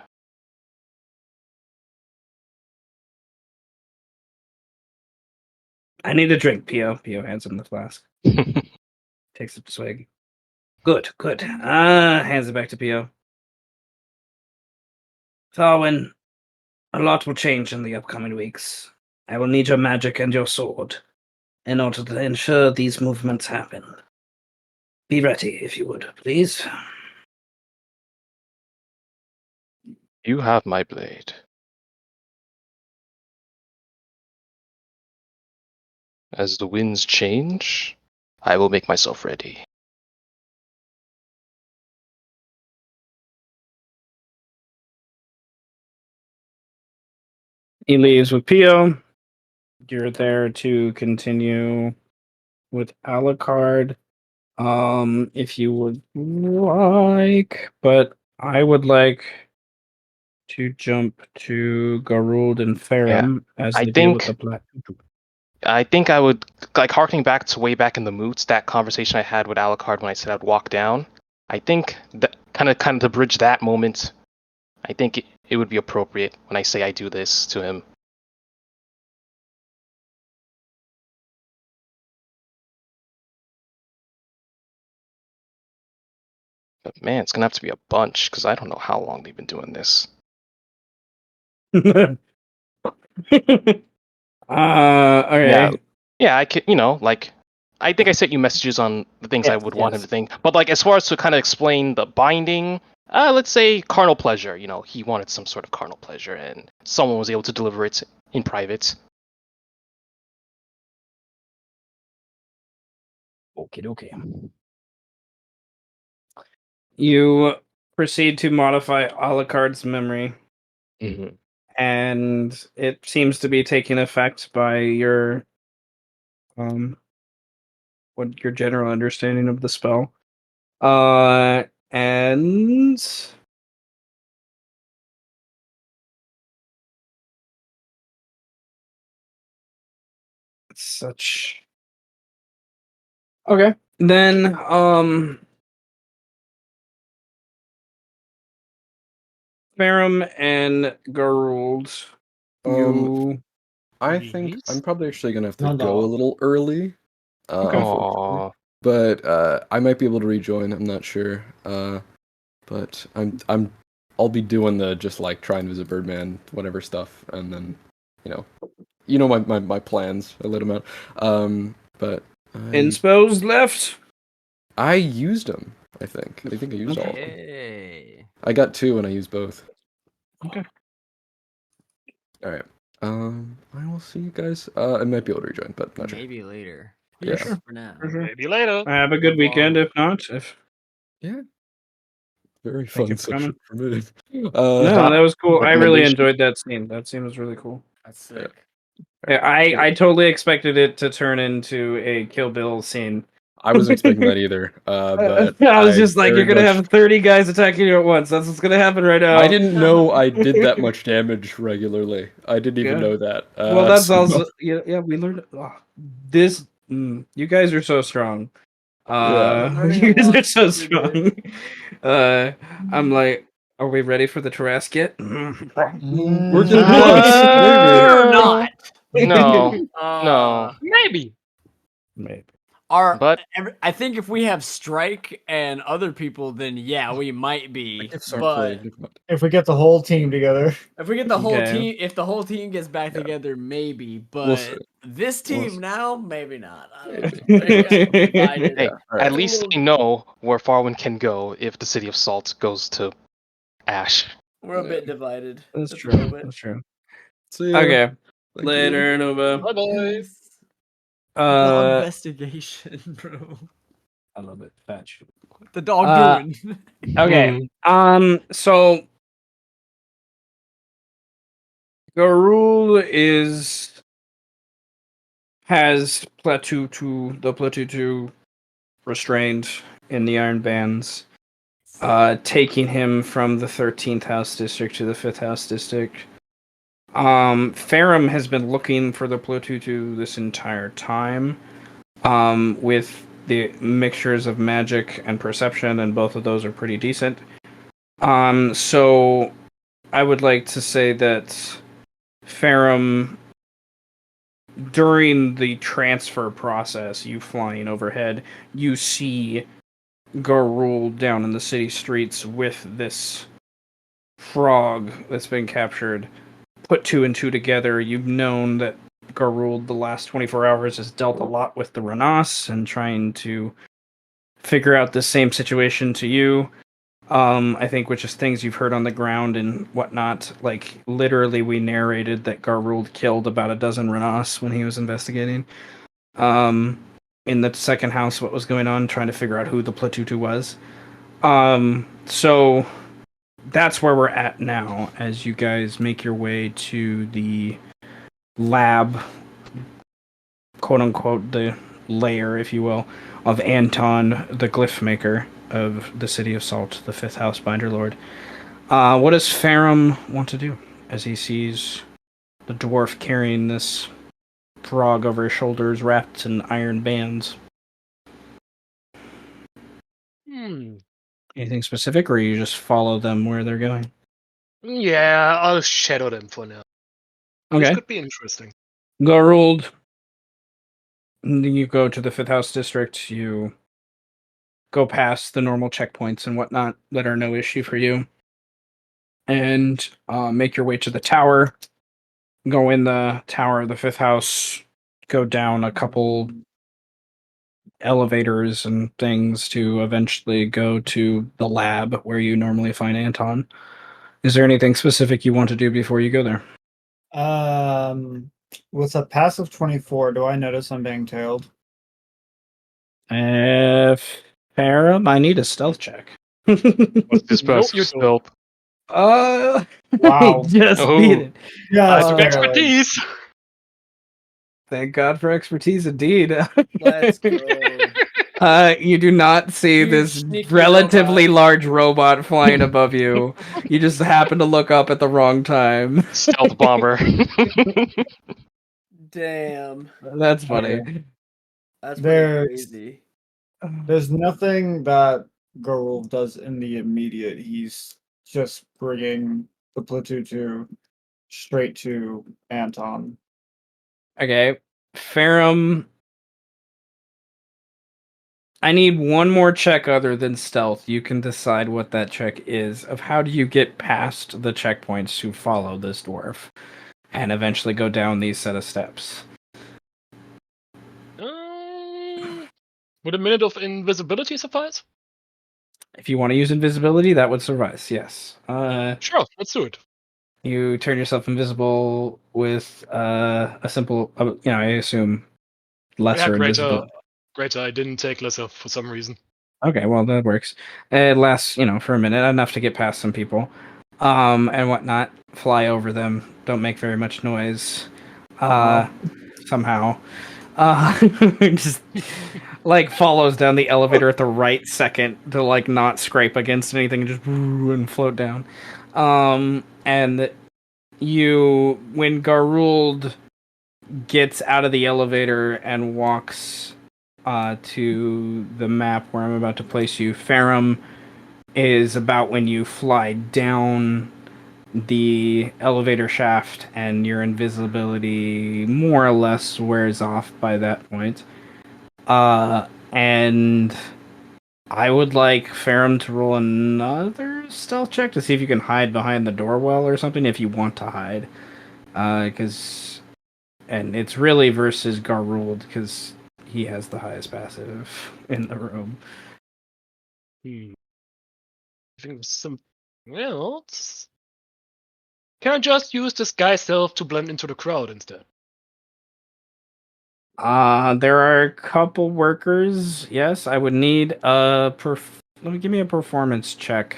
I need a drink, Pio. Pio hands him the flask. Takes a swig. Good, good. Hands it back to Pio. Fauwin, a lot will change in the upcoming weeks. I will need your magic and your sword in order to ensure these movements happen. Be ready, if you would, please. You have my blade. As the winds change, I will make myself ready. He leaves with Pio. You're there to continue with Alucard. If you would like, but I would like to jump to Garulvd and Ferrum as I they deal with think the black. I think I would, like, harkening back to way back in the moots, that conversation I had with Alucard when I said I'd walk down. I think that kind of to bridge that moment, I think it would be appropriate when I say I do this to him. But man, it's gonna have to be a bunch because I don't know how long they've been doing this. Okay. Yeah, I could, like I think I sent you messages on the things I Yes, would want him yes. to think. But like as far as to kind of explain the binding, let's say carnal pleasure. You know, he wanted some sort of carnal pleasure, and someone was able to deliver it in private. Okay. You proceed to modify Alucard's memory, Mm-hmm. and it seems to be taking effect by your what your general understanding of the spell. And such. Okay, then Ferrum and Garulvd, you I think I'm probably actually gonna have to No, go a no. little early, Okay. unfortunately. Aww. But I might be able to rejoin. I'm not sure. But I'll be doing the just like try and visit Birdman, whatever stuff, and then my plans. I let him out. But inspos left. I used them. I think I used all of them. Hey. I got 2 and I used both. Okay. All right. I will see you guys. I might be able to rejoin, but not sure. Maybe later. Yeah. Sure. For now. For sure. Maybe later. Have a good weekend. If not, if Yeah. Very Thank you fun for coming. session for me. no, that was cool. I really recommendation? enjoyed that scene. That scene was really cool. That's sick. Yeah, I totally expected it to turn into a Kill Bill scene. I wasn't expecting that either. But I was just like, you're very gonna much- have 30 guys attacking you at once. That's what's gonna happen right now. I didn't know I did that much damage regularly. I didn't even Yeah. know that. Well, that's So- also yeah. We learned this. You guys are so strong. You guys are so strong. I'm like, are we ready for the Tarrasque? We're getting close. We're not. No, Uh, no. Maybe. Maybe. But I think if we have Strike and other people, then yeah, we might be. Gifts aren't But fully- If we get the whole team together. if we get the whole Okay. team, if the whole team gets back together, maybe. But We'll see. this We'll team see. now, maybe not. I don't Maybe. know. We're kind of divided. hey, all right. at least they know where Fauwin can go if the City of Salt goes to ash. We're a bit divided. That's Just a little true. bit. That's true. See ya. Okay. Thank you. Later, Nova. Bye bye. Peace. The Uh, investigation, bro. I love it. Fetch. What the dog doing? Okay. So Garul has Plateau 2 restrained in the Iron Bands, taking him from the 13th House District to the 5th House District. Ferrum has been looking for the Plateau 2 this entire time, with the mixtures of magic and perception, and both of those are pretty decent. So I would like to say that Ferrum, during the transfer process, you flying overhead, you see Garulvd down in the city streets with this frog that's been captured. Put 2 and 2 together, you've known that Garulvd the last 24 hours has dealt a lot with the Renas and trying to figure out the same situation to you. I think which is things you've heard on the ground and whatnot. Like, literally, we narrated that Garulvd killed about a dozen Renas when he was investigating. In the second house, what was going on, trying to figure out who the Platutu was. So that's where we're at now, as you guys make your way to the lab, quote unquote, the lair, if you will, of Anton, the glyph maker of the City of Salt, the 5th House Binderlord. What does Ferrum want to do as he sees the dwarf carrying this frog over his shoulders, wrapped in iron bands? Anything specific, or you just follow them where they're going? Yeah, I'll shadow them for now. This Okay. could be interesting. Garulvd, you go to the 5th House District, you go past the normal checkpoints and whatnot that are no issue for you, and make your way to the tower. Go in the tower of the 5th House, go down a couple elevators and things to eventually go to the lab where you normally find Anton. Is there anything specific you want to do before you go there? With a passive 24, do I notice I'm being tailed? Ferrum, I need a stealth check. What's this Nope, passive you don't. stealth? Wow. Just beat Oh. it. I Yes, took barely. expertise. Thank God for expertise, indeed. Let's go. You do not see Huge, this sneaky relatively robot. large robot flying above you. You just happen to look up at the wrong time. Stealth bomber. Damn. That's funny. That's pretty There's crazy. there's nothing that Garulvd does in the immediate. He's just bringing the platoon to straight to Anton. Okay. Ferrum, I need one more check other than stealth. You can decide what that check is of how do you get past the checkpoints to follow this dwarf and eventually go down these set of steps. Would a minute of invisibility suffice? If you want to use invisibility, that would suffice, yes. Sure, let's do it. You turn yourself invisible with a simple, I assume lesser Yeah, invisibility. greater. I didn't take lesser for some reason. Okay, well that works. It lasts, for a minute, enough to get past some people, and whatnot. Fly over them. Don't make very much noise. Somehow, just like follows down the elevator at the right second to like not scrape against anything and just and float down. And when Garulvd gets out of the elevator and walks to the map where I'm about to place you, Ferrum is about when you fly down the elevator shaft and your invisibility more or less wears off by that point. And I would like Ferrum to roll another stealth check to see if you can hide behind the doorwell or something if you want to hide. And it's really versus Garulvd because he has the highest passive in the room. I think some. Well, can I just use disguise self to blend into the crowd instead? There are a couple workers. Yes, I would need give me a performance check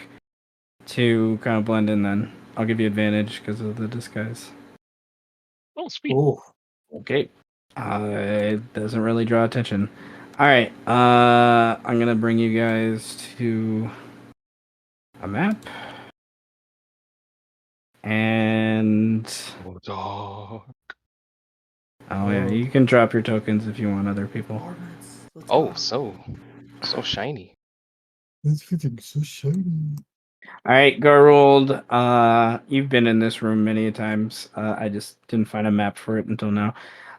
to kind of blend in. Then I'll give you advantage because of the disguise. Oh, sweet. Ooh. Okay. It doesn't really draw attention. All right. I'm gonna bring you guys to a map, and Oh, dog. oh yeah, you can drop your tokens if you want other people. Oh, so shiny. It's getting so shiny. All right, Garulvd, you've been in this room many times. I just didn't find a map for it until now.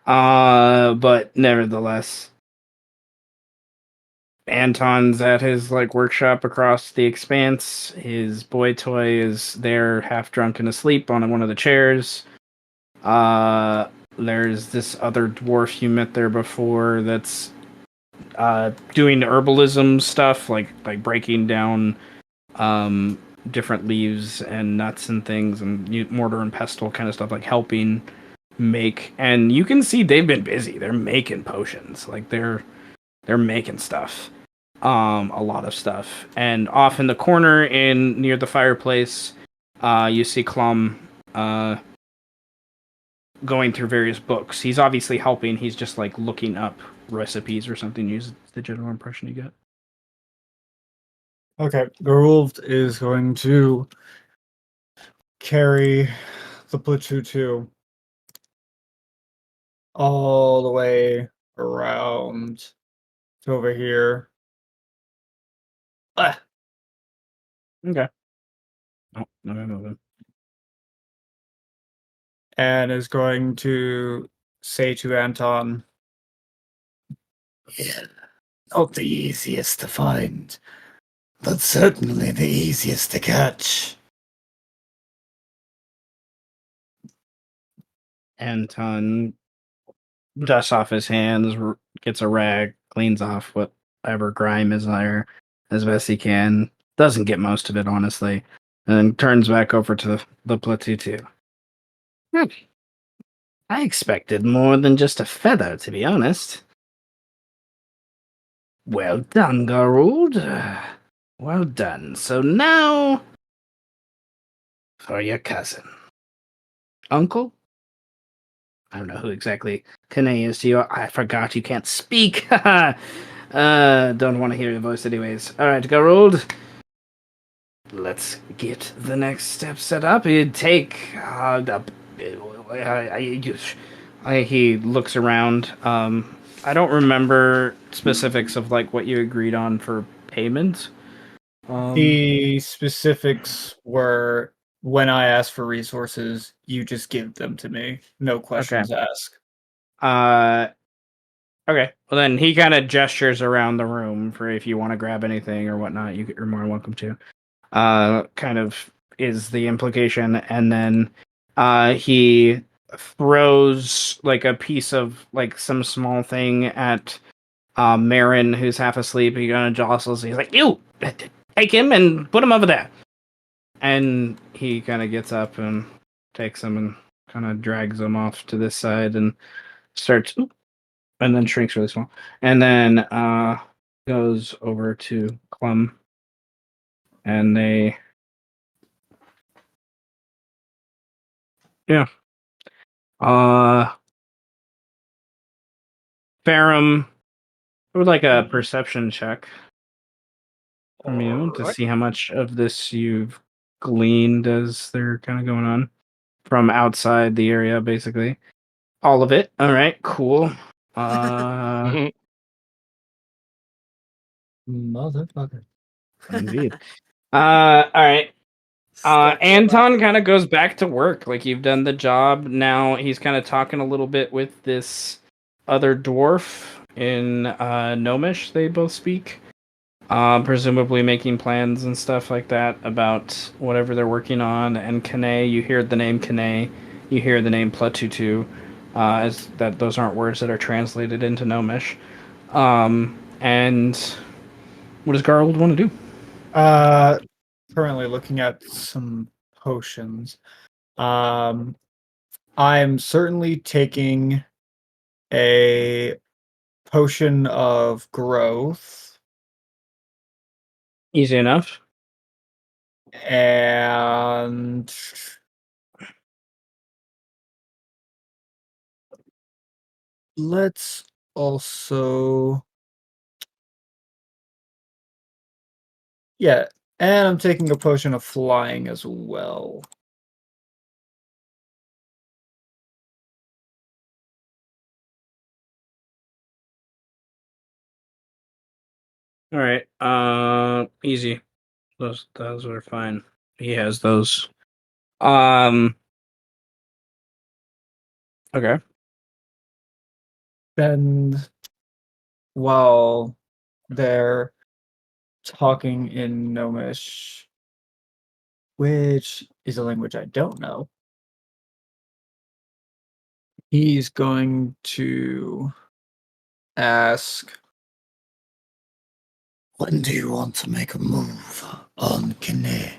But nevertheless, Anton's at his workshop across the expanse. His boy toy is there, half drunk and asleep on one of the chairs. There's this other dwarf you met there before that's doing herbalism stuff, like breaking down different leaves and nuts and things and mortar and pestle kind of stuff, like helping make. And you can see they've been busy. They're making potions, they're making stuff, a lot of stuff. And off in the corner near the fireplace, you see Klum going through various books. He's obviously helping. He's just looking up recipes or something. Use the general impression you get. Okay, Garulvd is going to carry the platoon 2 all the way around to over here. Okay. Oh, no, no. And is going to say to Anton, "Yeah, not the easiest to find, but certainly the easiest to catch." Anton dusts off his hands, gets a rag, cleans off whatever grime is there as best he can. Doesn't get most of it, honestly, and then turns back over to the Platutu. I expected more than just a feather, to be honest. Well done, Garulvd. Well done. So now for your cousin. Uncle? I don't know who exactly Kane is to you. I forgot you can't speak. Don't want to hear your voice anyways. Alright, Garulvd. Let's get the next step set up. It'd take he looks around. I don't remember specifics of like what you agreed on for payment. The specifics were when I ask for resources, you just give them to me. No questions asked. Okay. Well, then he kind of gestures around the room for if you want to grab anything or whatnot. You're more than welcome to. Kind of is the implication, and then he throws like a piece of like some small thing at Marin, who's half asleep. He kind of jostles. He's like, "You take him and put him over there." And he kind of gets up and takes him and kind of drags him off to this side and starts, and then shrinks really small, and then goes over to Clum, and they, yeah, Ferrum, I would like a perception check from you to see how much of this you've gleaned as they're kind of going on from outside the area, basically. All of it. All right, cool. Motherfucker. Indeed. All right. Anton kind of goes back to work. Like, you've done the job. Now he's kind of talking a little bit with this other dwarf in Gnomish. They both speak. Presumably making plans and stuff like that about whatever they're working on. And Kane, you hear the name Kane. You hear the name Platutu. As that, those aren't words that are translated into Gnomish. And what does Garulvd want to do? Currently looking at some potions. I'm certainly taking a potion of growth Easy enough. and let's also, yeah, and I'm taking a potion of flying as well. All right. Easy. Those are fine. He has those. Okay. And while they're talking in Gnomish, which is a language I don't know, he's going to ask, when do you want to make a move on Kine? I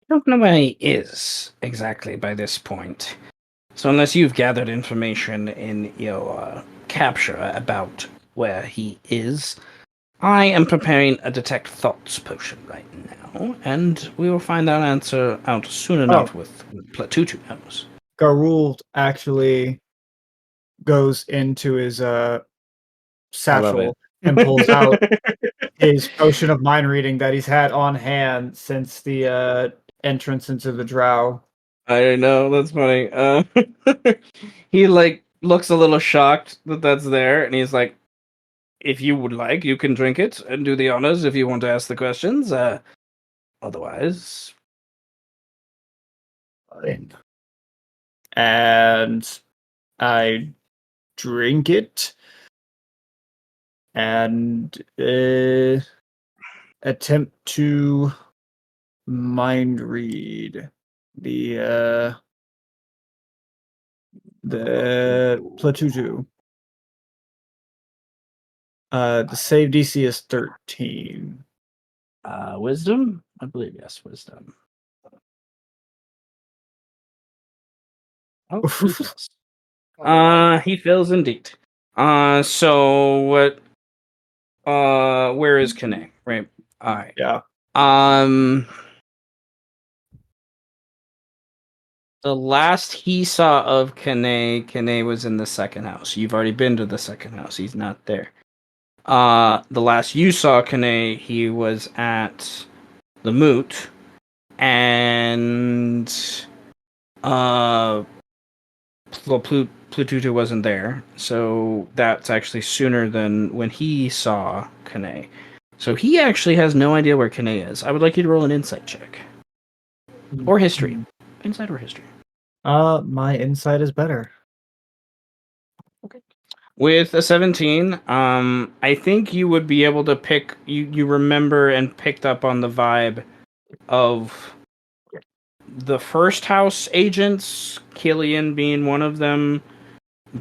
don't know where he is exactly by this point. So unless you've gathered information in your capture about where he is, I am preparing a detect thoughts potion right now, and we will find that answer out soon enough with Platutu knows. Garulvd actually goes into his satchel and pulls out his potion of mind reading that he's had on hand since the entrance into the drow. I know, that's funny. He like looks a little shocked that that's there, and he's like, "If you would like, you can drink it and do the honors if you want to ask the questions. Otherwise, Fine. And I drink it and attempt to mind read the Platutu. The save DC is 13. Wisdom? I believe yes, wisdom. Oh, he fails. He fails indeed. So what? Where is Kane? Right. All right. Yeah. The last he saw of Kane was in the second house. You've already been to the second house. He's not there. The last you saw Kane, he was at the moot, and Plututu wasn't there, so that's actually sooner than when he saw Kane. So he actually has no idea where Kane is. I would like you to roll an insight check. Or history. Insight or history. My insight is better. With a 17, I think you would be able to pick. You remember and picked up on the vibe of the first house agents, Killian being one of them,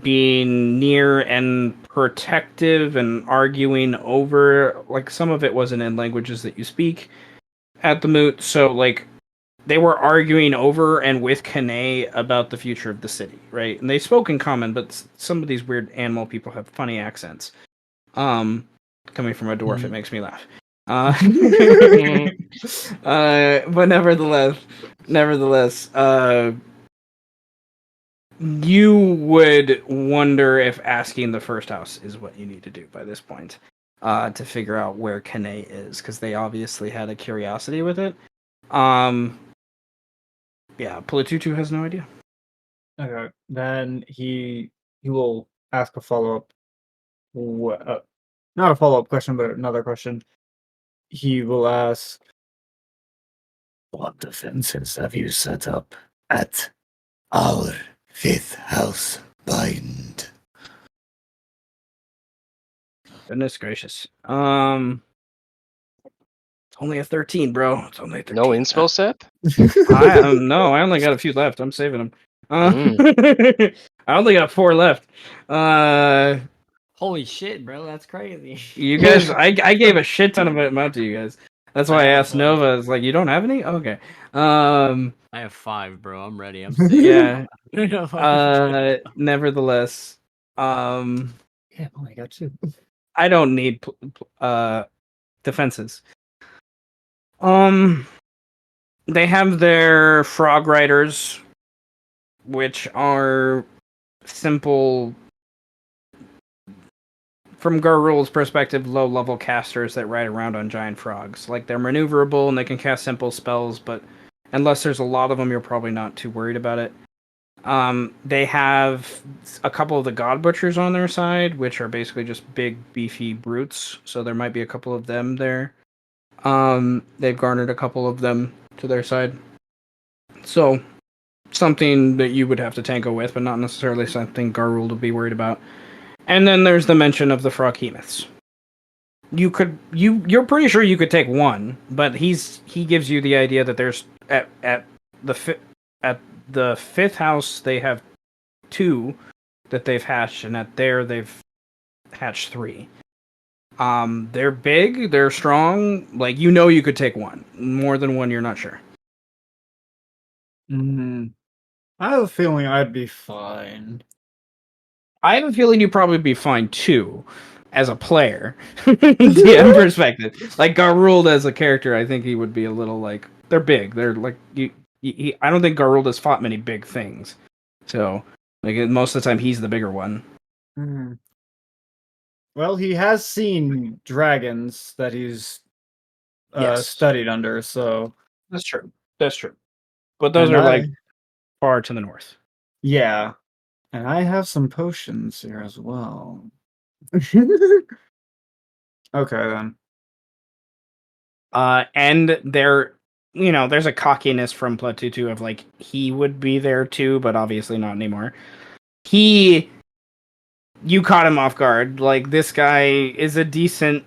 being near and protective and arguing over. Like, some of it wasn't in languages that you speak at the moot, so like they were arguing over and with Kane about the future of the city, right? And they spoke in common, but some of these weird animal people have funny accents. Coming from a dwarf, it makes me laugh. But nevertheless, you would wonder if asking the first house is what you need to do by this point, to figure out where Kane is, because they obviously had a curiosity with it. Yeah, Politutu has no idea. Okay. Then he will ask a follow-up. Not a follow-up question, but another question. He will ask, what defenses have you set up at our 5th house bind? Goodness gracious. It's only a 13, bro. It's only a 13. No inspo set? No, I only got a few left. I'm saving them. I only got 4 left. Holy shit, bro, that's crazy. You guys, I gave a shit ton of amount to you guys. That's why I asked Nova. It's like, you don't have any? Okay. I have 5, bro. I'm ready. I'm safe. Yeah. Yeah. Nevertheless, Yeah, I got 2. I don't need defenses. They have their frog riders, which are simple, from Garuld's perspective, low-level casters that ride around on giant frogs. Like, they're maneuverable and they can cast simple spells, but unless there's a lot of them, you're probably not too worried about it. They have a couple of the God Butchers on their side, which are basically just big, beefy brutes, so there might be a couple of them there. They've garnered a couple of them to their side. So, something that you would have to tango with, but not necessarily something Garulvd would be worried about. And then there's the mention of the Froghemoths. You're pretty sure you could take one, but he gives you the idea that there's at the 5th house they have 2 that they've hatched, and at there they've hatched 3. They're big, they're strong. Like, you could take one. More than one, you're not sure. I have a feeling I'd be fine. I have a feeling you'd probably be fine too, as a player. DM perspective. Like, Garulvd as a character, I think he would be a little like, they're big. They're like, I don't think Garulvd has fought many big things. So, like, most of the time he's the bigger one. Well, he has seen dragons that he's Yes. studied under, so... That's true. But those are, like, far to the north. Yeah. And I have some potions here as well. Okay, then. And there's a cockiness from Platutu of, like, he would be there too, but obviously not anymore. You caught him off guard. Like, this guy is a decent...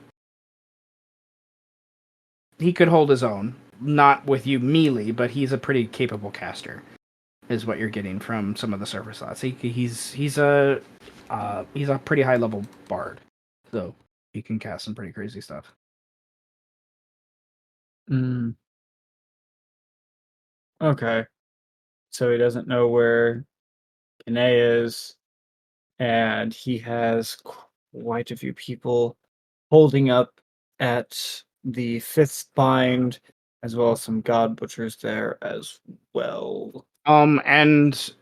He could hold his own. Not with you melee, but he's a pretty capable caster, is what you're getting from some of the surface slots. He's a pretty high level bard. So he can cast some pretty crazy stuff. Mm. Okay. So he doesn't know where Kine is, and he has quite a few people holding up at the fifth bind, as well as some god butchers there as well. And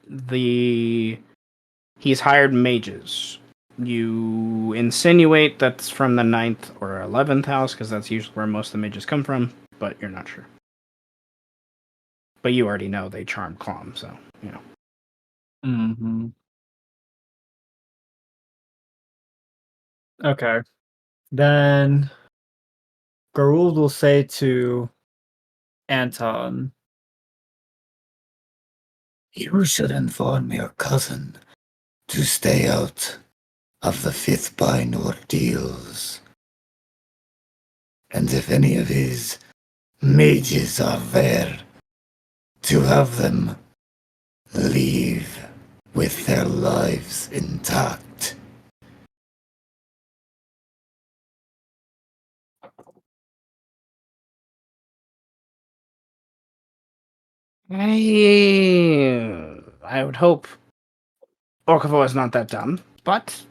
he's hired mages. You insinuate that's from the 9th or 11th house, because that's usually where most of the mages come from, but you're not sure. But you already know they charm Clom, so, you know. Mm-hmm. Okay. Then Garulvd will say to Anton, "You should inform your cousin to stay out of the fifth bind ordeals. And if any of his mages are there, to have them leave with their lives intact." I would hope Orcavor is not that dumb, but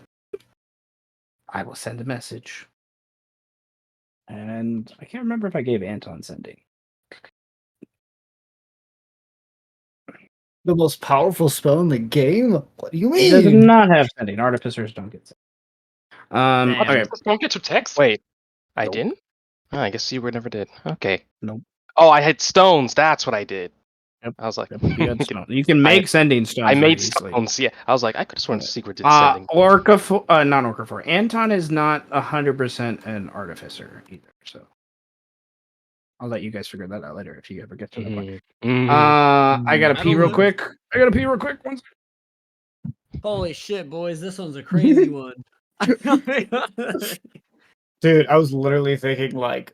I will send a message. And I can't remember if I gave Anton sending. the most powerful spell in the game? What do you He does mean? not have sending. Artificers don't get sending. Damn. Okay. Just don't get to text. Wait, I Nope. didn't? Oh, I guess you were never did. Okay. Nope. Oh, I had stones. That's what I did. Yep. I was like, You had stone. You can make sending stones. I very made easily. stones. Yeah, I was like, I could have sworn Secret did sending. Not Orcafor. Anton is not 100% an artificer either, so I'll let you guys figure that out later if you ever get to that point. I gotta I pee don't real know. quick. One second. Holy shit, boys! This one's a crazy one. Dude, I was literally thinking like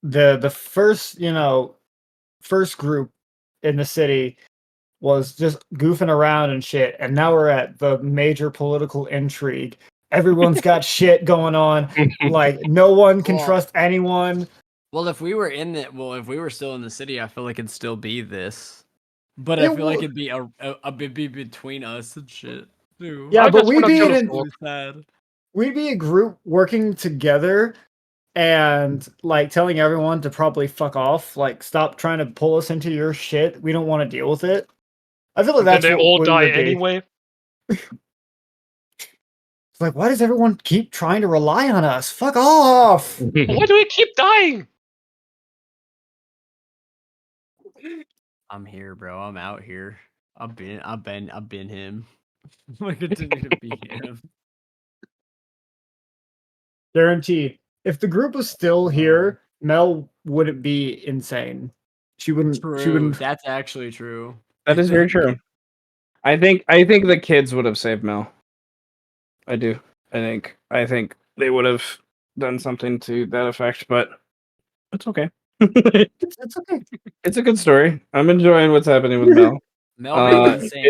the first, first group in the city was just goofing around and shit, and now we're at the major political intrigue. Everyone's got shit going on. Like no one can Well, trust anyone. Well, if we were still in the city, I feel like it'd still be this. But It I feel like would. it'd be a bit be between us and shit. Dude. Yeah, I but just wanna kill the Really sad. we'd be a group working together and like telling everyone to probably fuck off, like stop trying to pull us into your shit. We don't want to deal with it. I feel like Then that's they all what it die would be. anyway. It's like, why does everyone keep trying to rely on us? Fuck off! Why do we keep dying? I'm here, bro. I'm out here. I've been him. I continue to be him. Guaranteed. If the group was still here, Mel wouldn't be insane. She wouldn't. She True. wouldn't. That's actually true. That is very true. I think the kids would have saved Mel. I do. I think they would have done something to that effect, but it's okay. It's okay. It's a good story. I'm enjoying what's happening with Mel. Mel being insane.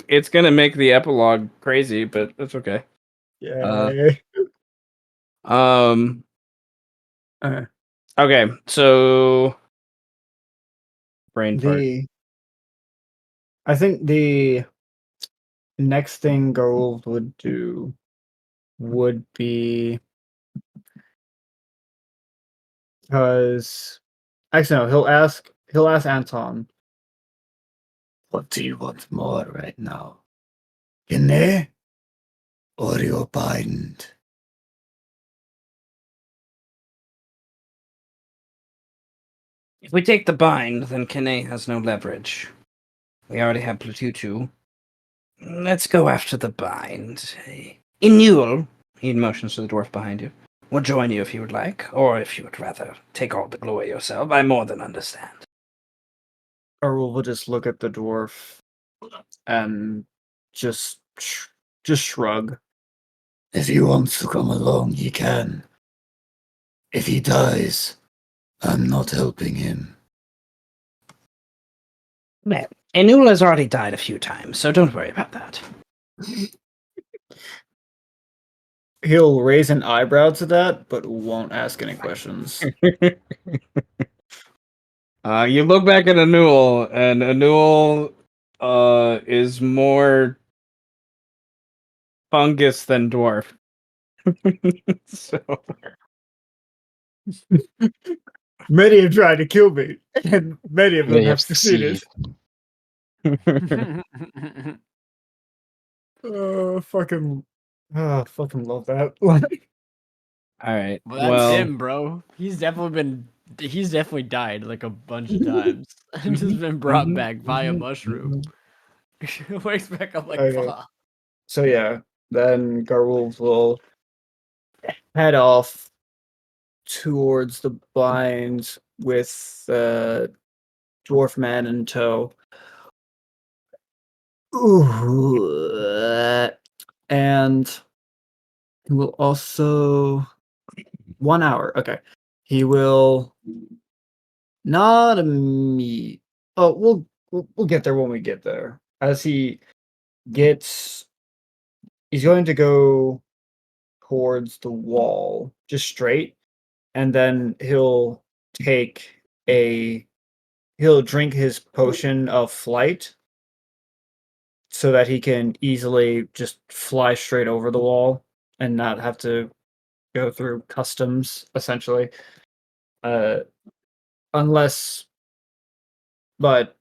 It's gonna make the epilogue crazy, but that's okay. Yeah. Okay, so brain fart. I think the next thing Garulvd would do would be because actually no, he'll ask Anton. What do you want more right now? Kine or your bind? If we take the bind, then Kine has no leverage. We already have Plututu. Let's go after the bind. Inul, he motions to the dwarf behind you, will join you if you would like, or if you would rather take all the glory yourself, I more than understand. Garulvd will just look at the dwarf and just shrug. If he wants to come along, he can. If he dies, I'm not helping him. Well, Inul has already died a few times, so don't worry about that. he'll raise an eyebrow to that, but won't ask any questions. You look back at Anul, and Anul is more fungus than dwarf. So Many have tried to kill me, and many of them Many have have succeeded. succeed. Fucking love that. all right. Well, that's him, bro. He's definitely died like a bunch of times and just been brought back via mushroom. Wakes back up like Okay. fuck. So yeah, then Garulvd will head off towards the binds with Dwarf Man in tow. Ooh, and he will also 1 hour. Okay, he will not immediately. Oh, we'll get there when we get there. As he gets, he's going to go towards the wall, just straight, and then he'll drink his potion of flight so that he can easily just fly straight over the wall and not have to go through customs, essentially. Unless, but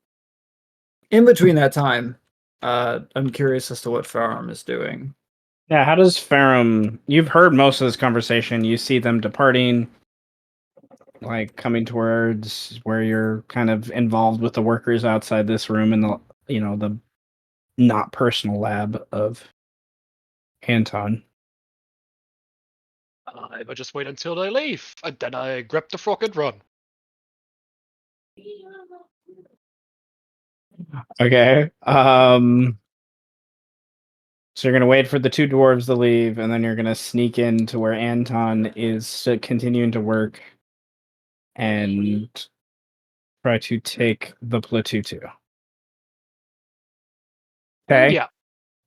in between that time, I'm curious as to what Ferrum is doing. Yeah, how does Ferrum... You've heard most of this conversation. You see them departing, like coming towards where you're kind of involved with the workers outside this room in the, the not personal lab of Anton. I will just wait until they leave, and then I grab the frog and run. Okay. So you're gonna wait for the two dwarves to leave, and then you're gonna sneak into where Anton is continuing to work, and try to take the Platutu. Okay. Yeah.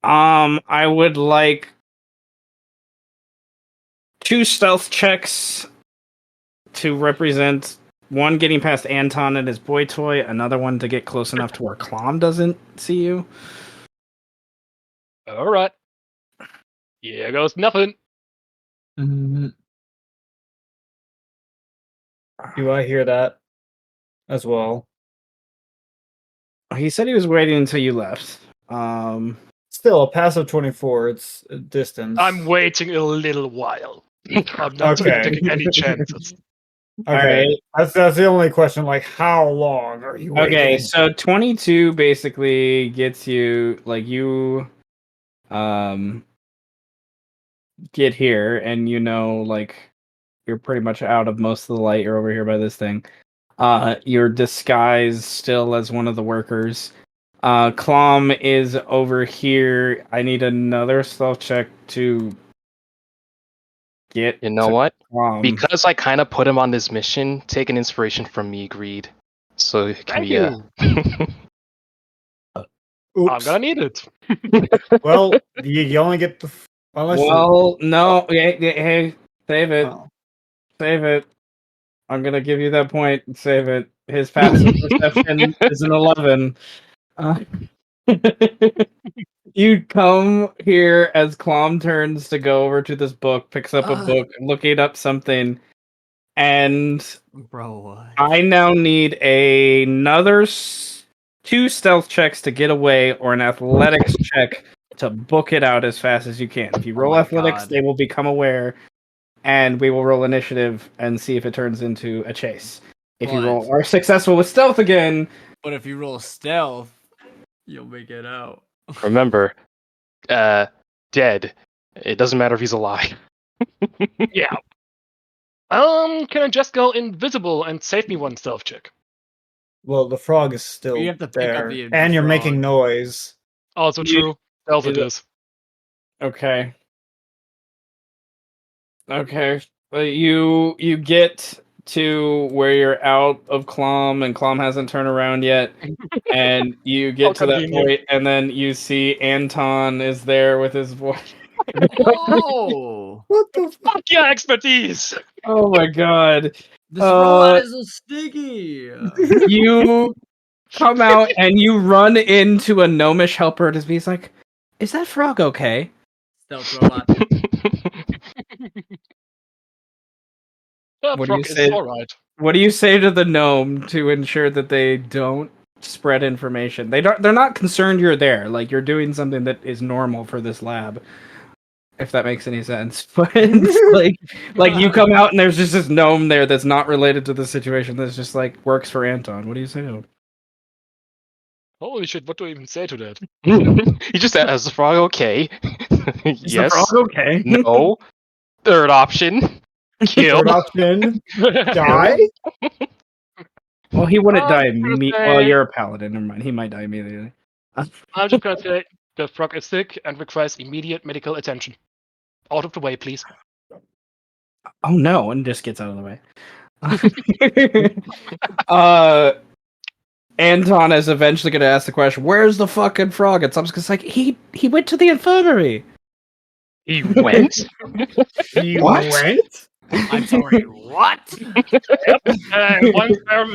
I would like 2 stealth checks to represent one getting past Anton and his boy toy, another one to get close enough to where Clom doesn't see you. All right. Here goes nothing. Do I hear that as well? He said he was waiting until you left. Still, a pass of 24. It's a distance. I'm waiting a little while. I'm not taking any chances. Okay, that's the only question. Like, how long are you waiting? Okay, so 22 basically gets you, like, you get here, and like, you're pretty much out of most of the light. You're over here by this thing. You're disguised still as one of the workers. Clom is over here. I need another stealth check to get. You know what? Clom. Because I kind of put him on this mission, take an inspiration from me, Greed. So it can Thank be you. I'm gonna need it. Well, you only get the. Well, no. Hey, save it. Oh. Save it. I'm gonna give you that point. Save it. His passive perception is an 11. You come here as Clom turns to go over to this book, picks up a book, looking up something, and Bro, what? I now need another 2 stealth checks to get away, or an athletics check to book it out as fast as you can. If you roll my athletics, God. they will become aware, and we will roll initiative and see if it turns into a chase. If you are successful with stealth again... But if you roll stealth, you'll make it out. Remember, dead. It doesn't matter if he's alive. Yeah. Can I just go invisible and save me one stealth check? Well, the frog is still You have to pick up there, the and you're frog. making noise. Also true. Stealth it is. Okay. Okay. You get to where you're out of Clom, and Clom hasn't turned around yet. And you get to that point, and then you see Anton is there with his voice. Oh! What the fuck? Fuck your expertise! Oh my god. This robot is so sticky. You come out and you run into a gnomish helper to be like, is that frog okay? Stealth robot. What do you Proc is say? alright. What do you say to the gnome to ensure that they don't spread information? They're not concerned you're there. Like you're doing something that is normal for this lab. If that makes any sense. But it's like you come out and there's just this gnome there that's not related to the situation that's just like works for Anton. What do you say to him? Holy shit, what do I even say to that? He just asked, is the frog okay? Is the Yes. frog okay? No. Third option. Kill. Third option, die? Well, he wouldn't die I'm gonna immediately. say- Well, you're a paladin. Never mind. He might die immediately. I'm just gonna say the frog is sick and requires immediate medical attention. Out of the way, please. Oh no! And just gets out of the way. Anton is eventually going to ask the question, "Where's the fucking frog?" And someone's just like, "He went to the infirmary." He went? He What? went? I'm sorry, what? One Ferrum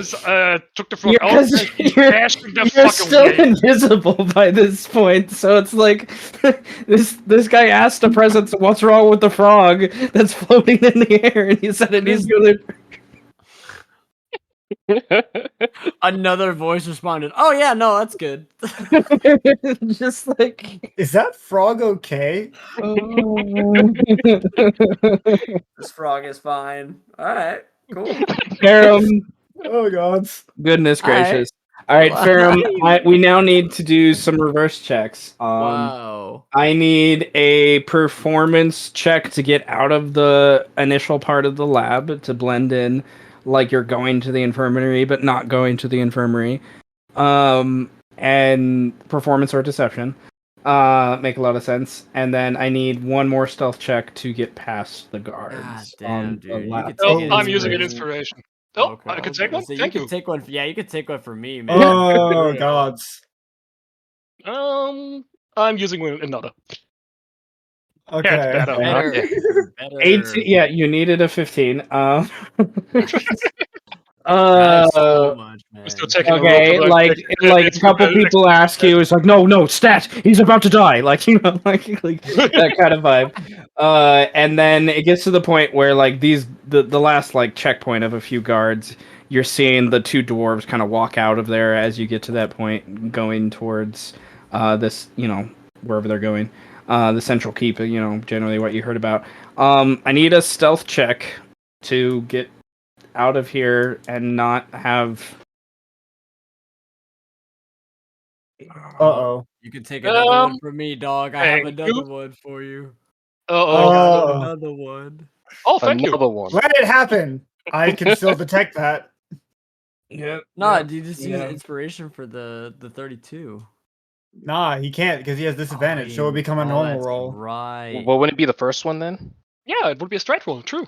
took the frog out and he dashed the You're fuck still away. invisible by this point, so it's like this guy asked the presence, "What's wrong with the frog that's floating in the air?" And he said it needs to go. Another voice responded, "Oh yeah, no, that's good." Just like Is that frog okay? This frog is fine. All right, cool. Ferrum, Oh god. goodness All right. gracious! All right, Ferrum, we now need to do some reverse checks. Wow. I need a performance check to get out of the initial part of the lab to blend in, like you're going to the infirmary but not going to the infirmary. And performance or deception. Make a lot of sense. And then I need one more stealth check to get past the guards. God damn, the dude. You lab. could Oh, take I'm using an inspiration. inspiration. Oh, Okay. I could take one? So Thank you you. could take one. Yeah, you could take one for me, man. Oh gods. I'm using another. Okay. better. Better. 18, yeah, you needed a 15. That's so much, man. I'm still taking Okay, a roll. like a couple people ask you, it's like, no, stat, he's about to die, like like that kind of vibe. And then it gets to the point where like the last like checkpoint of a few guards, you're seeing the two dwarves kind of walk out of there as you get to that point, going towards this, wherever they're going, the central keep, generally what you heard about. I need a stealth check to get out of here and not have. Uh-oh. You can take another one from me, dog. I have thank another you. one for you. Uh-oh. I got Oh. another one. Oh, thank you. Another one. Let it happen. I can still detect that. Yeah. No, you just use yeah. inspiration for the 32. Nah, he can't because he has disadvantage, so it'll become a normal that's roll. Right. Well, wouldn't it be the first one then? Yeah, it would be a straight roll. True.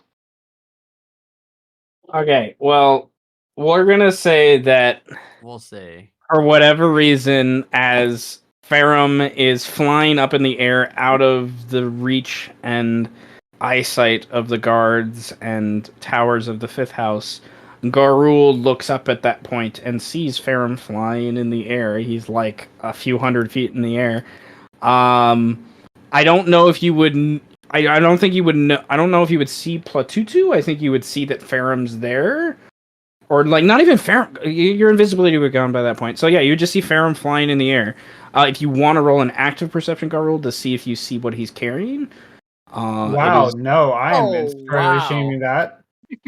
Okay, well, we're gonna say that We'll say. for whatever reason, as Ferrum is flying up in the air out of the reach and eyesight of the guards and towers of the fifth house, Garulvd looks up at that point and sees Ferrum flying in the air. He's like a few hundred feet in the air. I don't know if you would. I don't think you would know. I don't know if you would see Platutu. I think you would see that Ferrum's there, or like not even Ferrum. Your invisibility would be gone by that point. So yeah, you would just see Ferrum flying in the air. If you want to roll an active perception Garulvd to see if you see what he's carrying. Wow, no, I am Oh, entirely wow. shaming that.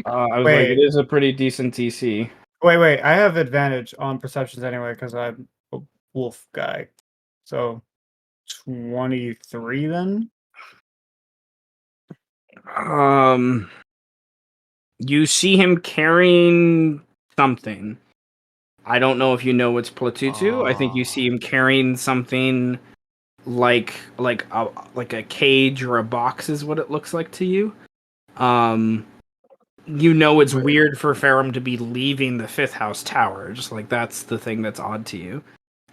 I was Wait. like, it is a pretty decent DC. Wait, I have advantage on perceptions anyway because I'm a wolf guy. So 23 then? You see him carrying something. I don't know if you know what's Platutu. I think you see him carrying something like a cage or a box is what it looks like to you. It's weird for Ferrum to be leaving the fifth house tower. Just like that's the thing that's odd to you,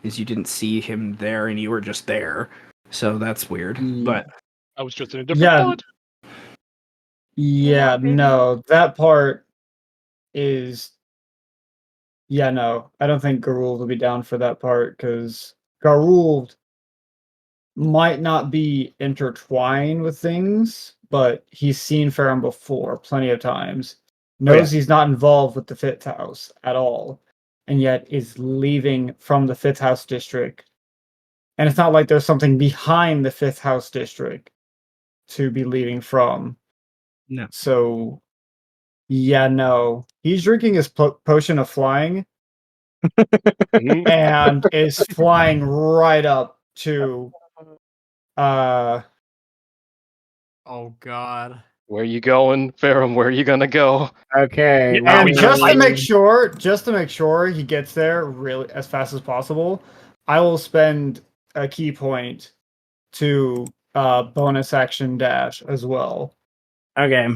is you didn't see him there and you were just there. So that's weird. But I was just in a different spot. Yeah, no, that part is. Yeah, no, I don't think Garulvd will be down for that part because Garulvd might not be intertwined with things, but he's seen Ferrum before plenty of times. Knows he's not involved with the Fifth House at all, and yet is leaving from the Fifth House district. And it's not like there's something behind the Fifth House district to be leaving from. No. So, yeah, no. He's drinking his potion of flying and is flying right up to Oh God. Where you going, Ferrum? Where you gonna go? Okay. Yeah, and we just to like- make sure he gets there really as fast as possible, I will spend a key point to bonus action dash as well. Okay.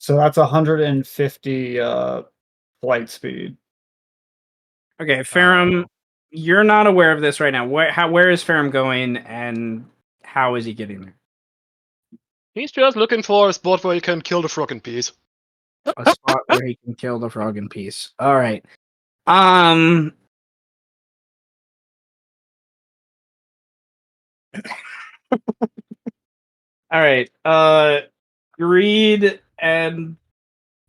So that's 150 flight speed. Okay, Ferrum, you're not aware of this right now. Where is Ferrum going, and how is he getting there? He's just looking for a spot where he can kill the frog in peace. A spot where he can kill the frog in peace. All right. All right. Greed and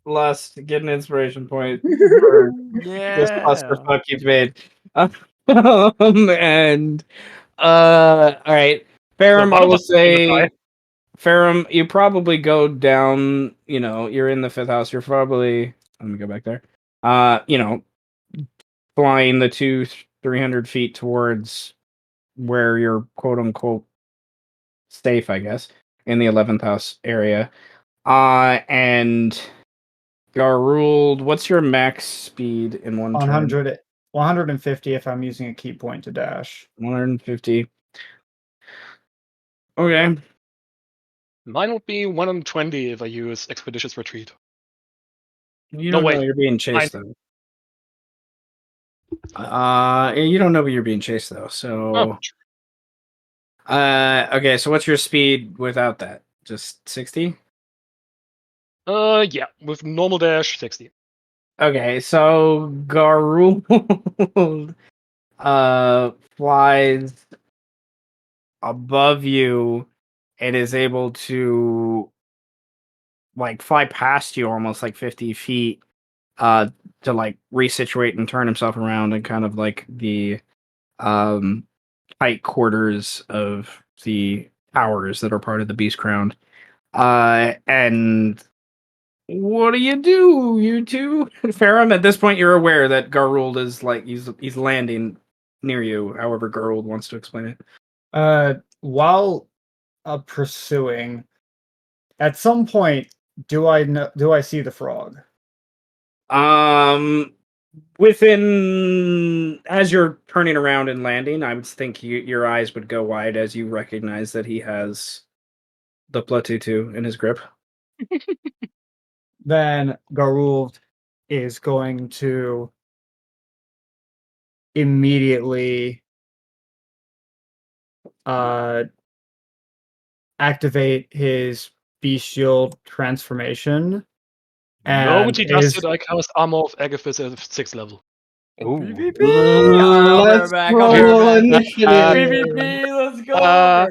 lust get an inspiration point for this clusterfuck you've made. And all right. Ferrum, So I one of will us is gonna say die. Ferrum, you probably go down, you're in the fifth house. You're probably, let me go back there. Flying the 300 feet towards where you're quote unquote safe, I guess, in the 11th house area. And Garulvd, what's your max speed in one turn? 150 if I'm using a key point to dash. 150. Okay. Mine would be 120 if I use Expeditious Retreat. You No, don't know wait. you're being chased, though. You don't know you're being chased, though. So, okay. So, what's your speed without that? Just 60? Yeah, with normal dash, 60. Okay. So, Garulvd flies above you and is able to fly past you almost 50 feet to resituate and turn himself around in kind of the tight quarters of the towers that are part of the Beast Crown. And what do, you two? Ferrum, at this point you're aware that Garulvd is he's landing near you, however Garulvd wants to explain it. While pursuing, at some point, do I see the frog? Within as you're turning around and landing, I would think your eyes would go wide as you recognize that he has the Platutu in his grip. Then Garulvd is going to immediately activate his bestial transformation. No, And he does it. I cast Armor of Agathis at 6th level. Ooh. Let's roll initiative. Let's go.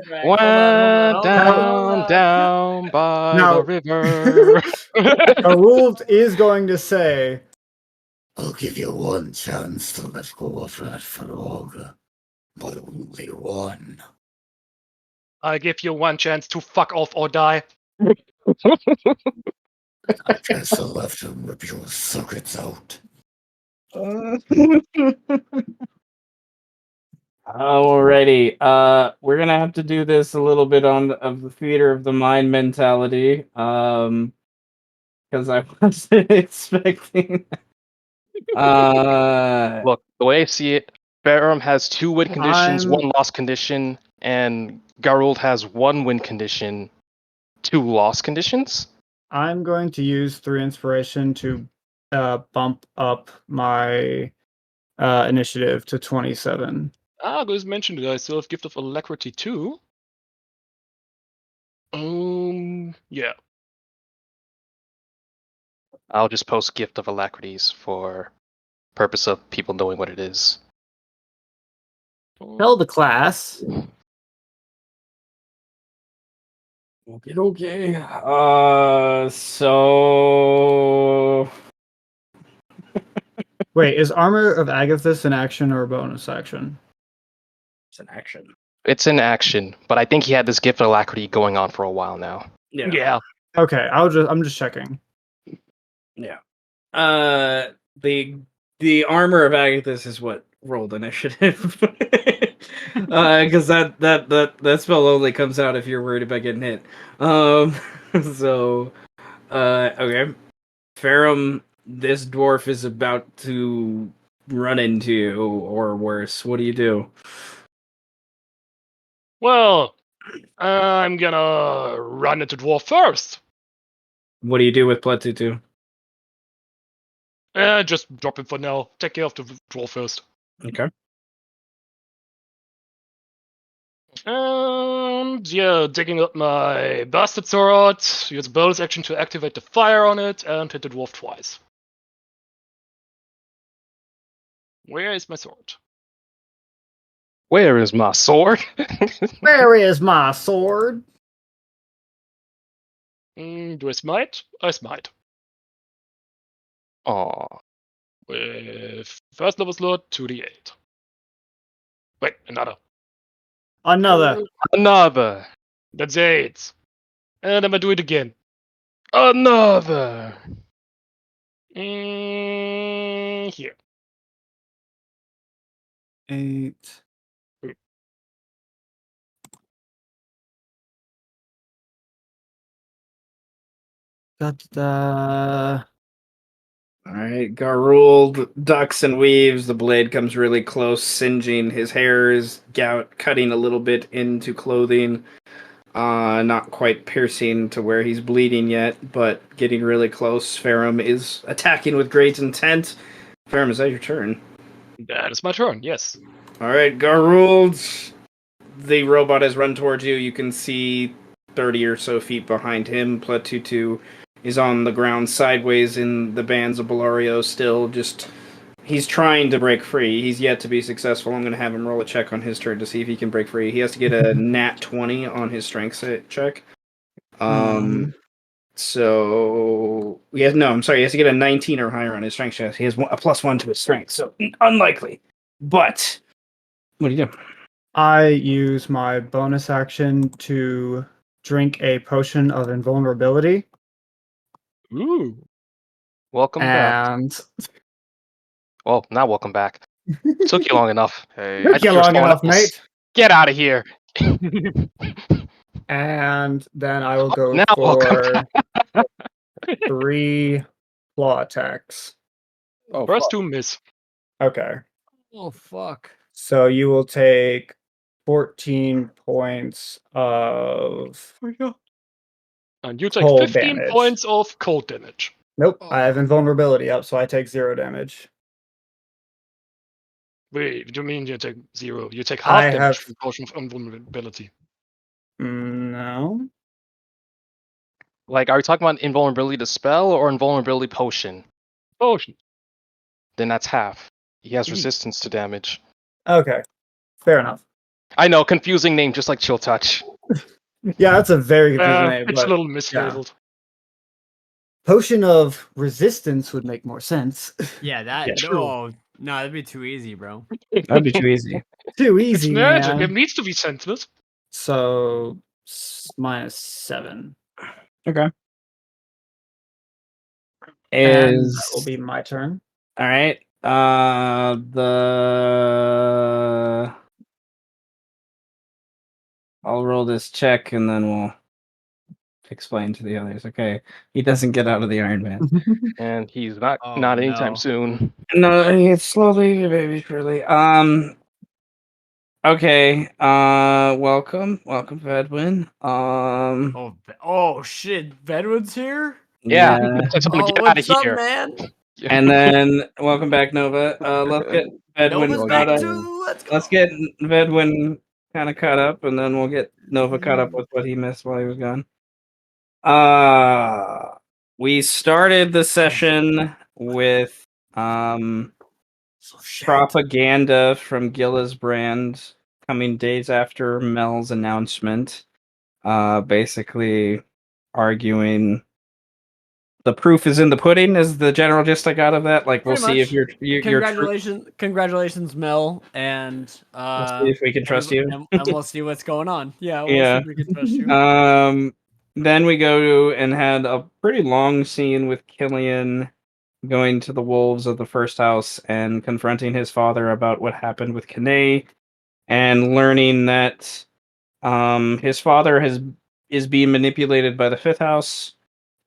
Birdman. Hold on. Down by Now- the river. Garulvd is going to say, I'll give you one chance to let go of that frog, but only one. I give you one chance to fuck off or die. I guess I'll have to rip your circuits out. Alrighty. We're gonna have to do this a little bit of the theater of the mind mentality. Because I wasn't expecting. Look, the way I see it, Ferrum has 2 win conditions, I'm- 1 loss condition, and Garulvd has 1 win condition, 2 loss conditions. I'm going to use 3 inspiration to bump up my initiative to 27. Ah, Gus mentioned it. I still have Gift of Alacrity too. Yeah. I'll just post Gift of Alacrities for purpose of people knowing what it is. Tell the class. Okay. So Wait, is Armor of Agathis an action or a bonus action? it's an action. It's an action, but I think he had this Gift of Alacrity going on for a while now. Yeah. Okay, I'm just checking. Yeah. The armor of Agathis is what rolled initiative. Because that spell only comes out if you're worried about getting hit. So okay. Ferrum, this dwarf is about to run into you, or worse. What do you do? Well, I'm gonna run into dwarf first. What do you do with Pletutu? Just drop him for now. Take care of the dwarf first. Okay. Yeah, digging up my bastard sword. Use a bonus action to activate the fire on it and hit the dwarf twice. Where is my sword? Where is my sword? Where is my sword? Do I smite? I smite. Aw. With first level slot, 2d8. Wait, another. Another. Another. That's 8. And I'm gonna do it again. Another. Here. 8. Da-da-da. All right, Garulvd ducks and weaves. The blade comes really close, singeing. His hair is cutting a little bit into clothing. Not quite piercing to where he's bleeding yet, but getting really close. Ferrum is attacking with great intent. Ferrum, is that your turn? That is my turn, yes. All right, Garulvd. The robot has run towards you. You can see 30 or so feet behind him. Pletutu is on the ground sideways in the bands of Bellario still. He's trying to break free. He's yet to be successful. I'm going to have him roll a check on his turn to see if he can break free. He has to get a nat 20 on his strength check. So he has to get a 19 or higher on his strength check. He has a +1 to his strength, so unlikely. But what do you do? I use my bonus action to drink a potion of invulnerability. Ooh. Welcome back. And Well, not welcome back. Took you long enough. Hey. took you long enough, mate. Get out of here. And then I will go Now welcome for 3 claw attacks. Oh, First fuck. 2 miss. Okay. Oh fuck. So you will take 14 points of And you take cold 15 damage. points of cold damage. Nope, I have invulnerability up, so I take 0 damage. Wait, do you mean you take 0? You take I half damage have- from potion of invulnerability. No. Like, are we talking about invulnerability to spell or invulnerability potion? Potion. Then that's half. He has resistance to damage. Okay. Fair enough. I know, confusing name, just like Chill Touch. Yeah, that's a very confusing name. It's a But little mislabeled. potion of resistance would make more sense. Yeah, that Yeah, no, that'd be too easy, bro. That'd be too easy. Too It's easy, magic. man. It needs to be senseless. So -7. Okay. And that will be my turn. All right. I'll roll this check and then we'll explain to the others. Okay, he doesn't get out of the Iron Man. And he's not Oh, anytime no. soon. No, it's slowly, baby, surely. Okay. Welcome, Vedwin. Oh shit, Bedwood's here. Yeah, yeah. I told him to Oh, get out of what's up, here. man? And then welcome back, Nova. Let's get Vedwin. Nova's Oh, back yeah. too. Let's go. Let's get Vedwin kind of caught up, and then we'll get Nova caught up with what he missed while he was gone. We started the session with propaganda from Gilla's brand coming days after Mel's announcement. Basically arguing the proof is in the pudding is the general gist I got of that. Like, we'll Pretty see if much. you're Congratulations, Mel, and we'll see if we can trust you. and we'll see what's going on. Yeah, we'll Yeah. see if we can trust you. Then we go and had a pretty long scene with Killian going to the wolves of the first house and confronting his father about what happened with Kane, and learning that his father is being manipulated by the fifth house.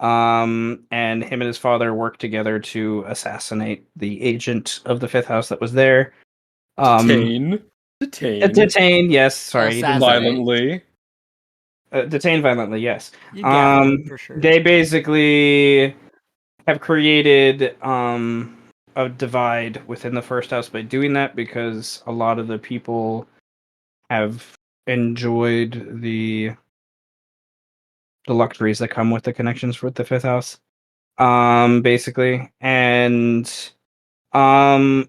And him and his father worked together to assassinate the agent of the fifth house that was there. Detain. Detain, yes. Sorry, he didn't say Violently. detain violently, yes. You gaffed him for sure. They basically have created a divide within the first house by doing that, because a lot of the people have enjoyed the luxuries that come with the connections with the fifth house. Basically. And that's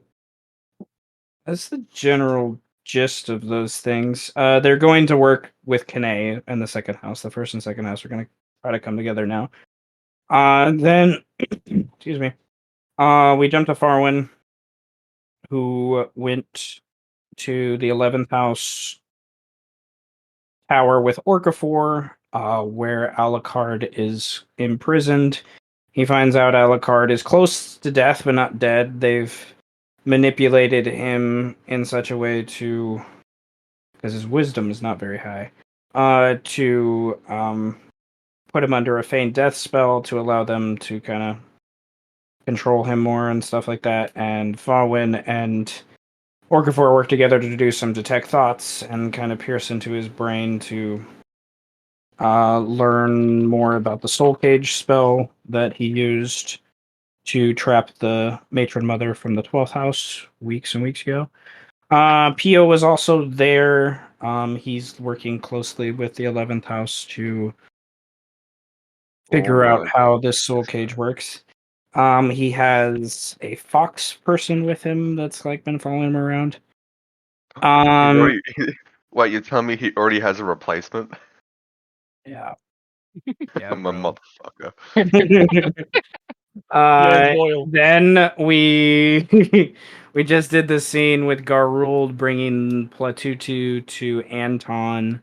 the general gist of those things. They're going to work with Kane and the second house. The first and second house are going to try to come together now. Then, excuse me. We jump to Fauwin, who went to the 11th house tower with Orcafor, where Alucard is imprisoned. He finds out Alucard is close to death, but not dead. They've manipulated him in such a way to, because his wisdom is not very high, to put him under a feigned death spell to allow them to kind of control him more and stuff like that. And Fauwin and Orcafor work together to do some detect thoughts and kind of pierce into his brain to learn more about the soul cage spell that he used to trap the matron mother from the 12th house weeks and weeks ago. Pio was also there. He's working closely with the 11th house to figure out how this soul cage works. He has a fox person with him that's like been following him around. Wait, you're telling me he already has a replacement? Yeah. I'm a motherfucker. Then we we just did the scene with Garulvd bringing Platutu to Anton,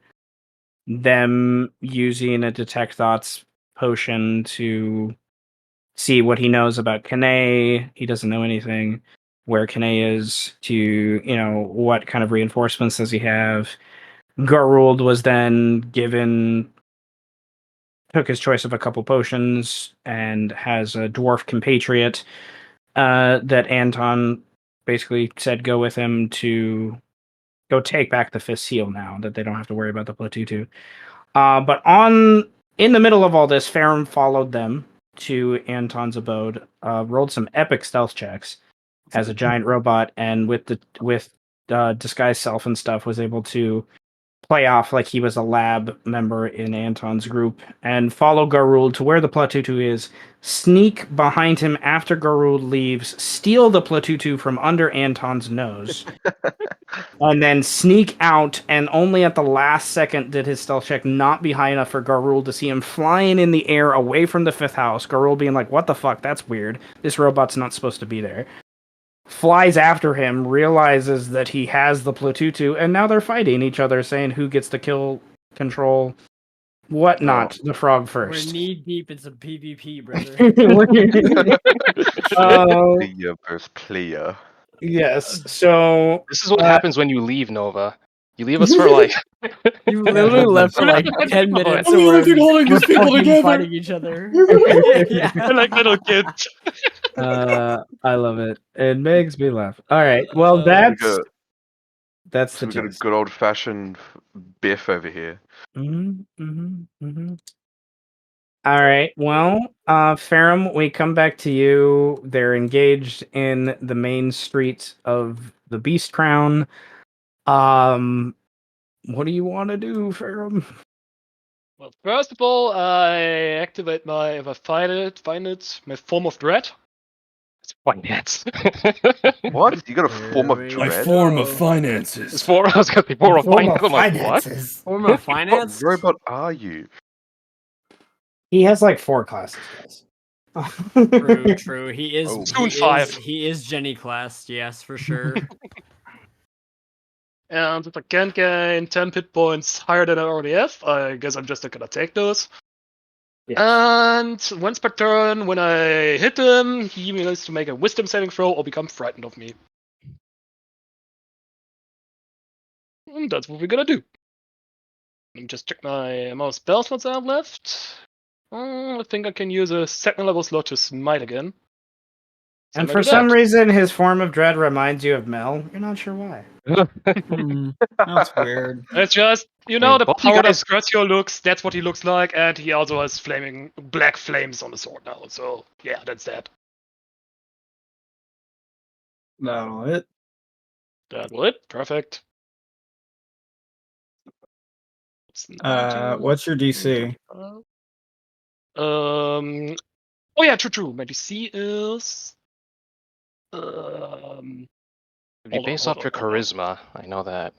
them using a detect thoughts potion to see what he knows about Kane. He doesn't know anything. Where Kane is, to what kind of reinforcements does he have. Garulvd was then took his choice of a couple potions and has a dwarf compatriot that Anton basically said go with him to go take back the fifth seal now, that they don't have to worry about the Platutu. But in the middle of all this, Ferrum followed them to Anton's abode, rolled some epic stealth checks as a giant robot, and with disguise self and stuff, was able to play off like he was a lab member in Anton's group and follow Garulvd to where the Platutu is, sneak behind him after Garulvd leaves, steal the Platutu from under Anton's nose, and then sneak out, and only at the last second did his stealth check not be high enough for Garulvd to see him flying in the air away from the fifth house. Garulvd being like, what the fuck, that's weird. This robot's not supposed to be there. Flies after him, realizes that he has the Platutu, and now they're fighting each other, saying who gets to kill, control, whatnot, the frog first. We're knee deep in some PvP, brother. Player versus player. Yes, so... This is what happens when you leave, Nova. You leave us for like... You literally left for like 10 minutes. I'm literally holding these people together. Fighting each other. We're like little kids. I love it. It makes me laugh. All right, well, that's the we got a good old fashioned biff over here. All right, well, Ferrum, we come back to you. They're engaged in the main street of the Beast Crown. What do you want to do, Ferrum? Well, first of all, I activate my, if I find it, my form of dread. It's finance. What? You got a form of There we My dread? form of go. finances. It's for, I was gonna say form of Form finance. of I'm like, what? finances. Form of What finance? robot are you? He has like 4 classes, guys. True. He is. Oh. Soon 5. He is Jenny classed. Yes, for sure. And if I can't gain 10 hit points higher than I already have, I guess I'm just not gonna take those. Yes. And once per turn, when I hit him, he needs to make a wisdom saving throw or become frightened of me. And that's what we're gonna do. Let me just check my amount of spell slots I have left. I think I can use a second level slot to smite again. So And I for do some that. reason, his form of dread reminds you of Mel. You're not sure why. That's weird. It's just, you I know, mean, the both you powder guys- Scorsio looks, that's what he looks like, and he also has flaming black flames on the sword now, so yeah, that's that. That'll hit. That will it. Perfect. It's 19, What's your DC? 25. Oh yeah, true. My DC is If you base off your charisma, I know that.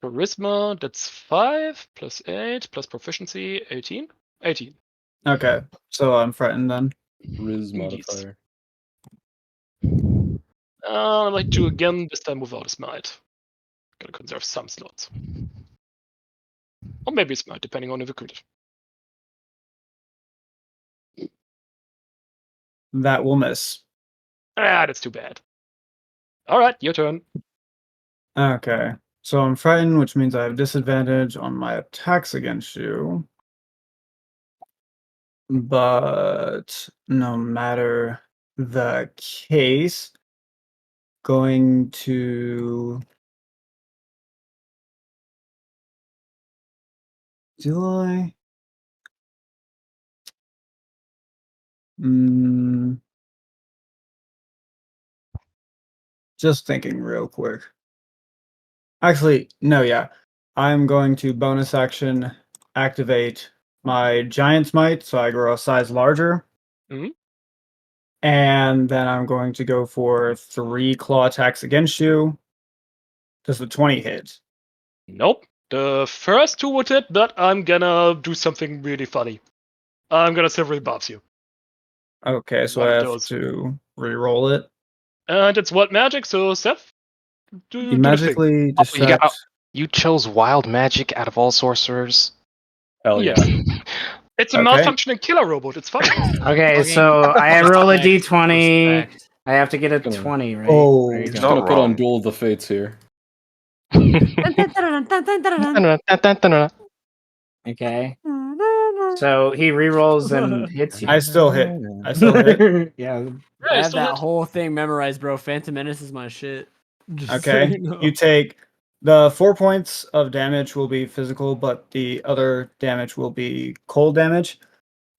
charisma, that's 5 plus 8 plus proficiency, 18. 18. Okay, so I'm frightened then. Riz Yes. modifier. I'd like to again, this time without a smite. Gotta conserve some slots. Or maybe a smite, depending on if you crit. That will miss. Ah, that's too bad. Alright, your turn. Okay, so I'm frightened, which means I have disadvantage on my attacks against you. But no matter the case, going to. Do I? Just thinking real quick. Actually, no, yeah. I'm going to bonus action activate my Giant's Might, so I grow a size larger. Mhm. And then I'm going to go for 3 claw attacks against you. Does the 20 hit? Nope. The first 2 would hit, but I'm gonna do something really funny. I'm gonna severely buffs you. Okay, so One I of have those. to re-roll it. And it's what magic, so Seth, do You the thing. magically You distract. You chose wild magic out of all sorcerers. Hell yeah. It's a Okay. malfunctioning killer robot, it's fine. Okay, Okay. so I roll a Respect, d20. respect. I have to get a Gonna- 20, right? Oh. There you Just go. Not gonna put on wrong. Duel of the Fates here. Okay. So he rerolls and hits you. I still hit. I still hit. Yeah. I Yeah, have still that hit. whole thing memorized, bro. Phantom Menace is my shit. Just Okay. so you know. You take the 4 points of damage will be physical, but the other damage will be cold damage.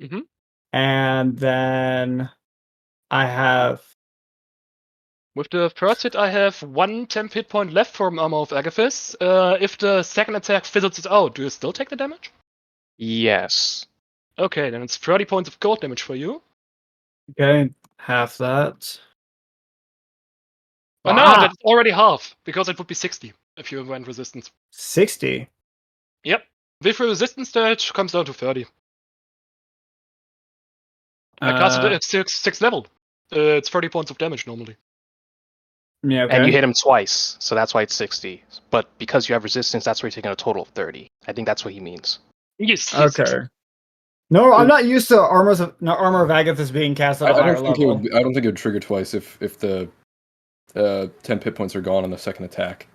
Mhm. And then I have With the first hit, I have 1 temp hit point left from Armor of Agathis. If the second attack fizzles it out, do you still take the damage? Yes. Okay, then it's 30 points of cold damage for you. okay, half that. Oh no, Ah! that's already half, because it would be 60 if you went resistance. 60. Yep. With your resistance stage comes down to 30. I cast it at 6th level. It's 30 points of damage normally. Yeah, okay. And you hit him twice, so that's why it's 60. But because you have resistance, that's where you're taking a total of 30. I think that's what he means. Yes. Okay. No, I'm not used to Armor of Agathis being cast at a higher don't think level. I don't think it would trigger twice if the 10 hit points are gone on the second attack.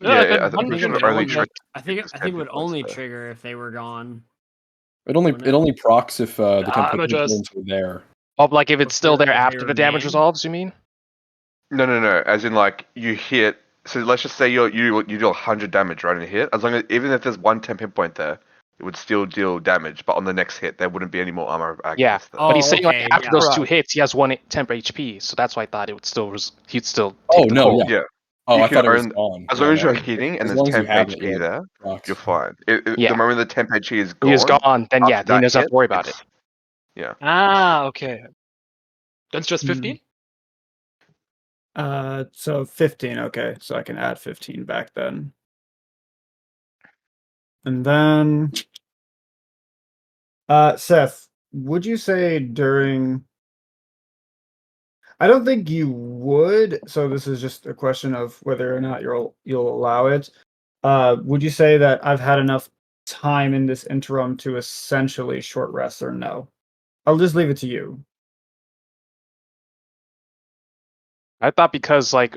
Yeah, I I think think we it should would only only, trigger I think his it 10 would hit points only there. trigger if they were gone. It only procs if the 10 I'm hit just- points were there. Oh, like if it's still there If they after the damage remain. resolves, you mean? No. As in, like, you hit. So let's just say you deal 100 damage right in a hit. As long as even if there's 1 temp hit point there, it would still deal damage. But on the next hit, there wouldn't be any more armor of Agathis Yeah, there. but he's saying okay, like after yeah. those 2 Right. hits, he has 1 temp HP, so that's why I thought it would still he'd still Oh, take the no, cold. yeah. Yeah. Oh, You I can thought it was own gone. as Yeah, long as no. you're hitting and As there's long as you 10 have it, HP yeah, there, rocks. you're fine. Yeah. The moment the 10 HP is He is gone, gone, then yeah, after then he that doesn't have hit, to worry about it. it's- Yeah. Ah, okay. That's just Hmm. 15? So 15, okay. So I can add 15 back then. And then Seth, would you say during I don't think you would, so this is just a question of whether or not you'll allow it. Would you say that I've had enough time in this interim to essentially short rest or no? I'll just leave it to you. I thought because like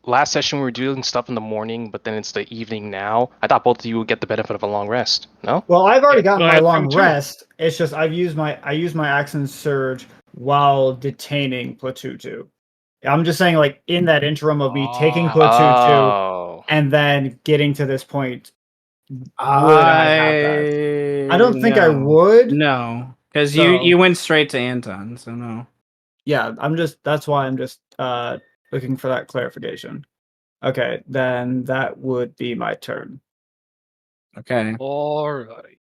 last session we were doing stuff in the morning, but then it's the evening now. I thought both of you would get the benefit of a long rest. No? Well, I've already gotten I my had long time too. rest. It's just I use my action surge while detaining Platoon 2. I'm just saying, like, in that interim of me taking Platoon 2 Oh. and then getting to this point, would I have that? I don't think I would. No, because So- you went straight to Anton, so no. Yeah, that's why I'm just looking for that clarification. Okay, then that would be my turn. Okay. Alright.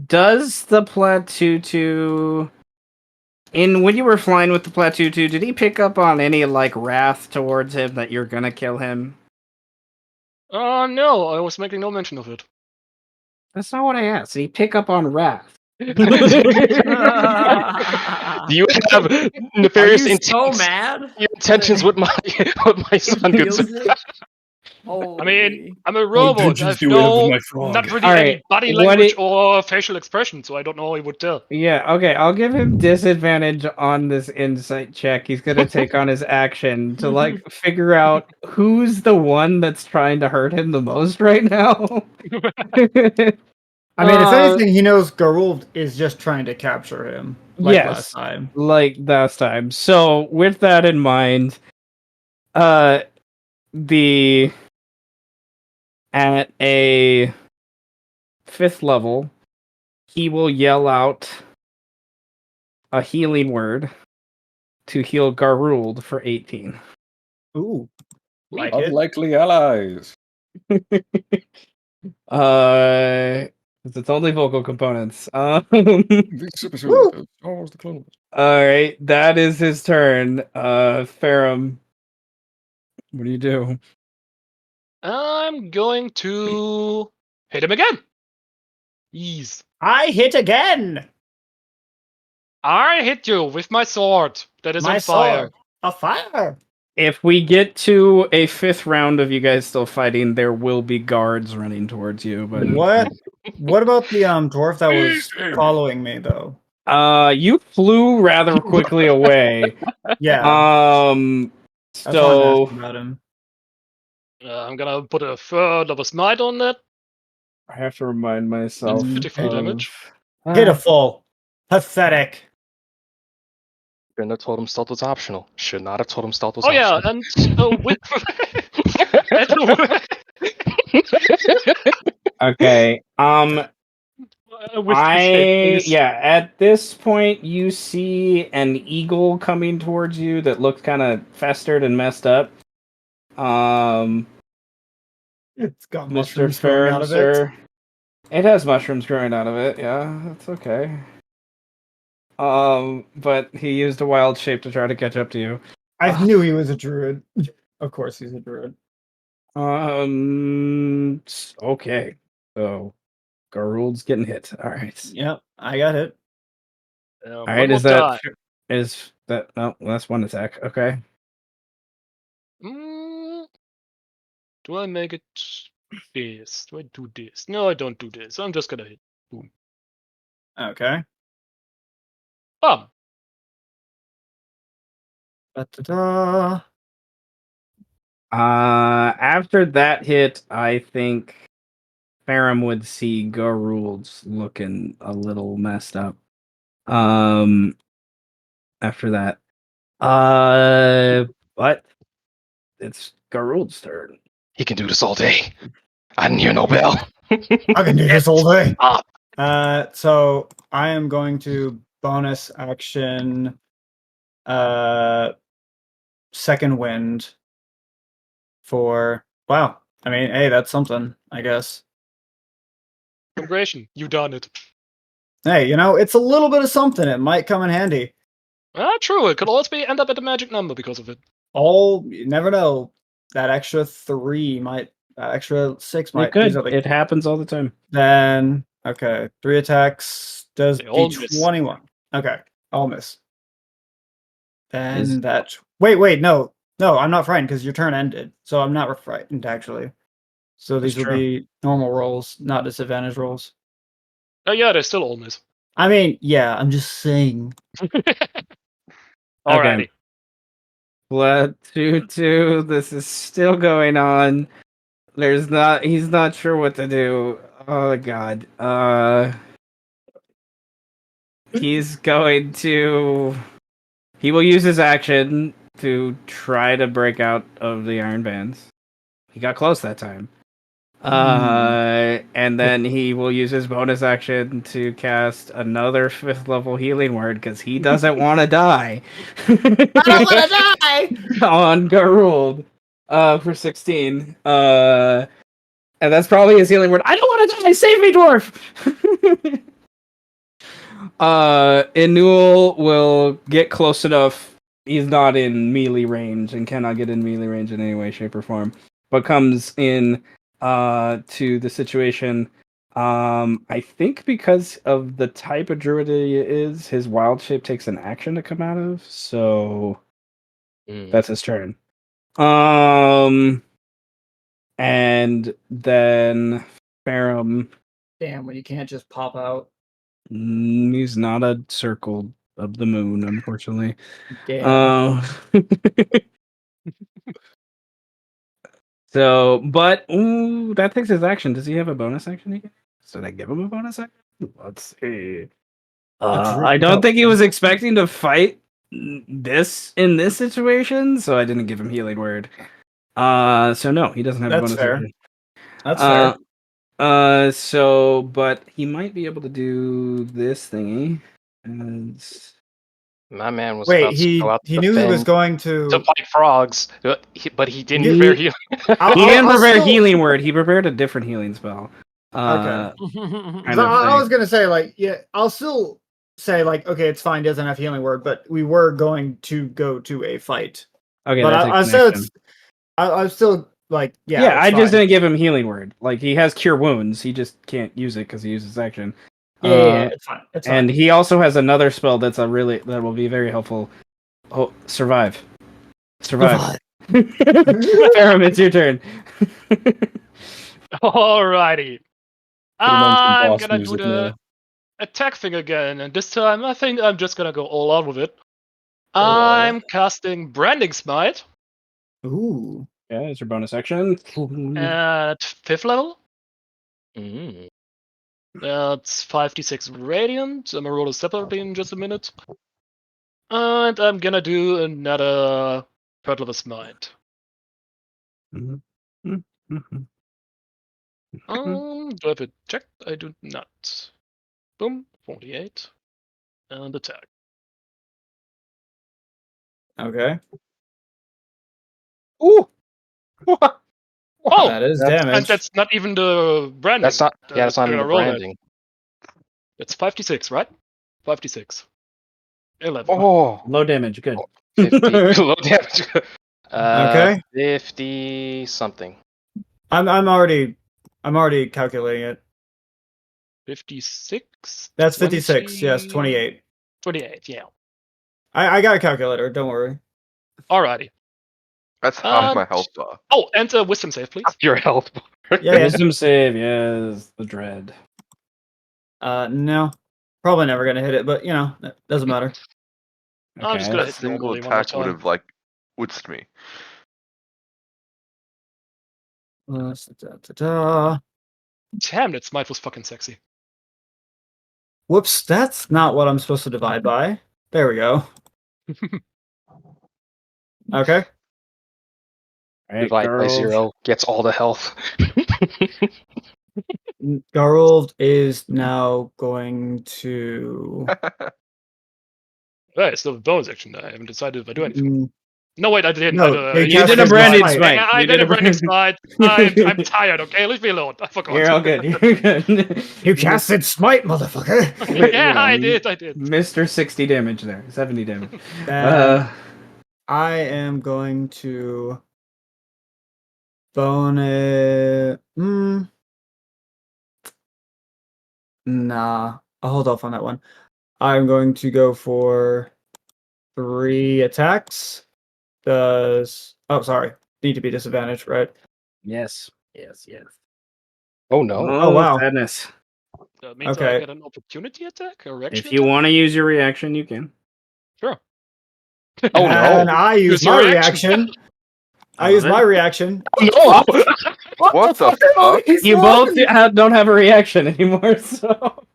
Does the Platoon when you were flying with the Platoon, did he pick up on any like wrath towards him that you're gonna kill him? No, I was making no mention of it. That's not what I asked. Did he pick up on wrath? Do you have Are nefarious you so intents? mad? Your intentions with my son, good sir. I mean, I'm a robot. I did have you do it with no, my frog? not really Alright, any body what language it- or facial expression, so I don't know how he would tell. Yeah, okay, I'll give him disadvantage on this insight check. He's gonna take on his action to like figure out who's the one that's trying to hurt him the most right now. I mean, if anything, he knows Garulvd is just trying to capture him, like yes, last time. like last time. So with that in mind, the at a 5th level, he will yell out a healing word to heal Garulvd for 18. Ooh, like it. Unlikely allies. It's only vocal components. This episode of Star Wars: The Clone Wars. All right, that is his turn. Ferrum, what do you do? I'm going to hit him again. Ease. I hit again. I hit you with my sword that is My on fire. sword. A fire. If we get to a 5th round of you guys still fighting, there will be guards running towards you. But What about the dwarf that was following me though? you flew rather quickly away. Yeah, that's why I'm So asking about him. I'm gonna put a third level smite on that. I have to remind myself. That's 53 damage. Pitiful. Pathetic. Shouldn't have told him stealth was optional. Should not have told him stealth was Oh yeah, optional. and with Okay. with At this point you see an eagle coming towards you that looks kind of festered and messed up. It's got Mr. mushrooms growing Ferrum, out of it. sir. It has mushrooms growing out of it, yeah, that's okay. But he used a wild shape to try to catch up to you. I knew he was a druid. Of course he's a druid. Okay. So Garulvd's getting hit. Alright. Yep, I got it. Alright, is that no, that's one attack. Okay. Do I make it this? Do I do this? No, I don't do this. I'm just gonna hit. Boom. Okay. Bam. Da-da-da. After that hit, I think Ferrum would see Garulvd's looking a little messed up. After that. But it's Garulvd's turn. He can do this all day. I didn't hear no bell. I can do this all day. Stop. So I am going to bonus action second wind for wow. I mean, hey, that's something, I guess. Congratulations, you done it. Hey, it's a little bit of something. It might come in handy. True. It could also end up at a magic number because of it. You never know. That extra 6 It might do could. something. It happens all the time. Then, okay, 3 attacks does They all miss. D21. Okay, I'll miss. Then Is- wait, no, I'm not frightened because your turn ended, so I'm not frightened actually. So these will true. be normal rolls, not disadvantage rolls. Oh yeah, they still all miss. I mean, yeah, I'm just saying. Alrighty. Blood 2-2. This is still going on. He's not sure what to do. Oh god. He's going to. He will use his action to try to break out of the iron bands. He got close that time. And then he will use his bonus action to cast another 5th level healing word because he doesn't want to die. I don't want to die. On Garulvd, for 16. And that's probably his healing word. I don't want to die. Save me, dwarf. Enul will get close enough. He's not in melee range and cannot get in melee range in any way, shape, or form. But comes in to the situation. I think because of the type of druid he is, his wild shape takes an action to come out of. So that's his turn. And then Ferrum. Damn, when you can't just pop out. He's not a circle of the moon, unfortunately. Damn. So, but that takes his action. Does he have a bonus action again? Did I give him a bonus action? Let's see. I don't think he was expecting to fight this in this situation, so I didn't give him healing word. So no, he doesn't have a bonus fair. action. That's fair. So, but he might be able to do this thingy. My man was Wait, about to go out he knew he was going to to. fight frogs, but he didn't He- prepare healing. He didn't prepare healing word. He prepared a different healing spell. Okay. Kind So of I thing. was gonna say, like, yeah, I'll still say, like, okay, it's fine, doesn't have healing word, but we were going to go to a fight. Okay, But that I takes still, an action. I'm still like, yeah. Yeah, it's I just fine. didn't give him healing word. Like he has cure wounds, he just can't use it because he uses action. Yeah, it's fine. It's fine. And he also has another spell that will be very helpful. Oh, survive. Ferrum, it's your turn. Alrighty. Put him on some I'm boss gonna do music the now. attack thing again, and this time I think I'm just gonna go all out with it. I'm casting Branding Smite Ooh. Yeah, it's your bonus action. at 5th level. Mm. That's 5d6 radiant. I'm gonna roll it separately in just a minute. And I'm gonna do another 3rd level smite. Do I have it checked? I do not. Boom, 48. And attack. Okay. Ooh! Oh! That is That's- And damage. that's not even the branding. That's not. Yeah, that's not I'm even the gonna roll that. branding. It's 5d6, right? 5d6. 11. Oh, Low damage, good. 50 low damage. Okay. 50 something. I'm already calculating it. 56? That's 56. Yes, 28. 28, yeah. I got a calculator. Don't worry. Alrighty. that's half my health bar. Oh, and a wisdom save, please. Your health. Yeah. Wisdom save, yes, the dread. No, probably never gonna hit it, but it doesn't matter. I'm just Okay. gonna A hit single normally one more attack would time. have like witzed me. Damn, that smite was fucking sexy. Whoops, that's not what I'm supposed to divide by. There we go. Okay. Alright, Divide by girls. 0 gets all the health. Garulvd is now going to. Right, it's still a bonus action. I haven't decided if I do anything. No, wait, I didn't. No, I, he You did a casted branding Smite. smite. I You did a branding smite. smite. I'm tired, okay? Leave me alone. I forgot. You're all good. You're good. You casted Smite, motherfucker. Yeah, I did. Mr. 60 damage there. 70 damage. Then I am going to bone it. Nah, I'll hold off on that one. I'm going to go for 3 attacks. Oh, sorry. Need to be disadvantaged, right? Yes. Oh no. Oh, wow. Sadness. That means I Okay. get an opportunity attack or reaction If you attack? want to use your reaction, you can. Sure. Oh And no. I use Use your my reaction. reaction. I use my reaction. No. What the fuck? You both don't have a reaction anymore, so.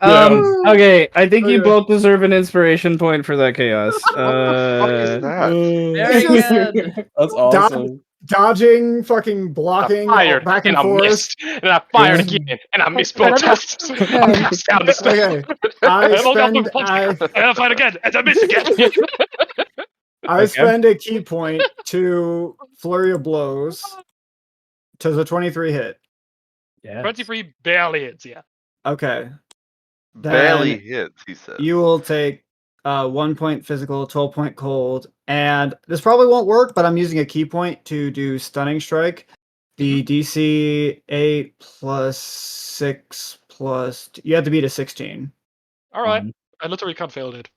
Yeah. Okay, I think you Okay. both deserve an inspiration point for that chaos. What the fuck is that? Very It's just- good. That's awesome. Dodging, fucking I blocking, fired back and and I forth. missed, and I fired Yeah. again, and I missed both times. I passed down the stairs. Okay. I And look up spend and I fired again, and I missed again. I spend a key point to flurry of blows to the 23 hit. Yeah. 23 barely hits, yeah. Okay. Barely Then hits, he says. you will take 1 point physical, 12 point cold, and this probably won't work, but I'm using a key point to do stunning strike. The DC 8 plus 6 plus you have to beat a 16. Alright. I literally can't fail it.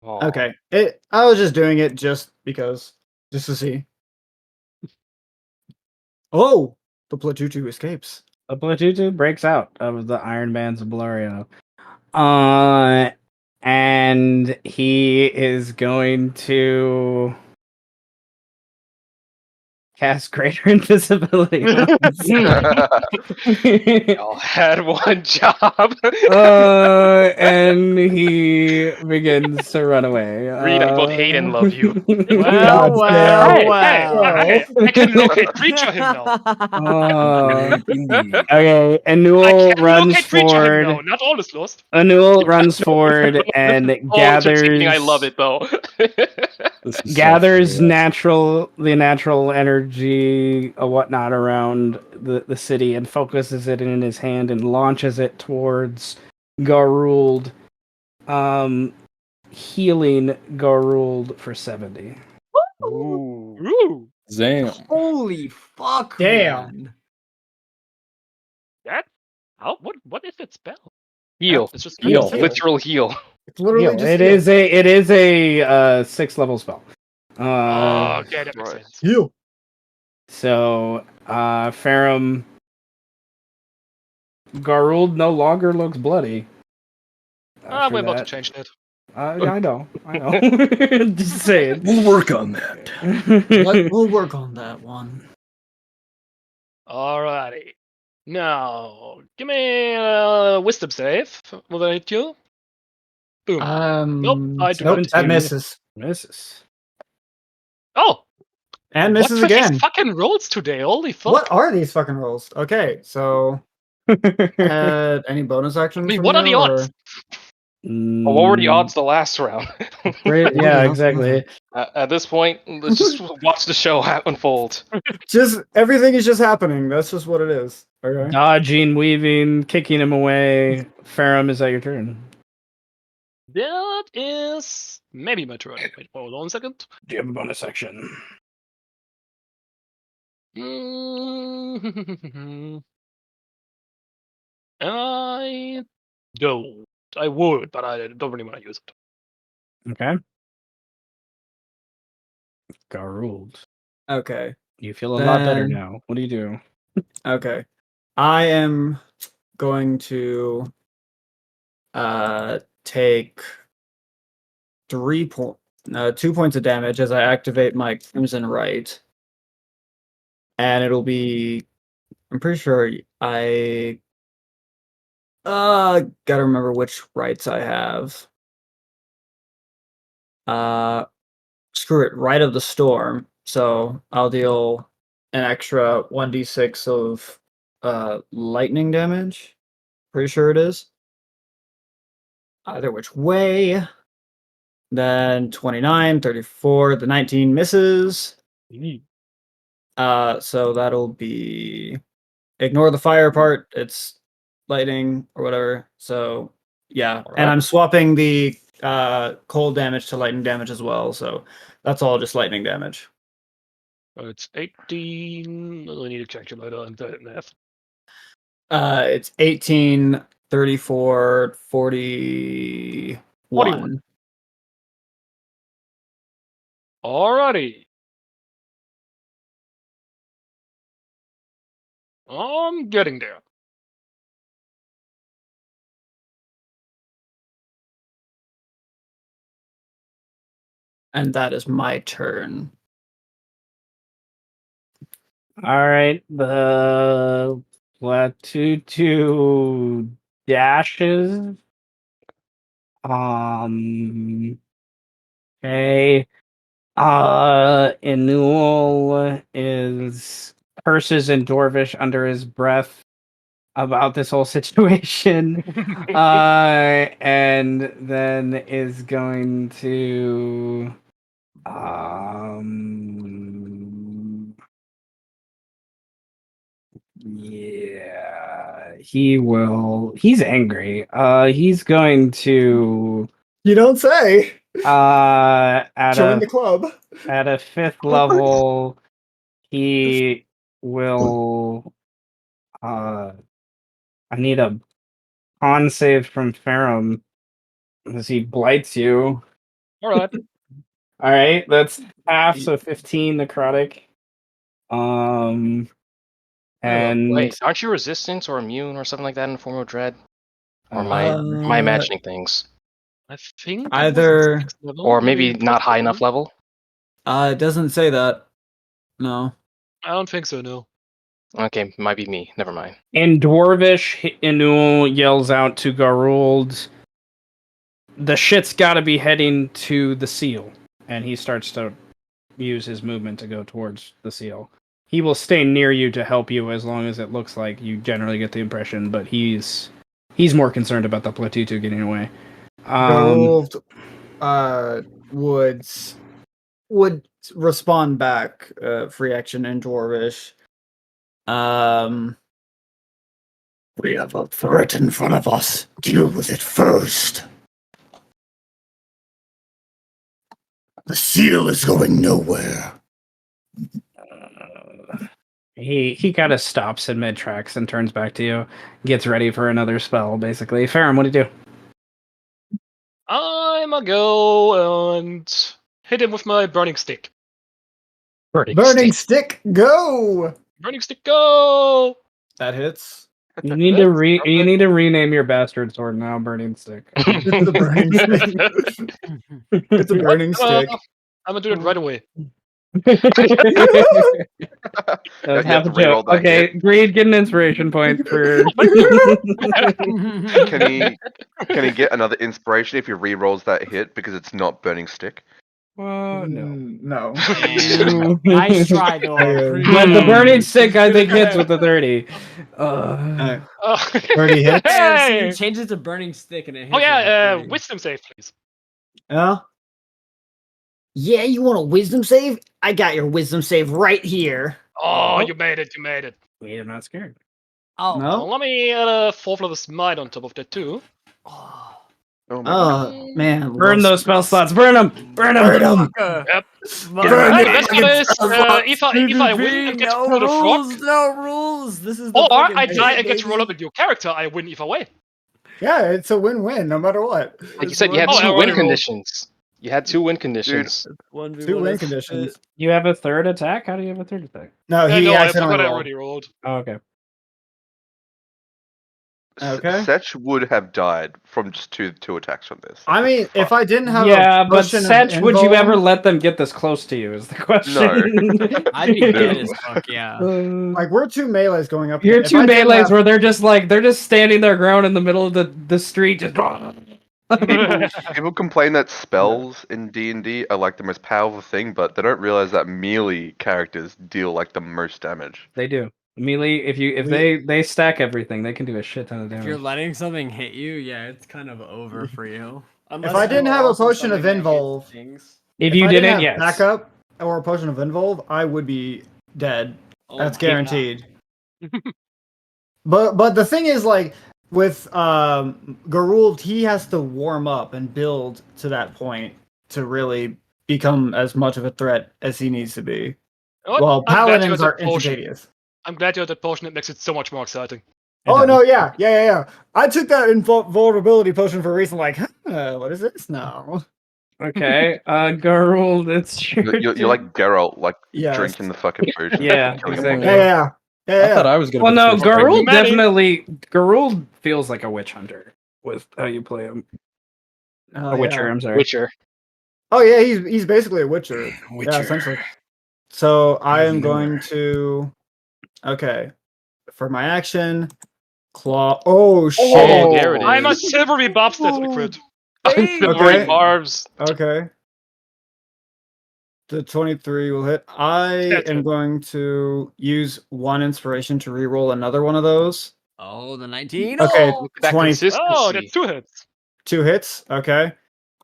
Oh. Okay. I was just doing it just because, just to see. Oh, the Platutu escapes. The Platutu breaks out of the Iron Bands of Balario. And he is going to cast Greater Invisibility. on Y'all had one job. And he begins to run away. Reed, I both hate and love you. Well, well, Hey, well. hey, I can locate creature him now. Okay, I Anul can runs locate creature him now. forward. Not all is lost. Anul runs forward and Oh, entertaining. I love gathers it though. This is gathers so the natural energy or whatnot around the city and focuses it in his hand and launches it towards Garulvd, healing Garulvd for 70. Ooh. Ooh, Damn. Holy fuck, Damn. man. that? How? What is that spell? Heal. It's just Heal. Literal heal. It's literally just It heal. is a 6th level spell. Oh, okay, that makes Right. sense. Heal. So, Ferrum, Garulvd no longer looks bloody. After We're about to that. change that. I know. Just saying. We'll work on that. We'll work on that one. Alrighty. Now, give me a wisdom save. Will that hit you? Boom. Nope, I do not. That misses. Misses. Oh! And What's misses with again. these fucking rolls today? Holy fuck. What are these fucking rolls? Okay, so any bonus actions? I mean, from what are you, the odds? Oh, what were the odds the last round? Yeah, exactly. At this point, let's just watch the show unfold. Just everything is just happening. That's just what it is. Okay. Dodging, weaving, kicking him away. Ferrum, is that your turn? That is maybe my turn. Wait, hold on a second. Do you have a bonus action? I don't. I would, but I don't really want to use it. Okay. Garulvd. Okay. You feel a lot better Then- now. What do you do? Okay. I am going to take 2 points of damage as I activate my Crimson Right. And it'll be I'm pretty sure I gotta remember which rights I have. Screw it, Right of the Storm. So I'll deal an extra 1d6 of lightning damage. Pretty sure it is. Either which way. Then 29, 34. The 19 misses. So that'll be ignore the fire part. It's lightning or whatever. So yeah, All and right. I'm swapping the cold damage to lightning damage as well. So that's all just lightning damage. It's 18. I need a calculator and do it in math. It's 18, 34, 41. 41. Alrighty. I'm getting there. And that is my turn. All right, the Latutu dashes. Okay. Enul is curses in Dwarvish under his breath about this whole situation. And then is going to yeah, he's angry. He's going to You don't say. at Join the club. at a 5th level he will I need a con save from Ferrum as he blights you. Alright. All right, that's half, so 15 necrotic. And Wait, aren't you resistant or immune or something like that in the form of dread? Or am I imagining things? I think Either- it was 6th level, Or maybe not high enough level? It doesn't say that. No. I don't think so, no. Okay, might be me. Never mind. in Dwarvish, Enul yells out to Garulvd, "The shit's gotta be heading to the seal." And he starts to use his movement to go towards the seal. He will stay near you to help you as long as it looks like you generally get the impression, but he's more concerned about the Platutu getting away. Garulvd would respond back, free action in Dwarvish. We have a threat in front of us. Deal with it first. The seal is going nowhere. He kind of stops in mid tracks and turns back to you, gets ready for another spell. Basically, Ferrum, what do you do? I'ma go and hit him with my burning stick. Burning stick, go! Burning stick, go! That hits. You need to rename your bastard sword now, Burning Stick. It's the burning stick. It's a burning stick. I'm gonna do it right away. You have to reroll that Okay, hit. Greed, get an inspiration point for. Can he get another inspiration if he re-rolls that hit because it's not burning stick? No. No. Nice try, though. But the Burning Stick, I think, hits with the 30. Alright. Oh. 30 hits. Hey! Change it to burning stick and it hits. Oh yeah, with a 30. wisdom save, please. Yeah? Yeah, you want a wisdom save? I got your wisdom save right here. Oh, you made it, you made it. Wait, I'm not scared. Oh. No? Well, let me add a 4th level smite on top of that too. Oh my god. Oh, man. Burn those spell slots. Burn them. Burn them. Burn 'em. Yep. Burn Hey, it. best part is, if I win and get to pull the frog, No rules. This is the or fucking I die and get to baby. roll up with your character, I win either way. Yeah, it's a win-win, no matter what. Like you said, you had Oh, I 2 already win rolled. conditions. You had 2 win conditions. 1v1 Two win is conditions. fit. You have a third attack? How do you have a third attack? No, he no, I accidentally forgot I rolled. already rolled. Oh, okay. Okay. Ssech would have died from just two attacks from this. I mean, if I didn't have Yeah, a but potion of Ssech, would you invuln- ever let them get this close to you? Is the question. I'd be No. dead as fuck, yeah. Like, we're two melees going up. You're If two I didn't melees have- where they're just standing their ground in the middle of the street, just. People complain that spells in D&D are like the most powerful thing, but they don't realize that melee characters deal like the most damage. They do. Melee, if they stack everything, they can do a shit ton of If you're damage. letting something hit you, yeah, it's kind of over for you. Unless If I you didn't are have a also potion of something that gets Involve, things. If if you I didn't didn't, have yes. backup or a potion of Involve, I would be dead. Oh That's my guaranteed. But the thing is, like with Garulvd, he has to warm up and build to that point to really become as much of a threat as he needs to be. You know what? Well, I'm glad you paladins had are that potion. instantaneous. I'm glad you had that potion. It makes it so much more exciting. Oh no, yeah. I took that vulnerability potion for a reason. Like, what is this now? Okay, Garulvd, it's your You're turn. like Geralt, like Yes. drinking the fucking potion. Yeah, and killing exactly. everyone. Yeah. I thought I was gonna. Well, be the no, first one. Garulvd Many. definitely. Garulvd feels like a witch hunter with how you play him. Oh, A witcher, yeah. I'm sorry. Witcher. Oh yeah, he's basically a witcher. Yeah, Witcher. essentially. So I am He's going nowhere. to. Okay, for my action, claw. Oh shit! Oh, there it I'm a is. silvery bobsled recruit. Silvery Okay. barbs. Okay. The 23 will hit. I That's am it. going to use one inspiration to reroll another one of those. Oh, the 19. Okay, Oh! That 20, consistency. Oh, that's 2 hits. 2 hits. Okay.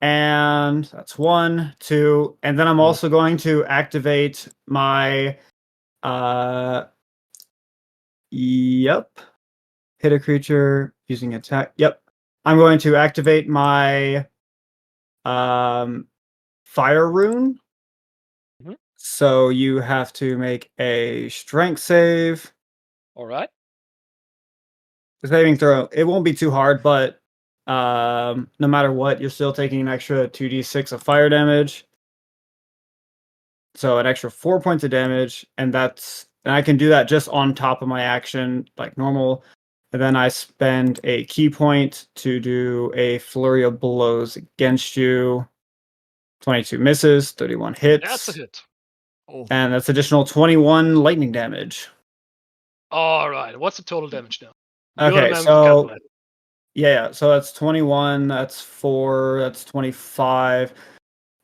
And that's 1, 2. And then I'm also going to activate my yep. Hit a creature using attack. Yep. I'm going to activate my fire rune. Mhm. So you have to make a strength save. All right. The saving throw, it won't be too hard, but no matter what, you're still taking an extra 2d6 of fire damage. So an extra 4 points of damage, and I can do that just on top of my action, like normal. And then I spend a key point to do a flurry of blows against you. 22 misses, 31 hits. That's a hit. Oh. And that's additional 21 lightning damage. All right. What's the total damage now? Okay, Birdman so calculate. yeah, so that's 21, that's 4, that's 25,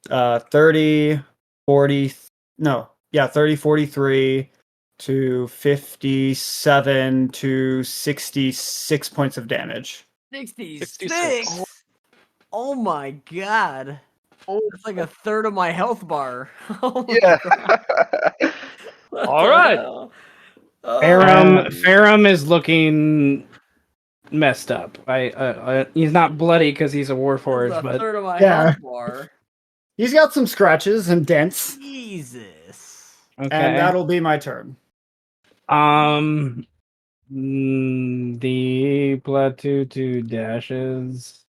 30, 40, no, yeah, 30, 43 to 57 to 66 points of damage. 66. Oh my god. That's like a third of my health bar. Oh my Yeah. god. What All the right. hell? Ferrum is looking messed up. He's not bloody because he's a warforged, That's a but third of my Yeah. health bar. He's got some scratches and dents, Jesus. and okay. that'll be my turn. The blood two dashes.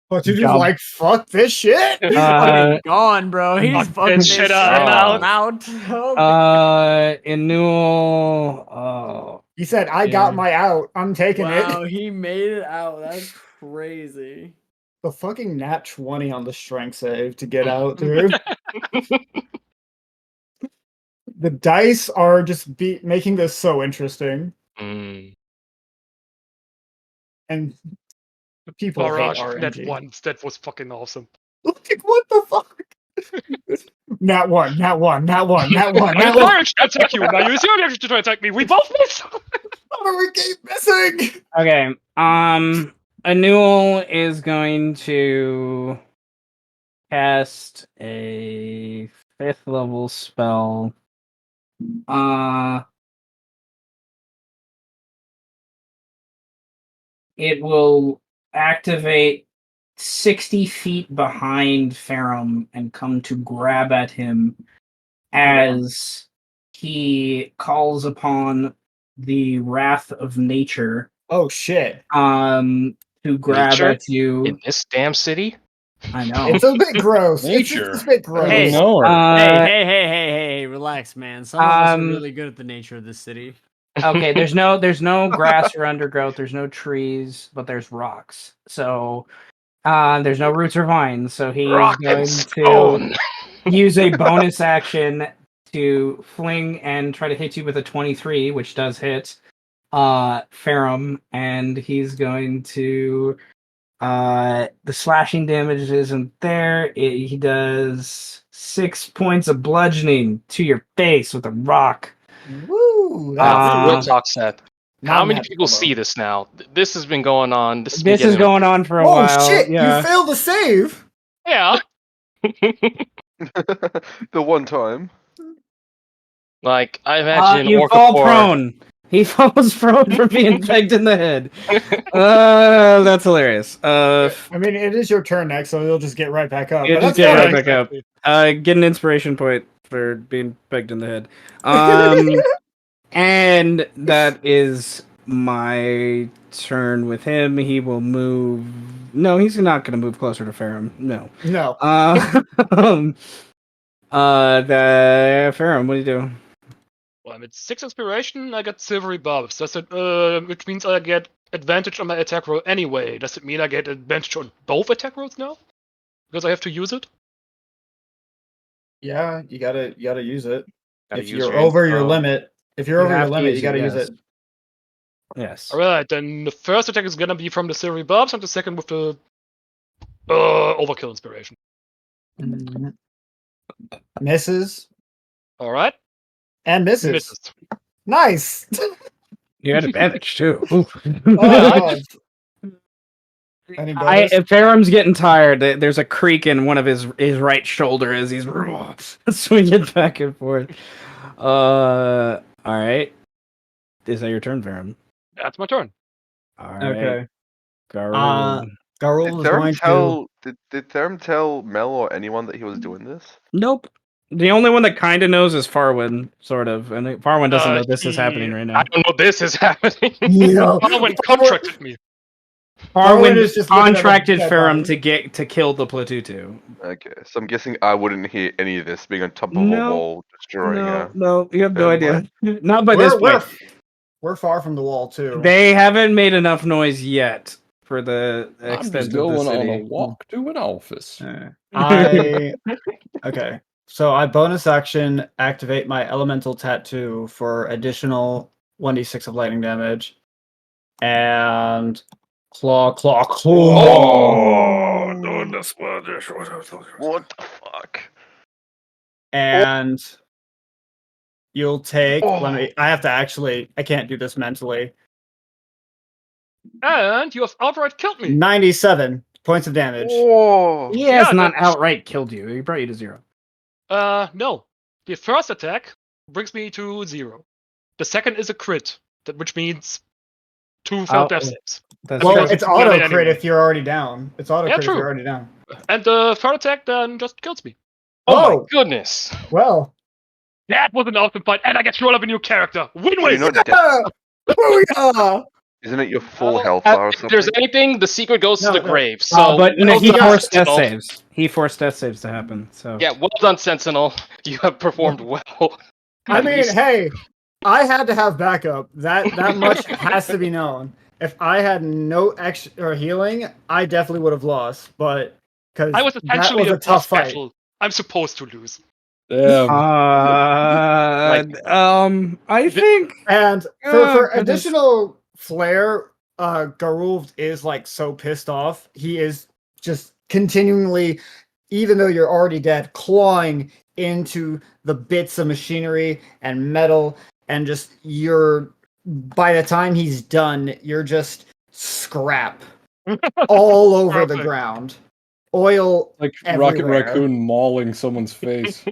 But you're just Jump. like, fuck this shit? He's fucking gone, bro. He's Fuck fucking this this shit, shit I'm out. out. Inul. Oh, He said, I got my out. I'm taking Wow, it. he made it out. That's crazy. The fucking nat 20 on the strength save to get out, dude. The dice are just making this so interesting. Mm. And people hate Barrage. That RNG. once. That was fucking awesome. Like, what the fuck? Nat 1, nat 1, nat 1, nat 1, I nat 1. encouraged to attack you. Now you use your reaction to try to attack me. We both miss. How do we keep missing? okay. Anul is going to cast a 5th level spell. It will activate 60 feet behind Ferrum and come to grab at him as he calls upon the wrath of nature Oh shit. to grab Nature? at you. In this damn city? I know. It's a bit gross. Nature. It's a bit gross. Hey, Nowhere. Hey, relax, man. Some of us are really good at the nature of this city. Okay, there's no grass or undergrowth, there's no trees, but there's rocks. So there's no roots or vines, so he's Rock going and to stone. use a bonus action to fling and try to hit you with a 23, which does hit Ferrum, and he's going to the slashing damage isn't there. He does 6 points of bludgeoning to your face with a rock. Woo! Real That's talk, Seth. How many people see this now? This has been going on. This is going on for a Oh while. shit! Yeah. You failed to save. Yeah. The one time. Like, I imagine You fall Orcafor. prone. He falls prone for being pegged in the head. That's hilarious. I mean, it is your turn next, so you'll just get right back up. Yeah, But just that's get right fine. back up. Get an inspiration point for being pegged in the head. And that is my turn with him. He will move. No, he's not going to move closer to Ferrum. No. No. The Ferrum, what do you do? Well, I'm at 6 inspiration. I got silvery buffs. Does it, which means I get advantage on my attack roll anyway. Does it mean I get advantage on both attack rolls now? Because I have to use it. Yeah, you gotta use it. Gotta If use you're your over your info. limit, if you're over your limit, you gotta use it. Yes. All right, then the first attack is gonna be from the silvery buffs, and the second with the overkill inspiration. Misses All right, and misses. misses. Nice. You had advantage too. Any bonus? Ferrum's getting tired. There's a creak in one of his right shoulder as he's swinging back and forth. All right. Is that your turn, Ferrum? That's my turn. All right. Okay. Garulvd. Garulvd is going to. Did Ferrum tell Mel or anyone that he was doing this? Nope. The only one that kind of knows is Fauwin, sort of, and Fauwin doesn't know this is happening right now. I don't know this is happening. Yeah. Fauwin contracted me. Fauwin is just looking at contracted the Ferrum deadline. to kill the Platutu. Okay, so I'm guessing I wouldn't hear any of this being on top of a wall destroying a... No, you have no Then idea. Not by this point. We're far from the wall too. They haven't made enough noise yet for the I'm extent just of the going city. on a walk to an office. Okay. So I bonus action activate my elemental tattoo for additional 1d6 of lightning damage. And claw. Oh, what the fuck? And you'll take Oh. I have to actually I can't do this mentally. And you have outright killed me. 97 points of damage. Oh. He has Yeah, not that's- outright killed you. He brought you to 0. No. The first attack brings me to 0. The second is a crit, which means 2 failed death saves. That's Well, true. it's Yeah, auto anyway. crit if you're already down. It's auto Yeah, crit if true. you're already down. And the third attack then just kills me. Oh my goodness! Well. That was an awesome fight, and I get to roll up a new character. Win-win! You're not dead. Booyah! Isn't it your full Well, health bar or if something? there's anything, the secret goes to No, the no. grave. So, But well he done, forced death Sentinel. saves. He forced death saves to happen. So Yeah, well done, Sentinel. You have performed well. I At mean, least- hey, I had to have backup. That much has to be known. If I had no extra healing, I definitely would have lost. But because I was that essentially was a boss tough fight. battle. I'm supposed to lose. Damn. I think And Oh, for goodness. additional flair, Garulvd is like so pissed off. He is just continually, even though you're already dead, clawing into the bits of machinery and metal, and just by the time he's done, you're just scrap all over the Perfect. ground. Oil Like Rocket everywhere. Raccoon mauling someone's face.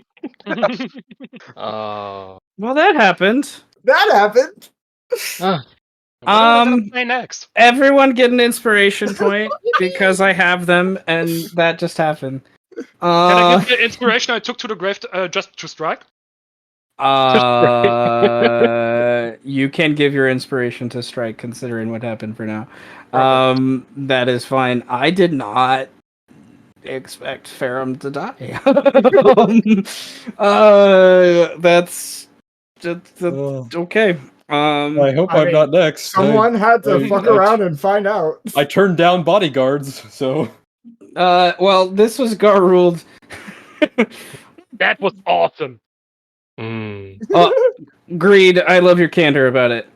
Oh. well that happened. That happened. What am I gonna play next? Everyone get an inspiration point because I have them, and that just happened. Can I get the inspiration I took to the grave just to strike? You can give your inspiration to strike, considering what happened for now. That is fine. I did not expect Ferrum to die. That's okay. I hope I I'm mean, not next. Someone had to I- fuck I- around and find out. I turned down bodyguards, so Well, this was Garulvd. That was awesome. Greed. I love your candor about it.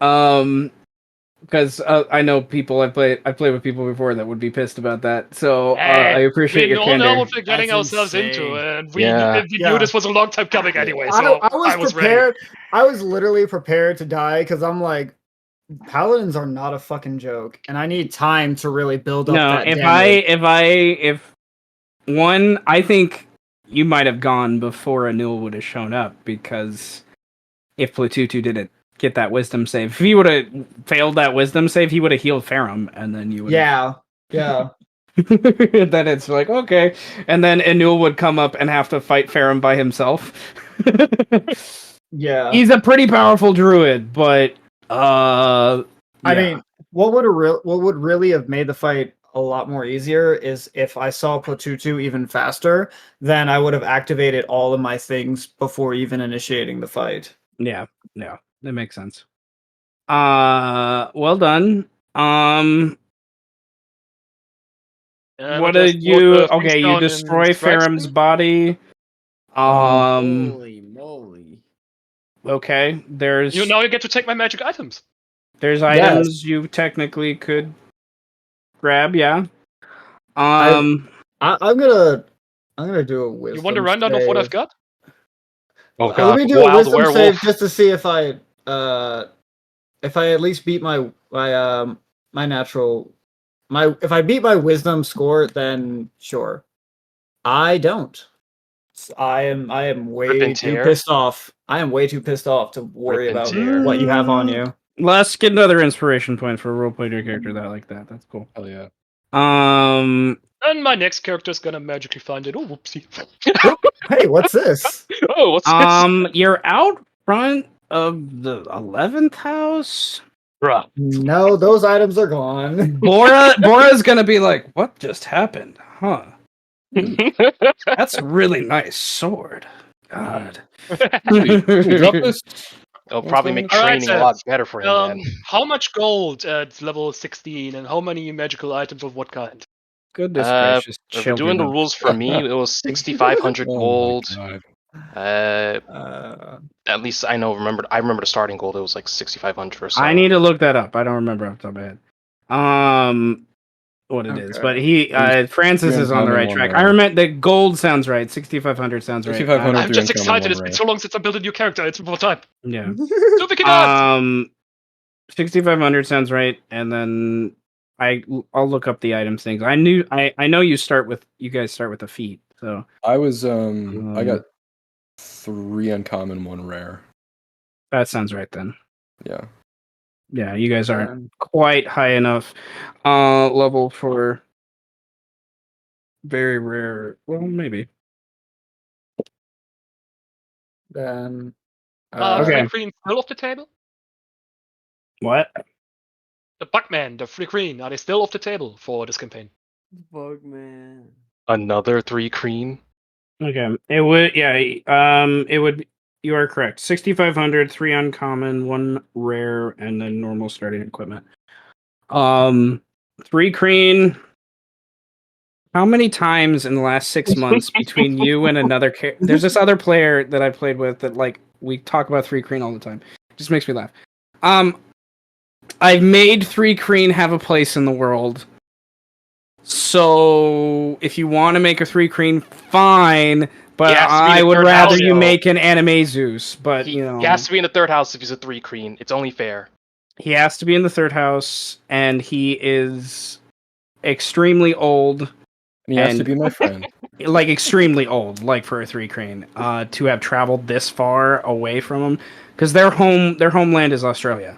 Because I know people I played with people before that would be pissed about that. So I appreciate your We all candor. know what we're getting That's ourselves insane. into, and we Yeah. knew this was a long time coming anyway. So I was ready. prepared. I was literally prepared to die because I'm like, Paladins are not a fucking joke, and I need time to really build up No, that if damage. I think you might have gone before Anil would have shown up, because if Platutu didn't get that wisdom save, if he would have failed that wisdom save, he would have healed Ferrum, and then you would have... Yeah. Then it's like, okay. And then Anil would come up and have to fight Ferrum by himself. Yeah. He's a pretty powerful druid, but I yeah. mean, what would really have made the fight a lot more easier is if I saw Platutu even faster, then I would have activated all of my things before even initiating the fight. Yeah, that makes sense. Well done. What did you? Okay, you destroy Ferrum's body. Holy moly! Okay, there's now you get to take my magic items. There's items you technically could grab. Yeah. I'm gonna do a wisdom. You want a rundown of what I've got? Oh Let god, me do a wild wisdom werewolf. save just to see if I at least beat my natural if I beat my wisdom score, then sure. I don't. I am way too pissed off. I am way too pissed off to worry about what you have on you. Let's get another inspiration point for a roleplay your character that like that. That's cool. Hell yeah. And my next character is gonna magically find it. Oh, whoopsie. Hey, what's this? Oh, what's this? You're out front of the 11th house. Bruh. No, those items are gone. Bora's gonna be like, what just happened? Huh. That's a really nice sword. God. Drop this. It'll probably make Alright, training a lot better for him, man. How much gold at level 16 and how many magical items of what kind? Goodness gracious. If we're doing the rules for me, it was 6,500 gold. At least I remember the starting gold. It was like 6,500 or so. I need to look that up. I don't remember off the top of my head. What it is, but Francis is on the right track. I remember the gold sounds right. 6,500 sounds right. 6,500. I'm just excited. It's been so long since I built a new character. It's about time. Yeah. 6,500 sounds right, and then I'll look up the items things. I know you guys start with a feat. So I was I got 3 uncommon, 1 rare. That sounds right then. Yeah. Yeah, you guys aren't quite high enough level for very rare. Well, maybe. Then Free Queen still off the table? What? The Bugman, the Free Queen, are they still off the table for this campaign? Bugman. Another 3 Kreen? Okay. It would. You are correct. 6,500, 3 uncommon, 1 rare, and then normal starting equipment. 3 Kreen. How many times in the last 6 months between you and another character? There's this other player that I played with that we talk about 3 Kreen all the time. It just makes me laugh. I've made 3 Kreen have a place in the world. So if you want to make a 3 Kreen, fine. But I would rather you make an Animaesus. But he has to be in the 3rd house if he's a 3 Kreen. It's only fair. He has to be in the 3rd house, and he is extremely old. And he has to be my friend. Like extremely old, like for a 3 Kreen, to have traveled this far away from him, because their homeland is Australia.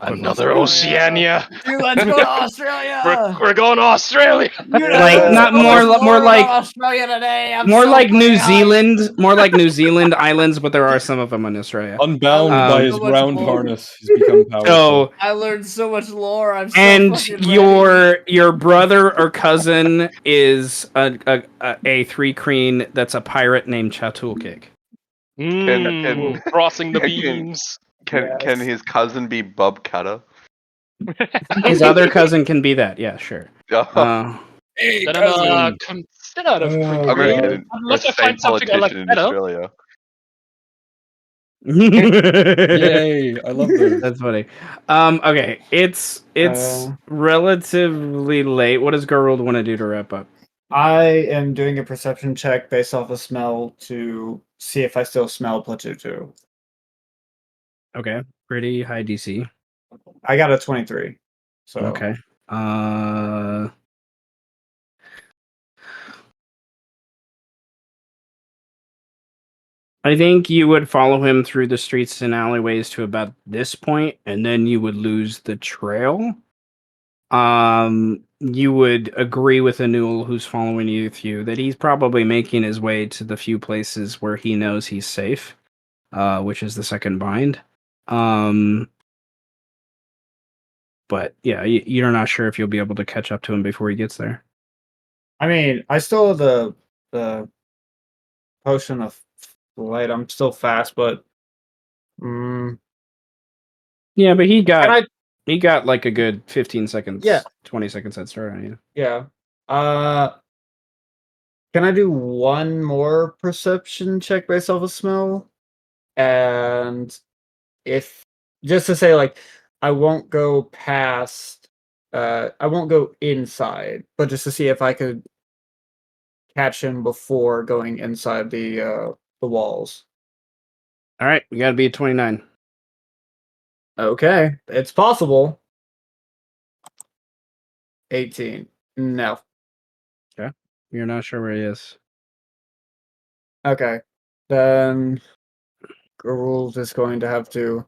Another Oceania. Dude, let's go to Australia. We're going to Australia. Like not more like Australia today. More like New Zealand islands, but there are some of them in Australia. Unbound by his round harness, he's become powerful. So I learned so much lore. I'm so and fucking ready. your brother or cousin is a 3 Kreen that's a pirate named Chatulkik. Crossing the beams. Can his cousin be Bob Cutter? His other cousin can be that. Yeah, sure. Hey, Then cousin. consider out of I'm gonna get unless I find something I like in better. Australia. Yay! I love this. That's funny. Okay, it's relatively late. What does Garulvd want to do to wrap up? I am doing a perception check based off of smell to see if I still smell Platutu. Okay, pretty high DC. I got a 23. So Okay. I think you would follow him through the streets and alleyways to about this point, and then you would lose the trail. You would agree with Anul, who's following you with you, that he's probably making his way to the few places where he knows he's safe, which is the second bind. But yeah, you're not sure if you'll be able to catch up to him before he gets there. I mean, I still have the potion of flight. I'm still fast, but Yeah, but he can I? got like a good 15 seconds, Yeah. 20 seconds head start on you. Yeah. Can I do one more perception check based off of smell? And if just to say, like, I won't go past. I won't go inside, but just to see if I could catch him before going inside the walls. All right, you got to be at 29. Okay, it's possible. 18. No. Okay, you're not sure where he is. Okay, then Garulvd is going to have to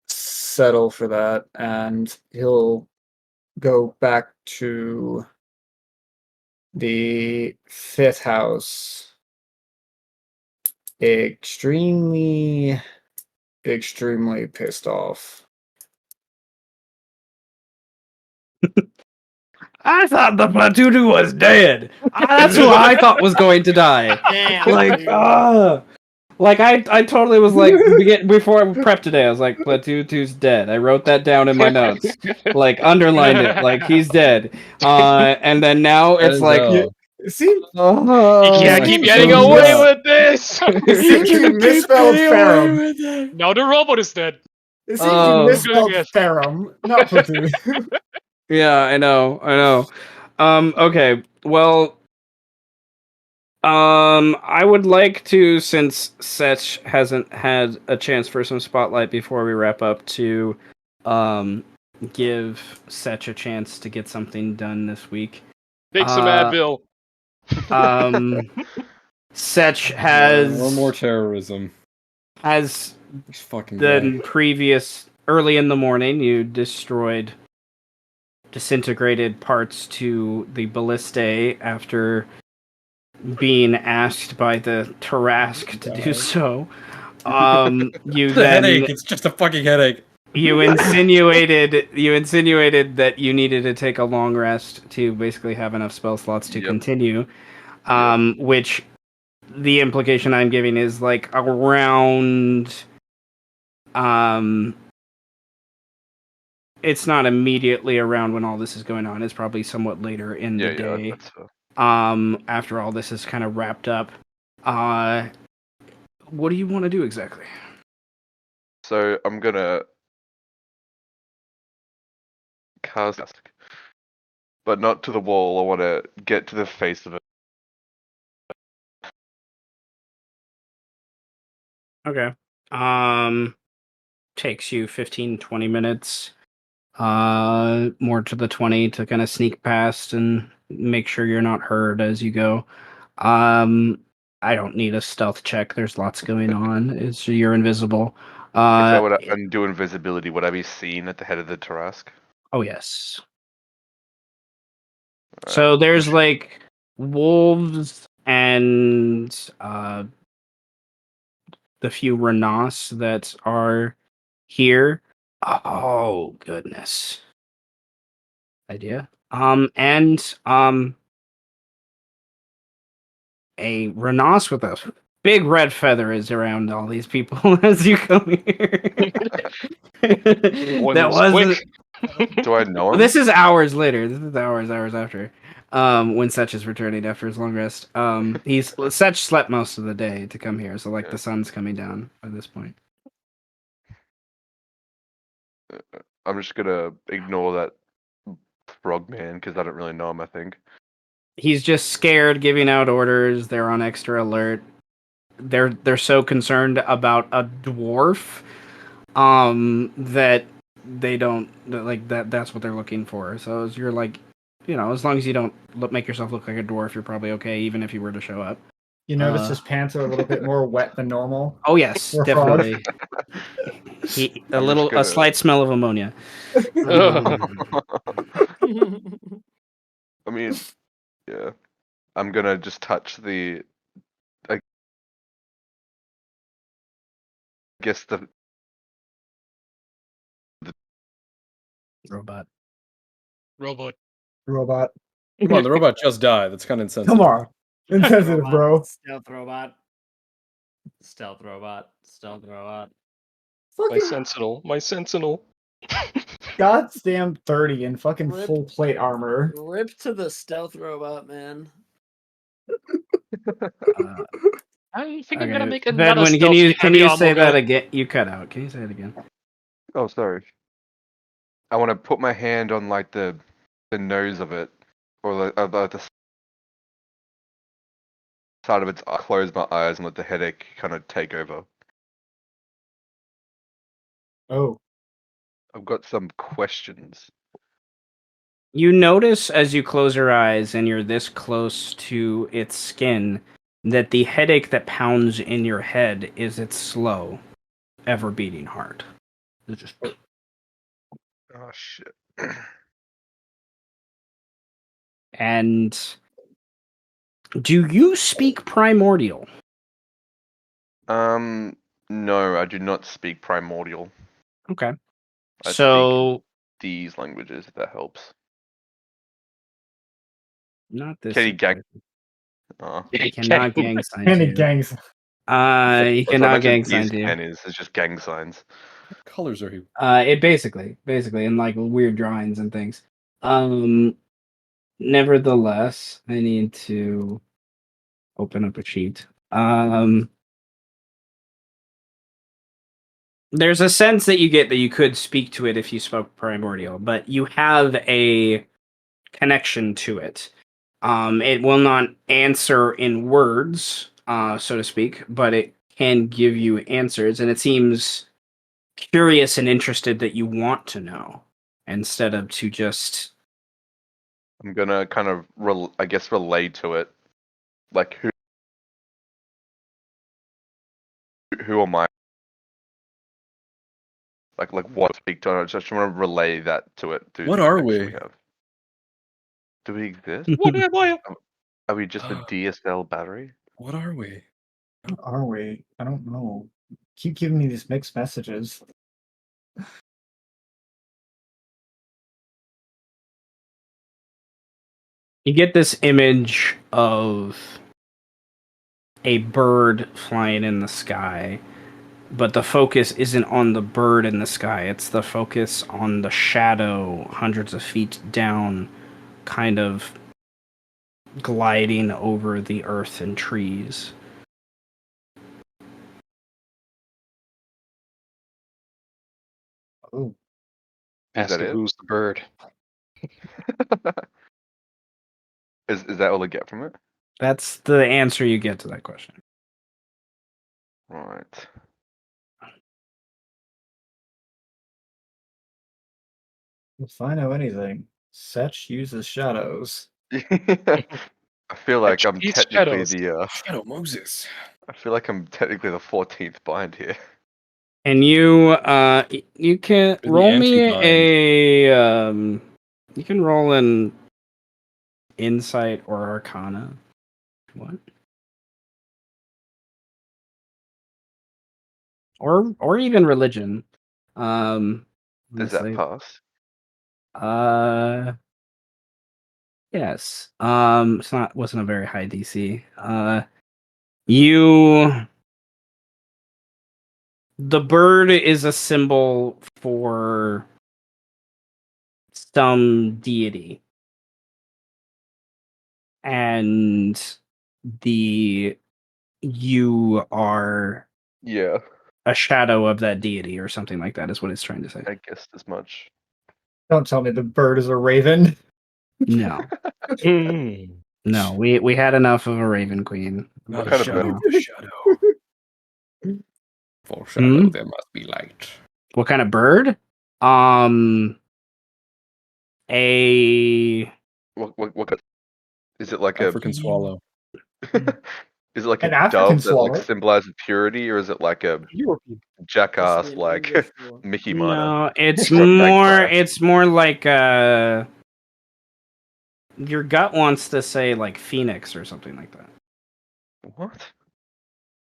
settle for that, and he'll go back to the fifth house. Extremely pissed off. I thought the Platoon was dead. That's who I thought was going to die. Like, I totally was like, before I prepped today, I was like, Platoon 2's dead. I wrote that down in my notes. Like, underlined it. Like, he's dead. And then now That it's is, like, It seems You can't keep getting away with this! it seems you misspelled Ferrum. Now the robot is dead. It seems you misspelled Yes. Ferrum, not Platoon. yeah, I know. Okay, well, I would like to, since Ssech hasn't had a chance for some spotlight before we wrap up, to give Ssech a chance to get something done this week. Take some Advil. Ssech has one more terrorism. Has This fucking the guy. previous early in the morning, you destroyed disintegrated parts to the ballistae after being asked by the Tarask to do so. You It's a then headache. It's just a fucking headache. you insinuated that you needed to take a long rest to basically have enough spell slots to continue. Which the implication I'm giving is like around it's not immediately around when all this is going on. It's probably somewhat later in the day. That's fair. After all this is kind of wrapped up. What do you want to do exactly? So I'm gonna cast, but not to the wall. I want to get to the face of it. Okay. Takes you 15-20 minutes. More to the 20 to kind of sneak past and make sure you're not heard as you go. I don't need a stealth check. There's lots going on. You're invisible. If I would undo invisibility, would I be seen at the head of the Tarask? Oh yes. So there's like wolves and the few Renas that are here. Oh goodness. Idea. And a Renas with a big red feather is around all these people as you come here. One That was was quick. Do I know him? This is hours later. This is hours after. When Ssech is returning after his long rest. Ssech slept most of the day to come here, so like the sun's coming down by this point. I'm just gonna ignore that frogman because I don't really know him. I think. He's just scared, giving out orders. They're on extra alert. They're so concerned about a dwarf that they don't like that's what they're looking for. So as you're like, as long as you don't make yourself look like a dwarf, you're probably okay, even if you were to show up. You notice his pants are a little bit more wet than normal. Oh yes, For a frog. definitely. I'm just A gonna- slight smell of ammonia. I mean, yeah. I'm gonna just touch the. I guess the. Robot. Robot. Robot. Come on, the robot just died. That's kind of insensitive. Come on. Insensitive, bro. Stealth robot. Stealth robot. Stealth robot. My Fucking sentinel. My sentinel. goddamn 30 in fucking Rip. full plate armor. Rip to the stealth robot, man. I think I'm gonna make another Bedwin, can stealthy you heavy armor say that roll. again? You cut out. Can you say it again? Oh, sorry. I want to put my hand on like the nose of it, or the side of its eye, close my eyes and let the headache kind of take over. Oh. I've got some questions. You notice as you close your eyes and you're this close to its skin that the headache that pounds in your head is its slow, ever beating heart. It's just Oh shit. And do you speak primordial? No, I do not speak primordial. Okay. I So These languages, if that helps. not this. Can he gang? Oh. He cannot gang sign Any you. gangs. He So cannot gang these sign you. pen is. It's just gang signs. What colors are he? It basically, and like weird drawings and things. Nevertheless, I need to open up a sheet. There's a sense that you get that you could speak to it if you spoke primordial, but you have a connection to it. It will not answer in words, so to speak, but it can give you answers, and it seems curious and interested that you want to know instead of to just. I'm gonna kind of, relay to it, like who am I? Like what speak to it. I just want to relay that to it. Through What the are connection we? have. Do we exist? What am I? Are we just a DSL battery? What are we? What are we? I don't know. Keep giving me these mixed messages. You get this image of a bird flying in the sky, but the focus isn't on the bird in the sky. It's the focus on the shadow hundreds of feet down, kind of gliding over the earth and trees. Oh. Is that Master, it? who's the bird? Is that all I get from it? That's the answer you get to that question. Right. If I know anything, Ssech uses shadows. I feel like I'm These technically shadows. Shadow Moses. I feel like I'm technically the 14th bind here. And you you can the roll me anti-bind. you can roll an insight or arcana. What? Or even religion. Does that honestly. pass? Yes. Wasn't a very high DC. You the bird is a symbol for some deity. And you are Yeah, a shadow of that deity or something like that is what it's trying to say. I guessed as much. Don't tell me the bird is a raven. No. No, we had enough of a Raven Queen. Not kind a of shadow, no. a shadow. For shadow, there must be light. What kind of bird? A What is it like African swallow. is it like An a African dove that like swallow? symbolizes purity, or is it like a European. jackass An like English one. Mickey Miner? No, it's Or a more. magpie? It's more like your gut wants to say like phoenix or something like that. What?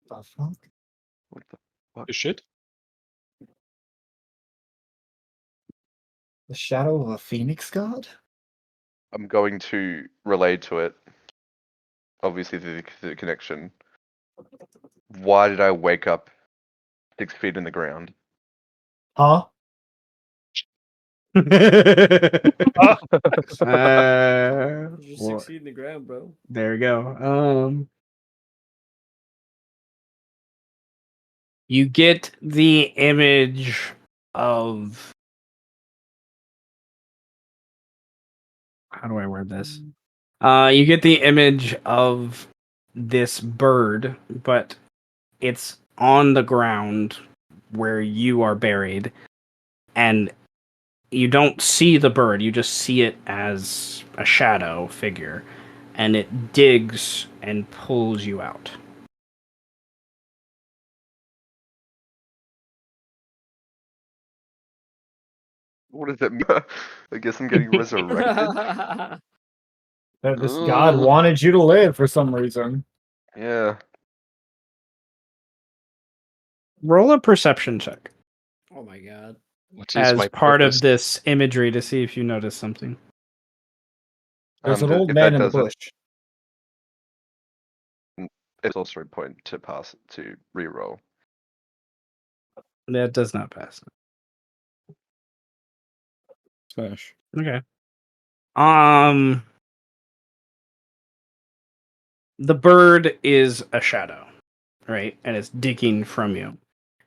The fuck? What the fuck? You shit? The shadow of a phoenix god? I'm going to relate to it. Obviously through the connection. Why did I wake up 6 feet in the ground? Huh? Ah, You're Well, 6 feet in the ground, bro. there we go. You get the image of. How do I word this? You get the image of this bird, but it's on the ground where you are buried, and you don't see the bird, you just see it as a shadow figure, and it digs and pulls you out. What does it mean? I guess I'm getting resurrected. That this god Ugh. wanted you to live for some reason. Yeah. Roll a perception check Oh my god. What is as my part purpose? of this imagery to see if you notice something. There's an old If man that in the doesn't, bush. it's also a point to pass to reroll. That does not pass. Smash. Okay. The bird is a shadow, right? And it's digging from you.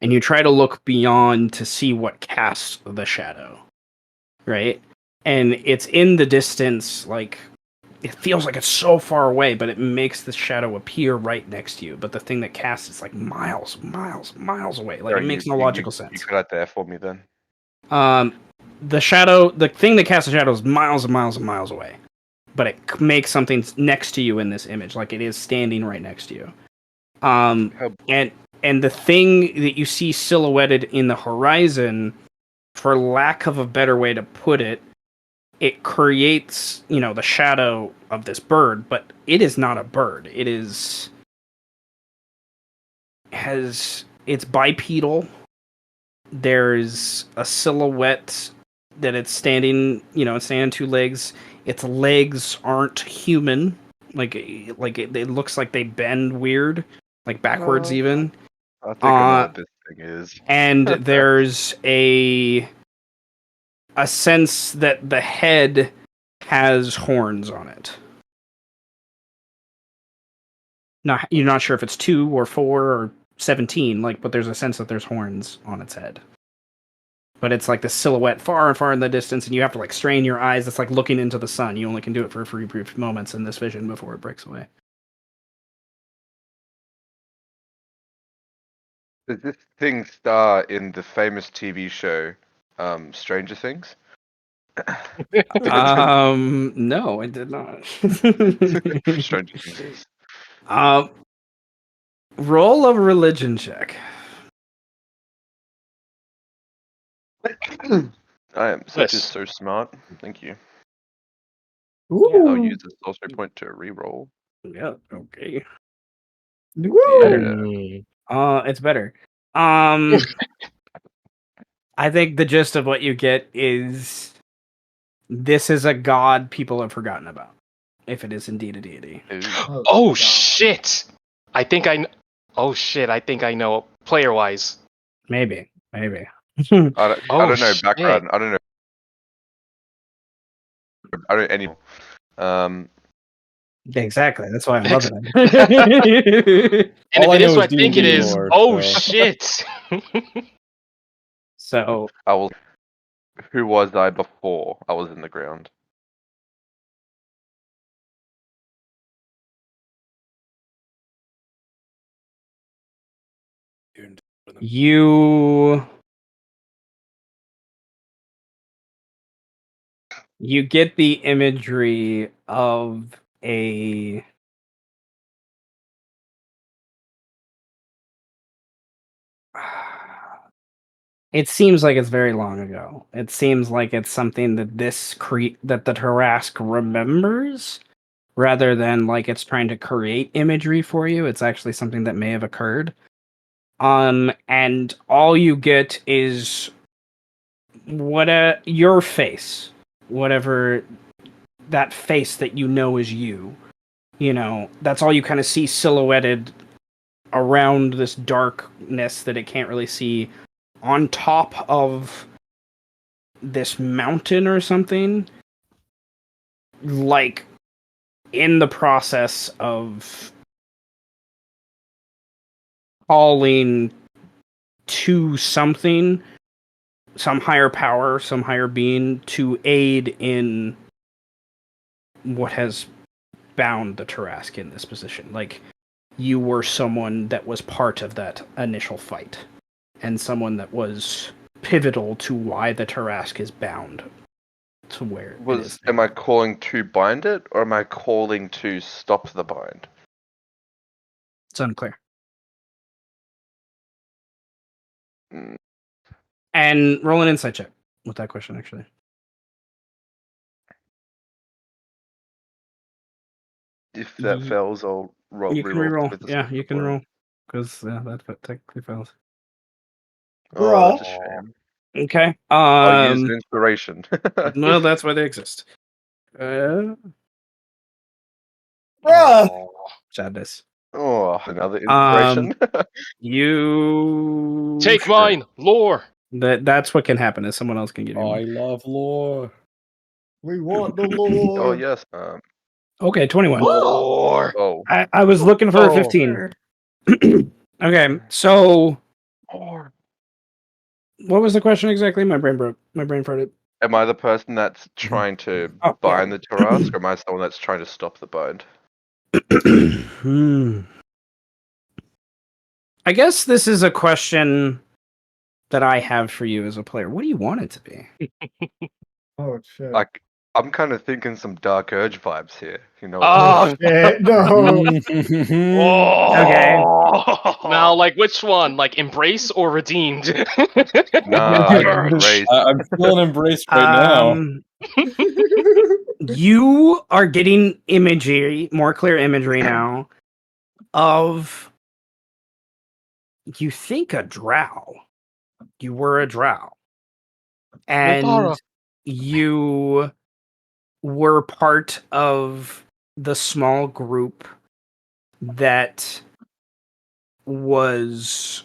And you try to look beyond to see what casts the shadow, right? And it's in the distance, like it feels like it's so far away, but it makes the shadow appear right next to you. But the thing that casts is like miles away. Like it Sorry, makes no logical you sense. cut out there for me then. The thing that casts the shadow is miles and miles and miles away. But it makes something next to you in this image, like it is standing right next to you. How And the thing that you see silhouetted in the horizon, for lack of a better way to put it, it creates, the shadow of this bird, but it is not a bird. It's bipedal. There's a silhouette that it's standing, it's standing on two legs. Its legs aren't human. It looks like they bend weird, like backwards even. I think I know what this thing is. And there's a sense that the head has horns on it. Not you're not sure if it's 2 or 4 or 17, but there's a sense that there's horns on its head. But it's like the silhouette far and far in the distance, and you have to strain your eyes. It's like looking into the sun. You only can do it for a few brief moments in this vision before it breaks away. Does this thing star in the famous TV show Stranger Things? No, it did not. Stranger Things is. Roll a religion check. Ssech is so smart. Thank you. Ooh. I'll use this sorcery point to reroll. Yeah, okay. Woo! It's better. I think the gist of what you get is this is a god people have forgotten about, if it is indeed a deity. Ooh. Oh God. shit! I think I know. Player wise. Maybe. I don't know shit. background. I don't know. I don't any. Exactly. That's why I'm loving it. And All if I it know is is what I think it D&D is, lore, oh so- shit! So I will. Who was I before I was in the ground? you You get the imagery of a it seems like it's very long ago. It seems like it's something that that the Tarrasque remembers rather than like it's trying to create imagery for you. It's actually something that may have occurred. And all you get is your face, whatever that face that you know is you. You know, that's all you kind of see silhouetted around this darkness that it can't really see on top of this mountain or something, like in the process of calling to something, some higher power, some higher being, to aid in what has bound the Tarrasque in this position. Like, you were someone that was part of that initial fight, and someone that was pivotal to why the Tarrasque is bound to where it is. Am I calling to bind it, or am I calling to stop the bind? It's unclear. Mm. And roll an insight check with that question, actually. If that fails, I'll You can reroll. reroll. Yeah, you can roll. Because that technically fails. Oh, that's a shame. Okay. I'll use an inspiration. Well, that's why they exist. Bruh. Sadness. Oh, another inspiration. You Take mine, lore. That's what can happen. Is someone else can give you I one. love lore. We want the Oh lore. yes. Okay, 21. Lore. Oh. I was looking for a 15. Okay, so what was the question exactly? My brain broke. My brain farted. Am I the person that's trying to Oh, bind the Tarrasque, or am I someone that's trying to stop the bind? I guess this is a question that I have for you as a player. What do you want it to be? Oh shit. Like, I'm kind of thinking some Dark Urge vibes here. You know. Oh, Shit, no. Okay. Now, like, which one? Like, embrace or redeemed? Nah, embrace. I'm feeling embraced right now. You are getting imagery, more clear imagery now, of you think a drow. You were a drow. And Nobara. you were part of the small group that was,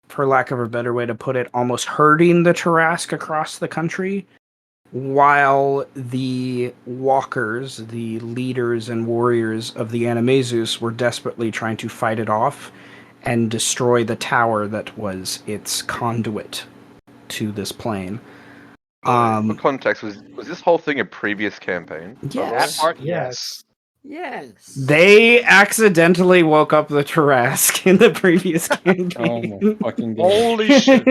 for lack of a better way to put it, almost herding the Tarrasque across the country, while the walkers, the leaders and warriors of the Animaesus, were desperately trying to fight it off and destroy the tower that was its conduit to this plane. For context, was this whole thing a previous campaign? That part, Yes. Yes. They accidentally woke up the Tarrasque in the previous Oh campaign. my fucking god. Holy shit.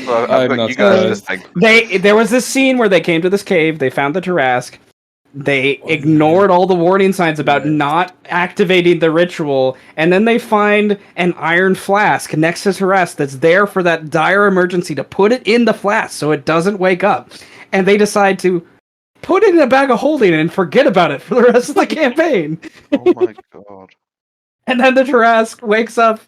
Well, I'm I've got not you guys to surprised. thank for this. There was this scene where they came to this cave, they found the Tarrasque, they ignored all the warning signs about not activating the ritual, and then they find an iron flask next to Tarrasque that's there for that dire emergency to put it in the flask so it doesn't wake up. And they decide to put it in a bag of holding and forget about it for the rest of the campaign. Oh my god. And then the Tarrasque wakes up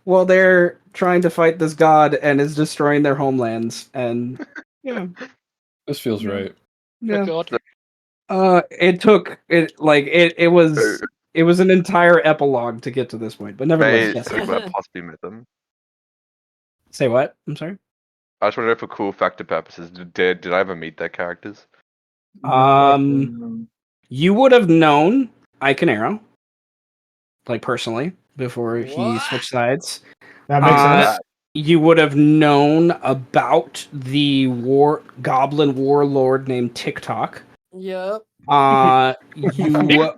while they're trying to fight this god and is destroying their homelands. And yeah, This feels right. yeah. God. It was an entire epilogue to get to this point, but nevertheless, yes. Could I possibly met them? Say what? I'm sorry. I just want to know for cool factor purposes. Did I ever meet their characters? You would have known Iconero, like personally, before he switched sides. That makes sense. You would have known about the goblin warlord named TikTok. Yep. You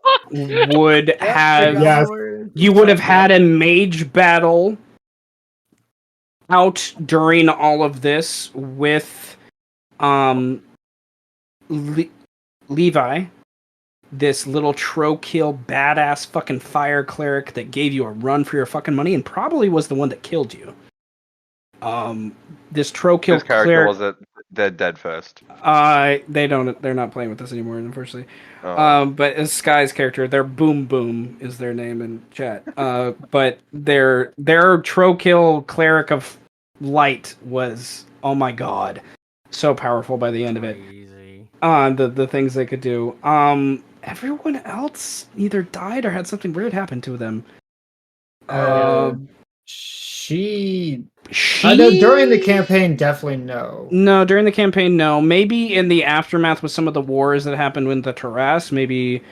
would have Yes. you would have had a mage battle out during all of this with Levi, this little Trokill badass fucking fire cleric that gave you a run for your fucking money and probably was the one that killed you. This Trokill This character cleric. was it? They're dead first. They're not playing with us anymore, unfortunately. Oh. But as Sky's character, their Boom Boom is their name in chat. But their Trokill cleric of light was, oh my god, so powerful by the end of it. Crazy. The things they could do. Everyone else either died or had something weird happen to them. She I know during the campaign, definitely no. No, during the campaign, no. Maybe in the aftermath with some of the wars that happened with the Taras, maybe.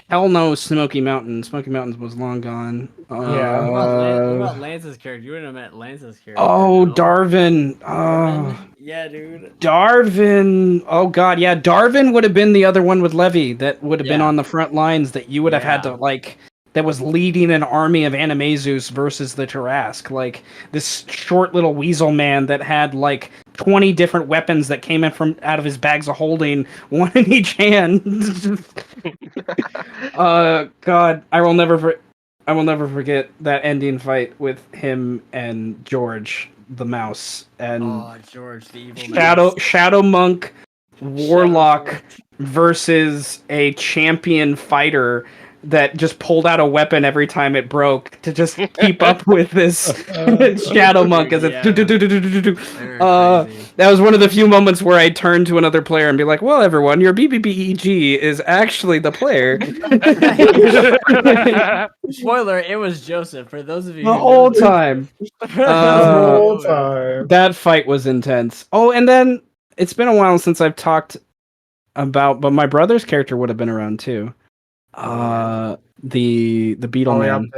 Hell no, Smoky Mountain. Smoky Mountains was long gone. Yeah. What about Lance's character? You wouldn't have met Lance's character. Oh, no? Darvin. Darvin? Yeah, dude. Darvin. Oh god, yeah. Darvin would have been the other one with Levy that would have been Yeah. on the front lines that you would have had to that was leading an army of Animaesus versus the Tarask. Like this short little weasel man that had 20 different weapons that came in from out of his bags of holding, one in each hand. God, I will never forget that ending fight with him and George the mouse and George the evil Shadow Monk Warlock versus a champion fighter that just pulled out a weapon every time it broke to just keep up with this Shadow Monk as That was one of the few moments where I turned to another player and be like, well, everyone, your BBBEG is actually the player. Spoiler, it was Joseph, for those of you The who whole know. time. The whole time. That fight was intense. Oh, and then it's been a while since I've talked about, but my brother's character would have been around too. The beetle man,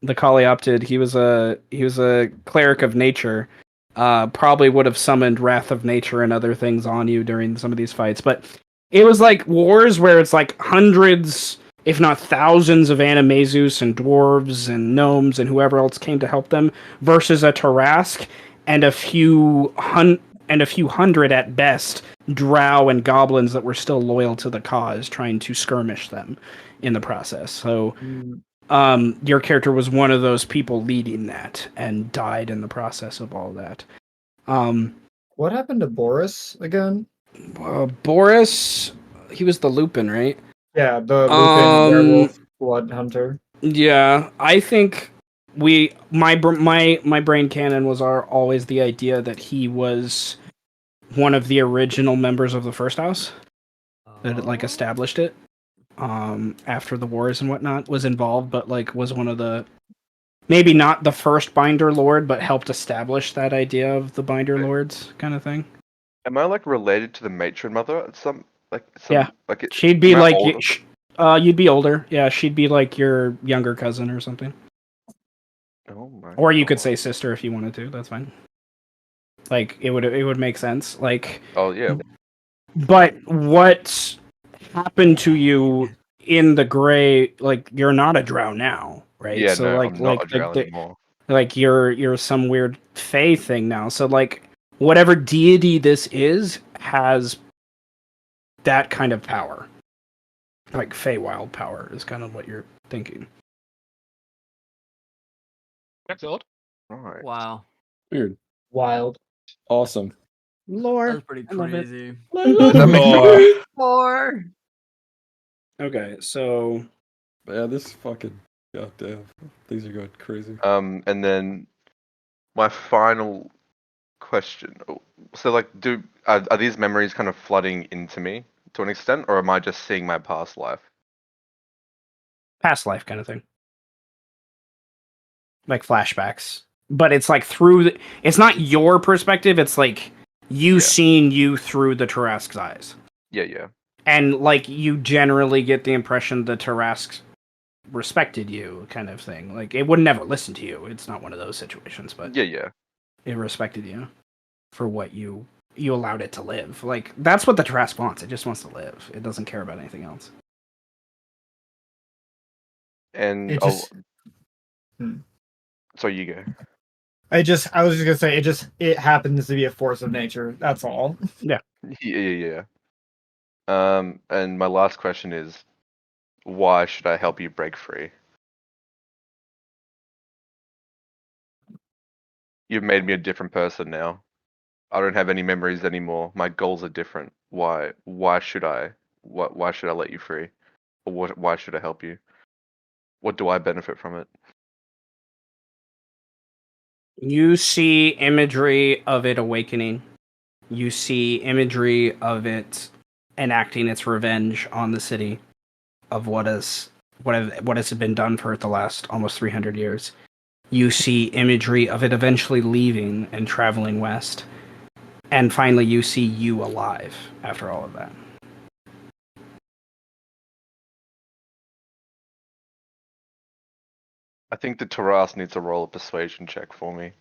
the Coleoptid. He was a cleric of nature. Probably would have summoned Wrath of Nature and other things on you during some of these fights. But it was like wars where it's like hundreds, if not thousands, of Animaesus and dwarves and gnomes and whoever else came to help them versus a Tarask and a few hundred at best drow and goblins that were still loyal to the cause, trying to skirmish them in the process. So your character was one of those people leading that and died in the process of all that. What happened to Boris again? Boris, he was the Lupin, right? Yeah, the Lupin werewolf blood hunter. Yeah, I think my brain canon was always the idea that he was one of the original members of the First House that established it. After the wars and whatnot, was involved, but was one of the, maybe not the first Binder Lord, but helped establish that idea of the Binder Lords kind of thing. Am I related to the matron mother? Yeah, like she'd be older? you'd be older. Yeah, she'd be like your younger cousin or something. Oh my. Or you could say sister if you wanted to. That's fine. It would make sense. Oh yeah. But what happened to you in the gray? You're not a drow now, right? Yeah, so no, I'm not a drow anymore. You're some weird fae thing now. So whatever deity this is has that kind of power. Feywild power is kind of what you're thinking. Excellent. Right. Wow. Weird. Wild. Awesome. Lore. That's pretty crazy. Lore. Okay, so Yeah, this fucking goddamn things are going crazy. And then my final question. So are these memories kind of flooding into me to an extent, or am I just seeing my past life? past life kind of thing. Flashbacks. But it's through it's not your perspective, it's you seeing you through the Tarask's eyes. Yeah. And you generally get the impression the Tarasks respected you, kind of thing. It would never listen to you. It's not one of those situations, but Yeah. it respected you for what you allowed it to live. That's what the Tarask wants. It just wants to live. It doesn't care about anything else. And so you go. I was just gonna say it happens to be a force of nature. That's all. Yeah. Yeah. And my last question is, why should I help you break free? You've made me a different person now. I don't have any memories anymore. My goals are different. Why? Why should I? Why should I let you free? Or what? Why should I help you? What do I benefit from it? You see imagery of it awakening. You see imagery of it enacting its revenge on the city of what has been done for it the last almost 300 years. You see imagery of it eventually leaving and traveling west. And finally, you see you alive after all of that. I think the Taras needs to roll a persuasion check for me.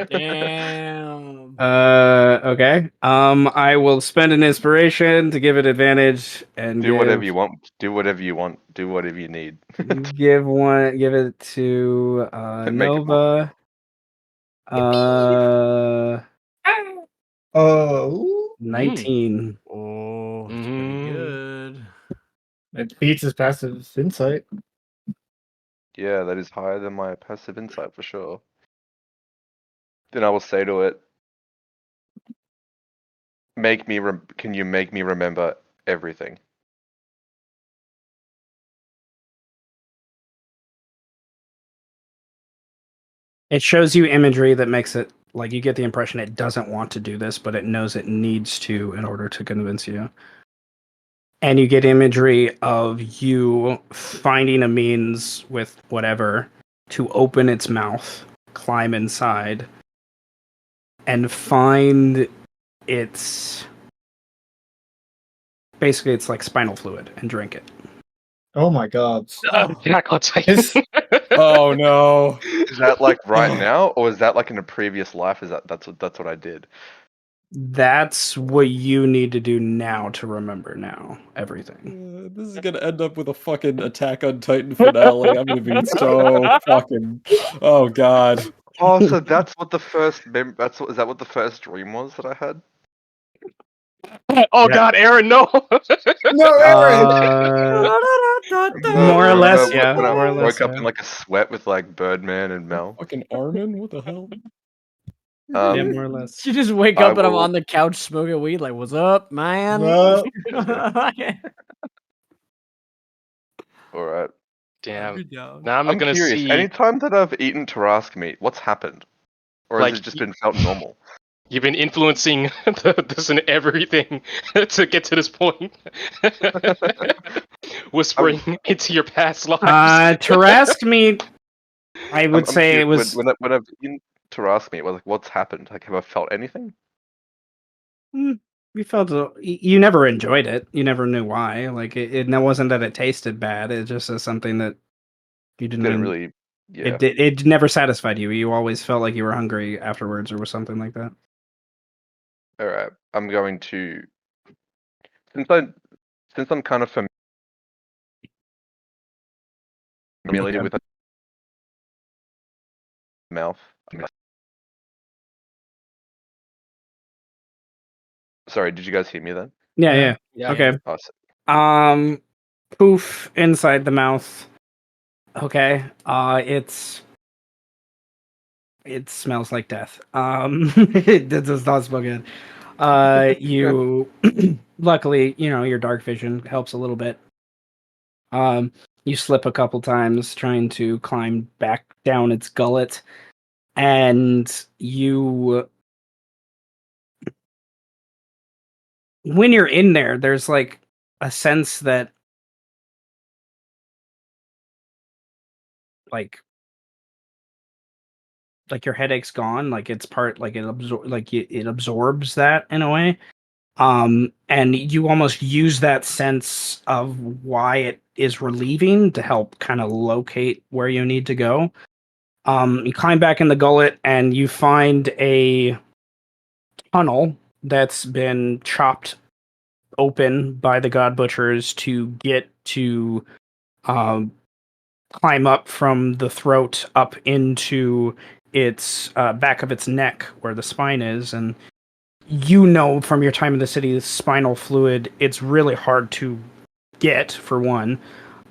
Damn. Okay. I will spend an inspiration to give it advantage and Do whatever you want. Do whatever you want. Do whatever you need. give it to Make it more. Nova. Oh, 19. Oh, it's pretty good. it beats his passive insight. Yeah, that is higher than my passive insight for sure. Then I will say to it, can you make me remember everything? It shows you imagery that makes it like you get the impression it doesn't want to do this, but it knows it needs to in order to convince you. And you get imagery of you finding a means with whatever to open its mouth, climb inside, and find its basically it's like spinal fluid and drink it. Oh my god. Attack on Titan. His- Oh no. Is that like right now, or is that like in a previous life? That's what I did? That's what you need to do now to remember now everything. This is gonna end up with a fucking Attack on Titan finale. I'm gonna be so fucking. Oh god. Oh, so that's what the first is that what the first dream was that I had? Oh Yeah. god, Aaron, no! No, Aaron! More or Remember less, yeah. when I More or less, woke up yeah. in like a sweat with like Birdman and Mel? Fucking Armin? What the hell? Yeah, more or less. You just wake I up and I'm will- on the couch smoking weed. Like, what's up, man? Well, All right. Damn. Down. Now I'm I'm gonna curious. see. Anytime that I've eaten Tarask meat, what's happened? Or Like, has it just been felt normal? You've been influencing this and everything to get to this point. Whispering into your past lives. Tarask meat, I would I'm say it curious, was. when I've eaten Tarask meat, like what's happened? Like have I felt anything? You felt you never enjoyed it. You never knew why. Like it wasn't that it tasted bad. It just is something that you Didn't really. Yeah. It never satisfied you. You always felt like you were hungry afterwards, or was something like that. All right. I'm going to since I'm kind of familiar with a mouth. Sorry, did you guys hear me then? Yeah. Yeah. Okay. Oh, Poof inside the mouth. Okay. It smells like death. It does not smell good. You luckily, your dark vision helps a little bit. You slip a couple times trying to climb back down its gullet, and when you're in there, there's like a sense that like your headache's gone, like it's part like it absorbs that in a way. And you almost use that sense of why it is relieving to help kind of locate where you need to go. You climb back in the gullet and you find a tunnel that's been chopped open by the god butchers to get to climb up from the throat up into its back of its neck where the spine is, and you know from your time in the city, the spinal fluid, it's really hard to get, for one.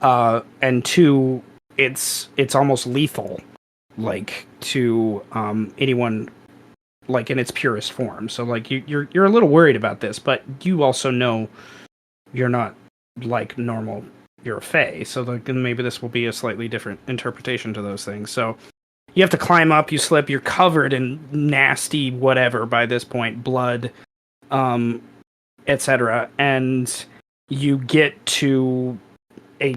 And two, it's almost lethal, like, to anyone, like, in its purest form. So, like, you're a little worried about this, but you also know you're not, like, normal. You're a fae, so, like, maybe this will be a slightly different interpretation to those things. So, you have to climb up, you slip, you're covered in nasty whatever by this point, blood, etc. And you get to a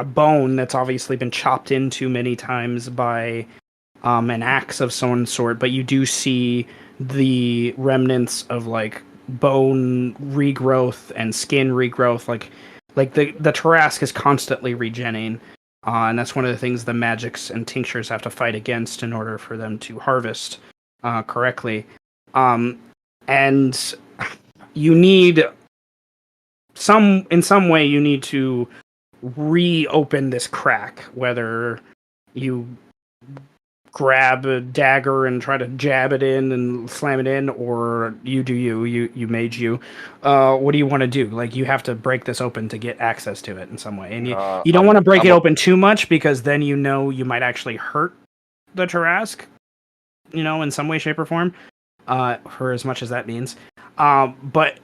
bone that's obviously been chopped into many times by an axe of some sort, but you do see the remnants of, like, bone regrowth and skin regrowth, like the Tarrasque is constantly regenerating. And that's one of the things the magics and tinctures have to fight against in order for them to harvest correctly. And you need in some way you need to reopen this crack, whether you grab a dagger and try to jab it in and slam it in, or you do you mage you. What do you want to do? Like, you have to break this open to get access to it in some way, and you don't want to break it open too much, because then you might actually hurt the Tarrasque, in some way, shape, or form, for as much as that means. But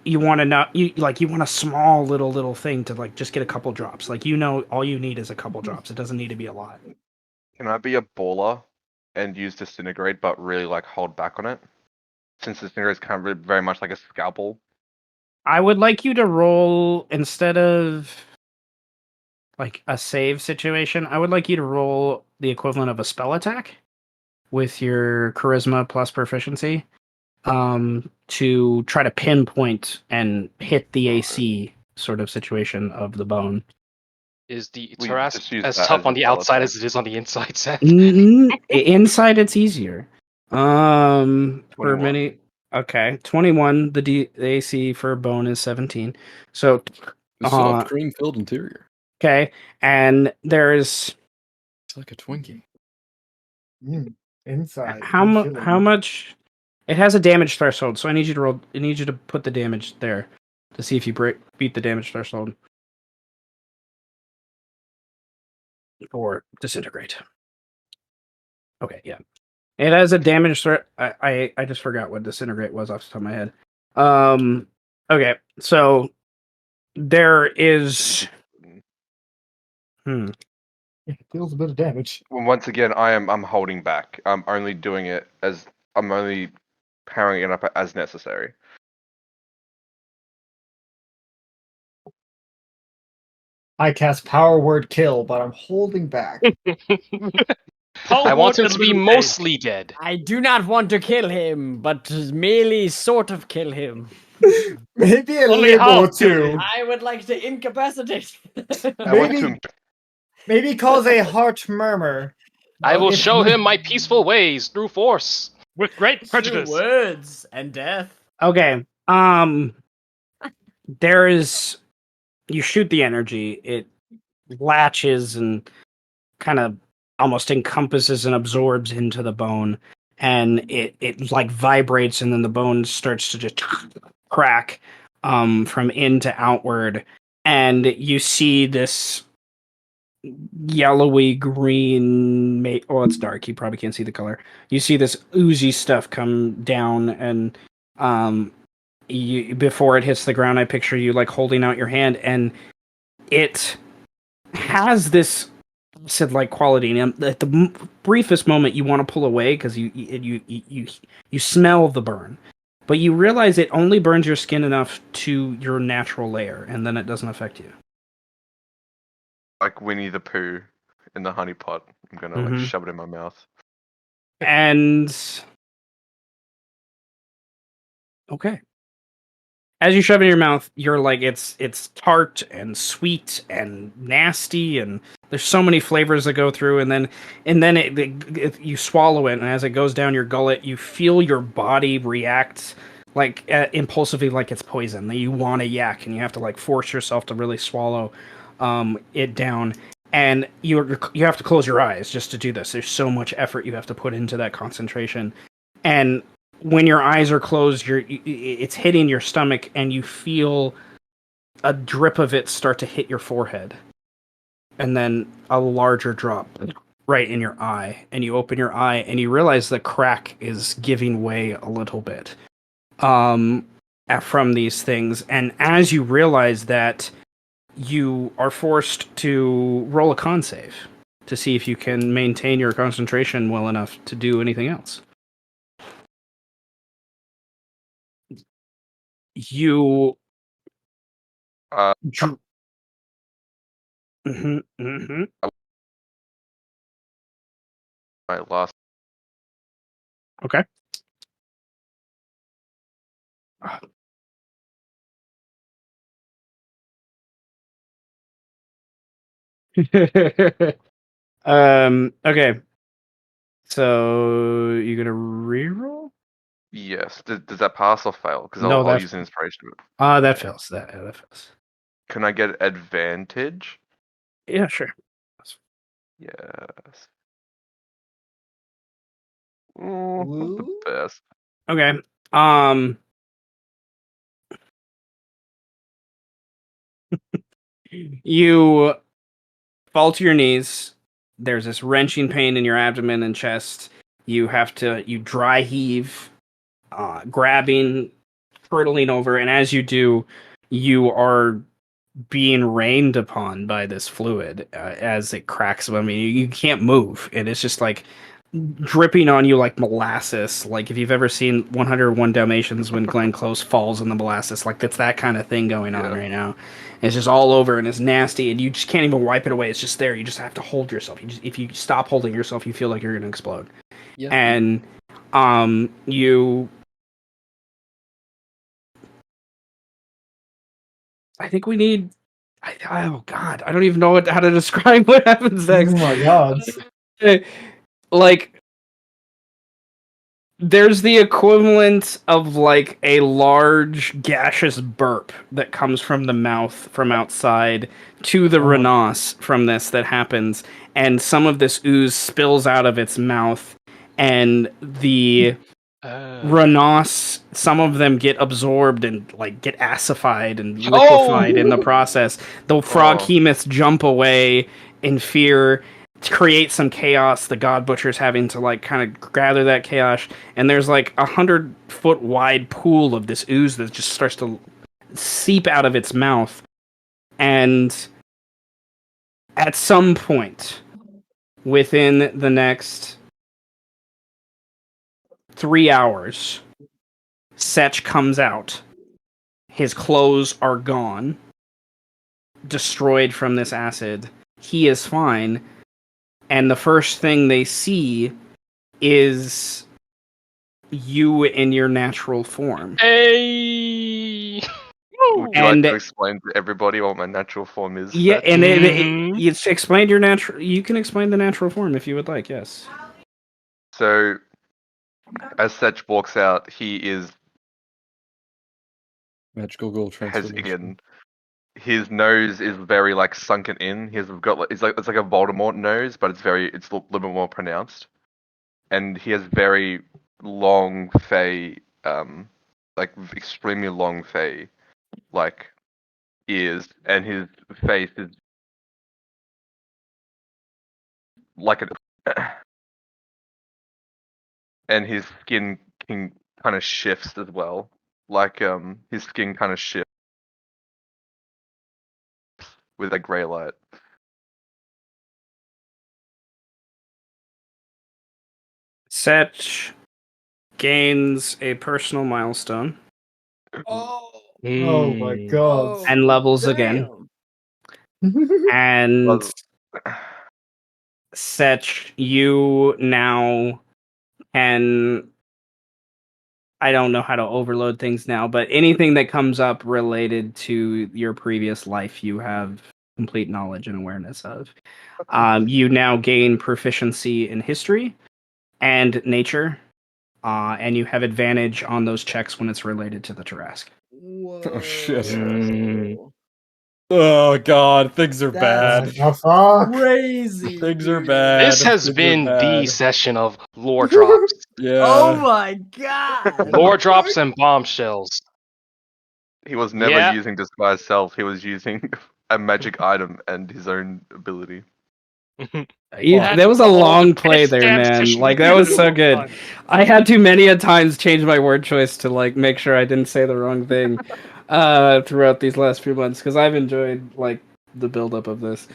you want to know, you want a small little thing to, like, just get a couple drops. Like, all you need is a couple drops. It doesn't need to be a lot. Can I be a baller and use disintegrate, but really, like, hold back on it? Since disintegrate is kind of very much like a scalpel. I would like you to roll, instead of, like, a save situation, I would like you to roll the equivalent of a spell attack with your charisma plus proficiency, to try to pinpoint and hit the AC sort of situation of the bone. Is the We Tarrasque just use as that tough as on a the spell outside attack. as it is on the inside, Ssech? Inside, it's easier. For 21. many, okay, 21. The AC for bone is 17. So, Soft cream-filled interior. okay, and there's It's like a Twinkie. Inside. how much? It has a damage threshold, so I need you to roll. I need you to put the damage there to see if you beat the damage threshold. Or disintegrate. Okay, yeah. It has a damage threat. I just forgot what disintegrate was off the top of my head. Okay, so there is. It deals a bit of damage. Once again, I'm holding back. I'm only doing it as I'm only powering it up as necessary. I cast Power Word Kill, but I'm holding back. I want him and to be Luke mostly dead. I do not want to kill him, but merely sort of kill him. Maybe a Only little half kill too. him. I would like to incapacitate. I want Maybe, to. maybe cause a heart murmur. I will If show you- him my peaceful ways through force. With great Through prejudice. words and death. Okay. There is. You shoot the energy. It latches and kind of almost encompasses and absorbs into the bone, and it like vibrates, and then the bone starts to just crack from in to outward, and you see this yellowy green it's dark, you probably can't see the color. You see this oozy stuff come down, and before it hits the ground, I picture you, like, holding out your hand, and it has this acid-like quality, and at the briefest moment you want to pull away because you smell the burn, but you realize it only burns your skin enough to your natural layer, and then it doesn't affect you. Like Winnie the Pooh in the honey pot. I'm gonna like shove it in my mouth. And okay, as you shove it in your mouth, you're like, it's tart and sweet and nasty, and there's so many flavors that go through, and then you swallow it, and as it goes down your gullet, you feel your body react like impulsively, like it's poison, that you want to yak, and you have to, like, force yourself to really swallow it down, and you have to close your eyes just to do this. There's so much effort you have to put into that concentration, and when your eyes are closed, it's hitting your stomach, and you feel a drip of it start to hit your forehead, and then a larger drop right in your eye. And you open your eye, and you realize the crack is giving way a little bit from these things. And as you realize that, you are forced to roll a con save to see if you can maintain your concentration well enough to do anything else. You Uh, Mm-hmm. my last. Okay. Okay. So you gonna reroll? Yes. Does that pass or fail? Because No, I'll use an inspiration. that fails. That fails. Can I get advantage? Yeah, sure. Yes. Ooh, not the Woo? best. Okay. You fall to your knees. There's this wrenching pain in your abdomen and chest. You dry heave, grabbing, hurtling over, and as you do, you are being rained upon by this fluid as it cracks. I mean, you can't move, and it's just like dripping on you like molasses. Like if you've ever seen 101 Dalmatians when Glenn Close falls in the molasses, like that's that kind of thing going on right now. It's just all over and it's nasty, and you just can't even wipe it away. It's just there. You just have to hold yourself. If you stop holding yourself, you feel like you're going to explode. Yeah. And you. I think we need. Oh God, I don't even know how to describe what happens next. Oh my God. Like, there's the equivalent of like a large gaseous burp that comes from the mouth from outside to the Renos from this that happens, and some of this ooze spills out of its mouth, and the Renos, some of them get absorbed and like get acidified and liquefied in the process. The frog hemoths jump away in fear to create some chaos. The god butcher's having to like kind of gather that chaos, and there's like 100-foot wide pool of this ooze that just starts to seep out of its mouth. And at some point within the next 3 hours, Ssech comes out. His clothes are gone, destroyed from this acid. He is fine. And the first thing they see is you in your natural form. Hey! Would you like to explain to everybody what my natural form is? Yeah, Seth? and it's explained your natural. You can explain the natural form if you would like. Yes. So, as Ssech walks out, he is Magical gold transformation. again. His nose is very like sunken in. He's got like it's like a Voldemort nose, but it's a little bit more pronounced. And he has very long fey, like extremely long fey, like ears, and his face is like and his skin can kind of shifts as well. Like his skin kind of shifts with a grey light. Ssech gains a personal milestone Oh my God. and levels again. And Well, Ssech, you now can. I don't know how to overload things now, but anything that comes up related to your previous life, you have complete knowledge and awareness of. You now gain proficiency in history and nature, and you have advantage on those checks when it's related to the Tarrasque. Whoa. Oh shit. Oh god, things are bad. The fuck? Crazy. Things are dude. bad. This has Things are been the bad. session of lore drops. Yeah. Oh my god. Lore drops and bombshells. He was never Yeah. using disguise self. He was using a magic item and his own ability. That was a all long the play best there, damn man. session Like we've that had was in a so long good. time. I had to many a times change my word choice to like make sure I didn't say the wrong thing throughout these last few months because I've enjoyed like the buildup of this.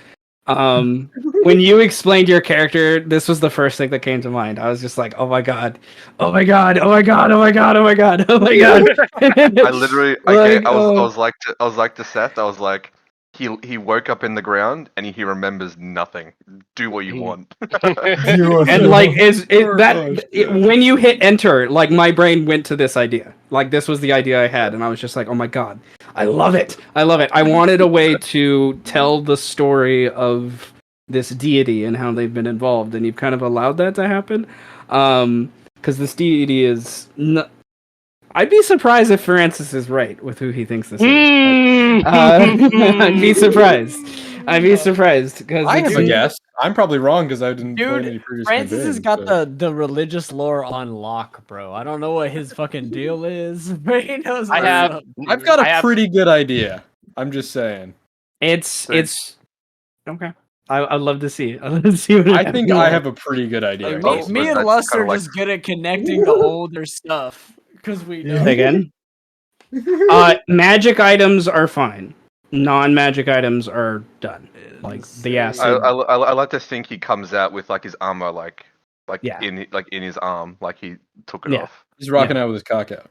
When you explained your character, this was the first thing that came to mind. I was just like, oh my god, oh my god, oh my god, oh my god, oh my god, oh my god. I literally, I oh. was like to Seth. I was like, he woke up in the ground and he remembers nothing. Do what you want. And like when you hit enter, like my brain went to this idea. Like this was the idea I had, and I was just like, oh my god, I love it. I love it. I wanted a way to tell the story of this deity and how they've been involved, and you've kind of allowed that to happen. Because this deity is I'd be surprised if Francis is right with who he thinks this is. But, I'd be surprised. I'd be surprised because I have a guess. I'm probably wrong because I didn't play Dude, any previous Francis has campaigns, got the religious lore on lock, bro. I don't know what his fucking deal is, but he knows I what's have. up. I've got I a have- pretty good idea. I'm just saying. It's okay. I'd love to see. I'd love to see what I think I have a pretty good idea. Like, me and That's Lust kinda are like- just good at connecting the older stuff because we know. Say again. Magic items are fine. Non-magic items are done. Like the I, acid. I like to think he comes out with like his armor Yeah. in his arm, like he took it Yeah. off. He's rocking out with his cock out.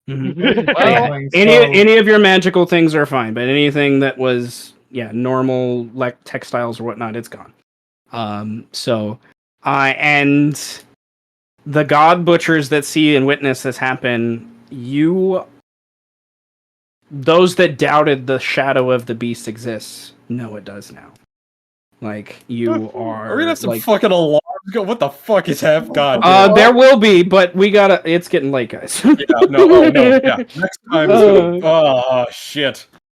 Mhm. Well, any of your magical things are fine, but anything that was normal like textiles or whatnot, it's gone. And the god butchers that see and witness this happen, those that doubted the shadow of the beast exists know it does now. Like you are. Are we gonna have some like, fucking alarms go? What the fuck is half god? there will be, but we gotta. It's getting late, guys. Yeah, no, yeah. Next time, oh shit.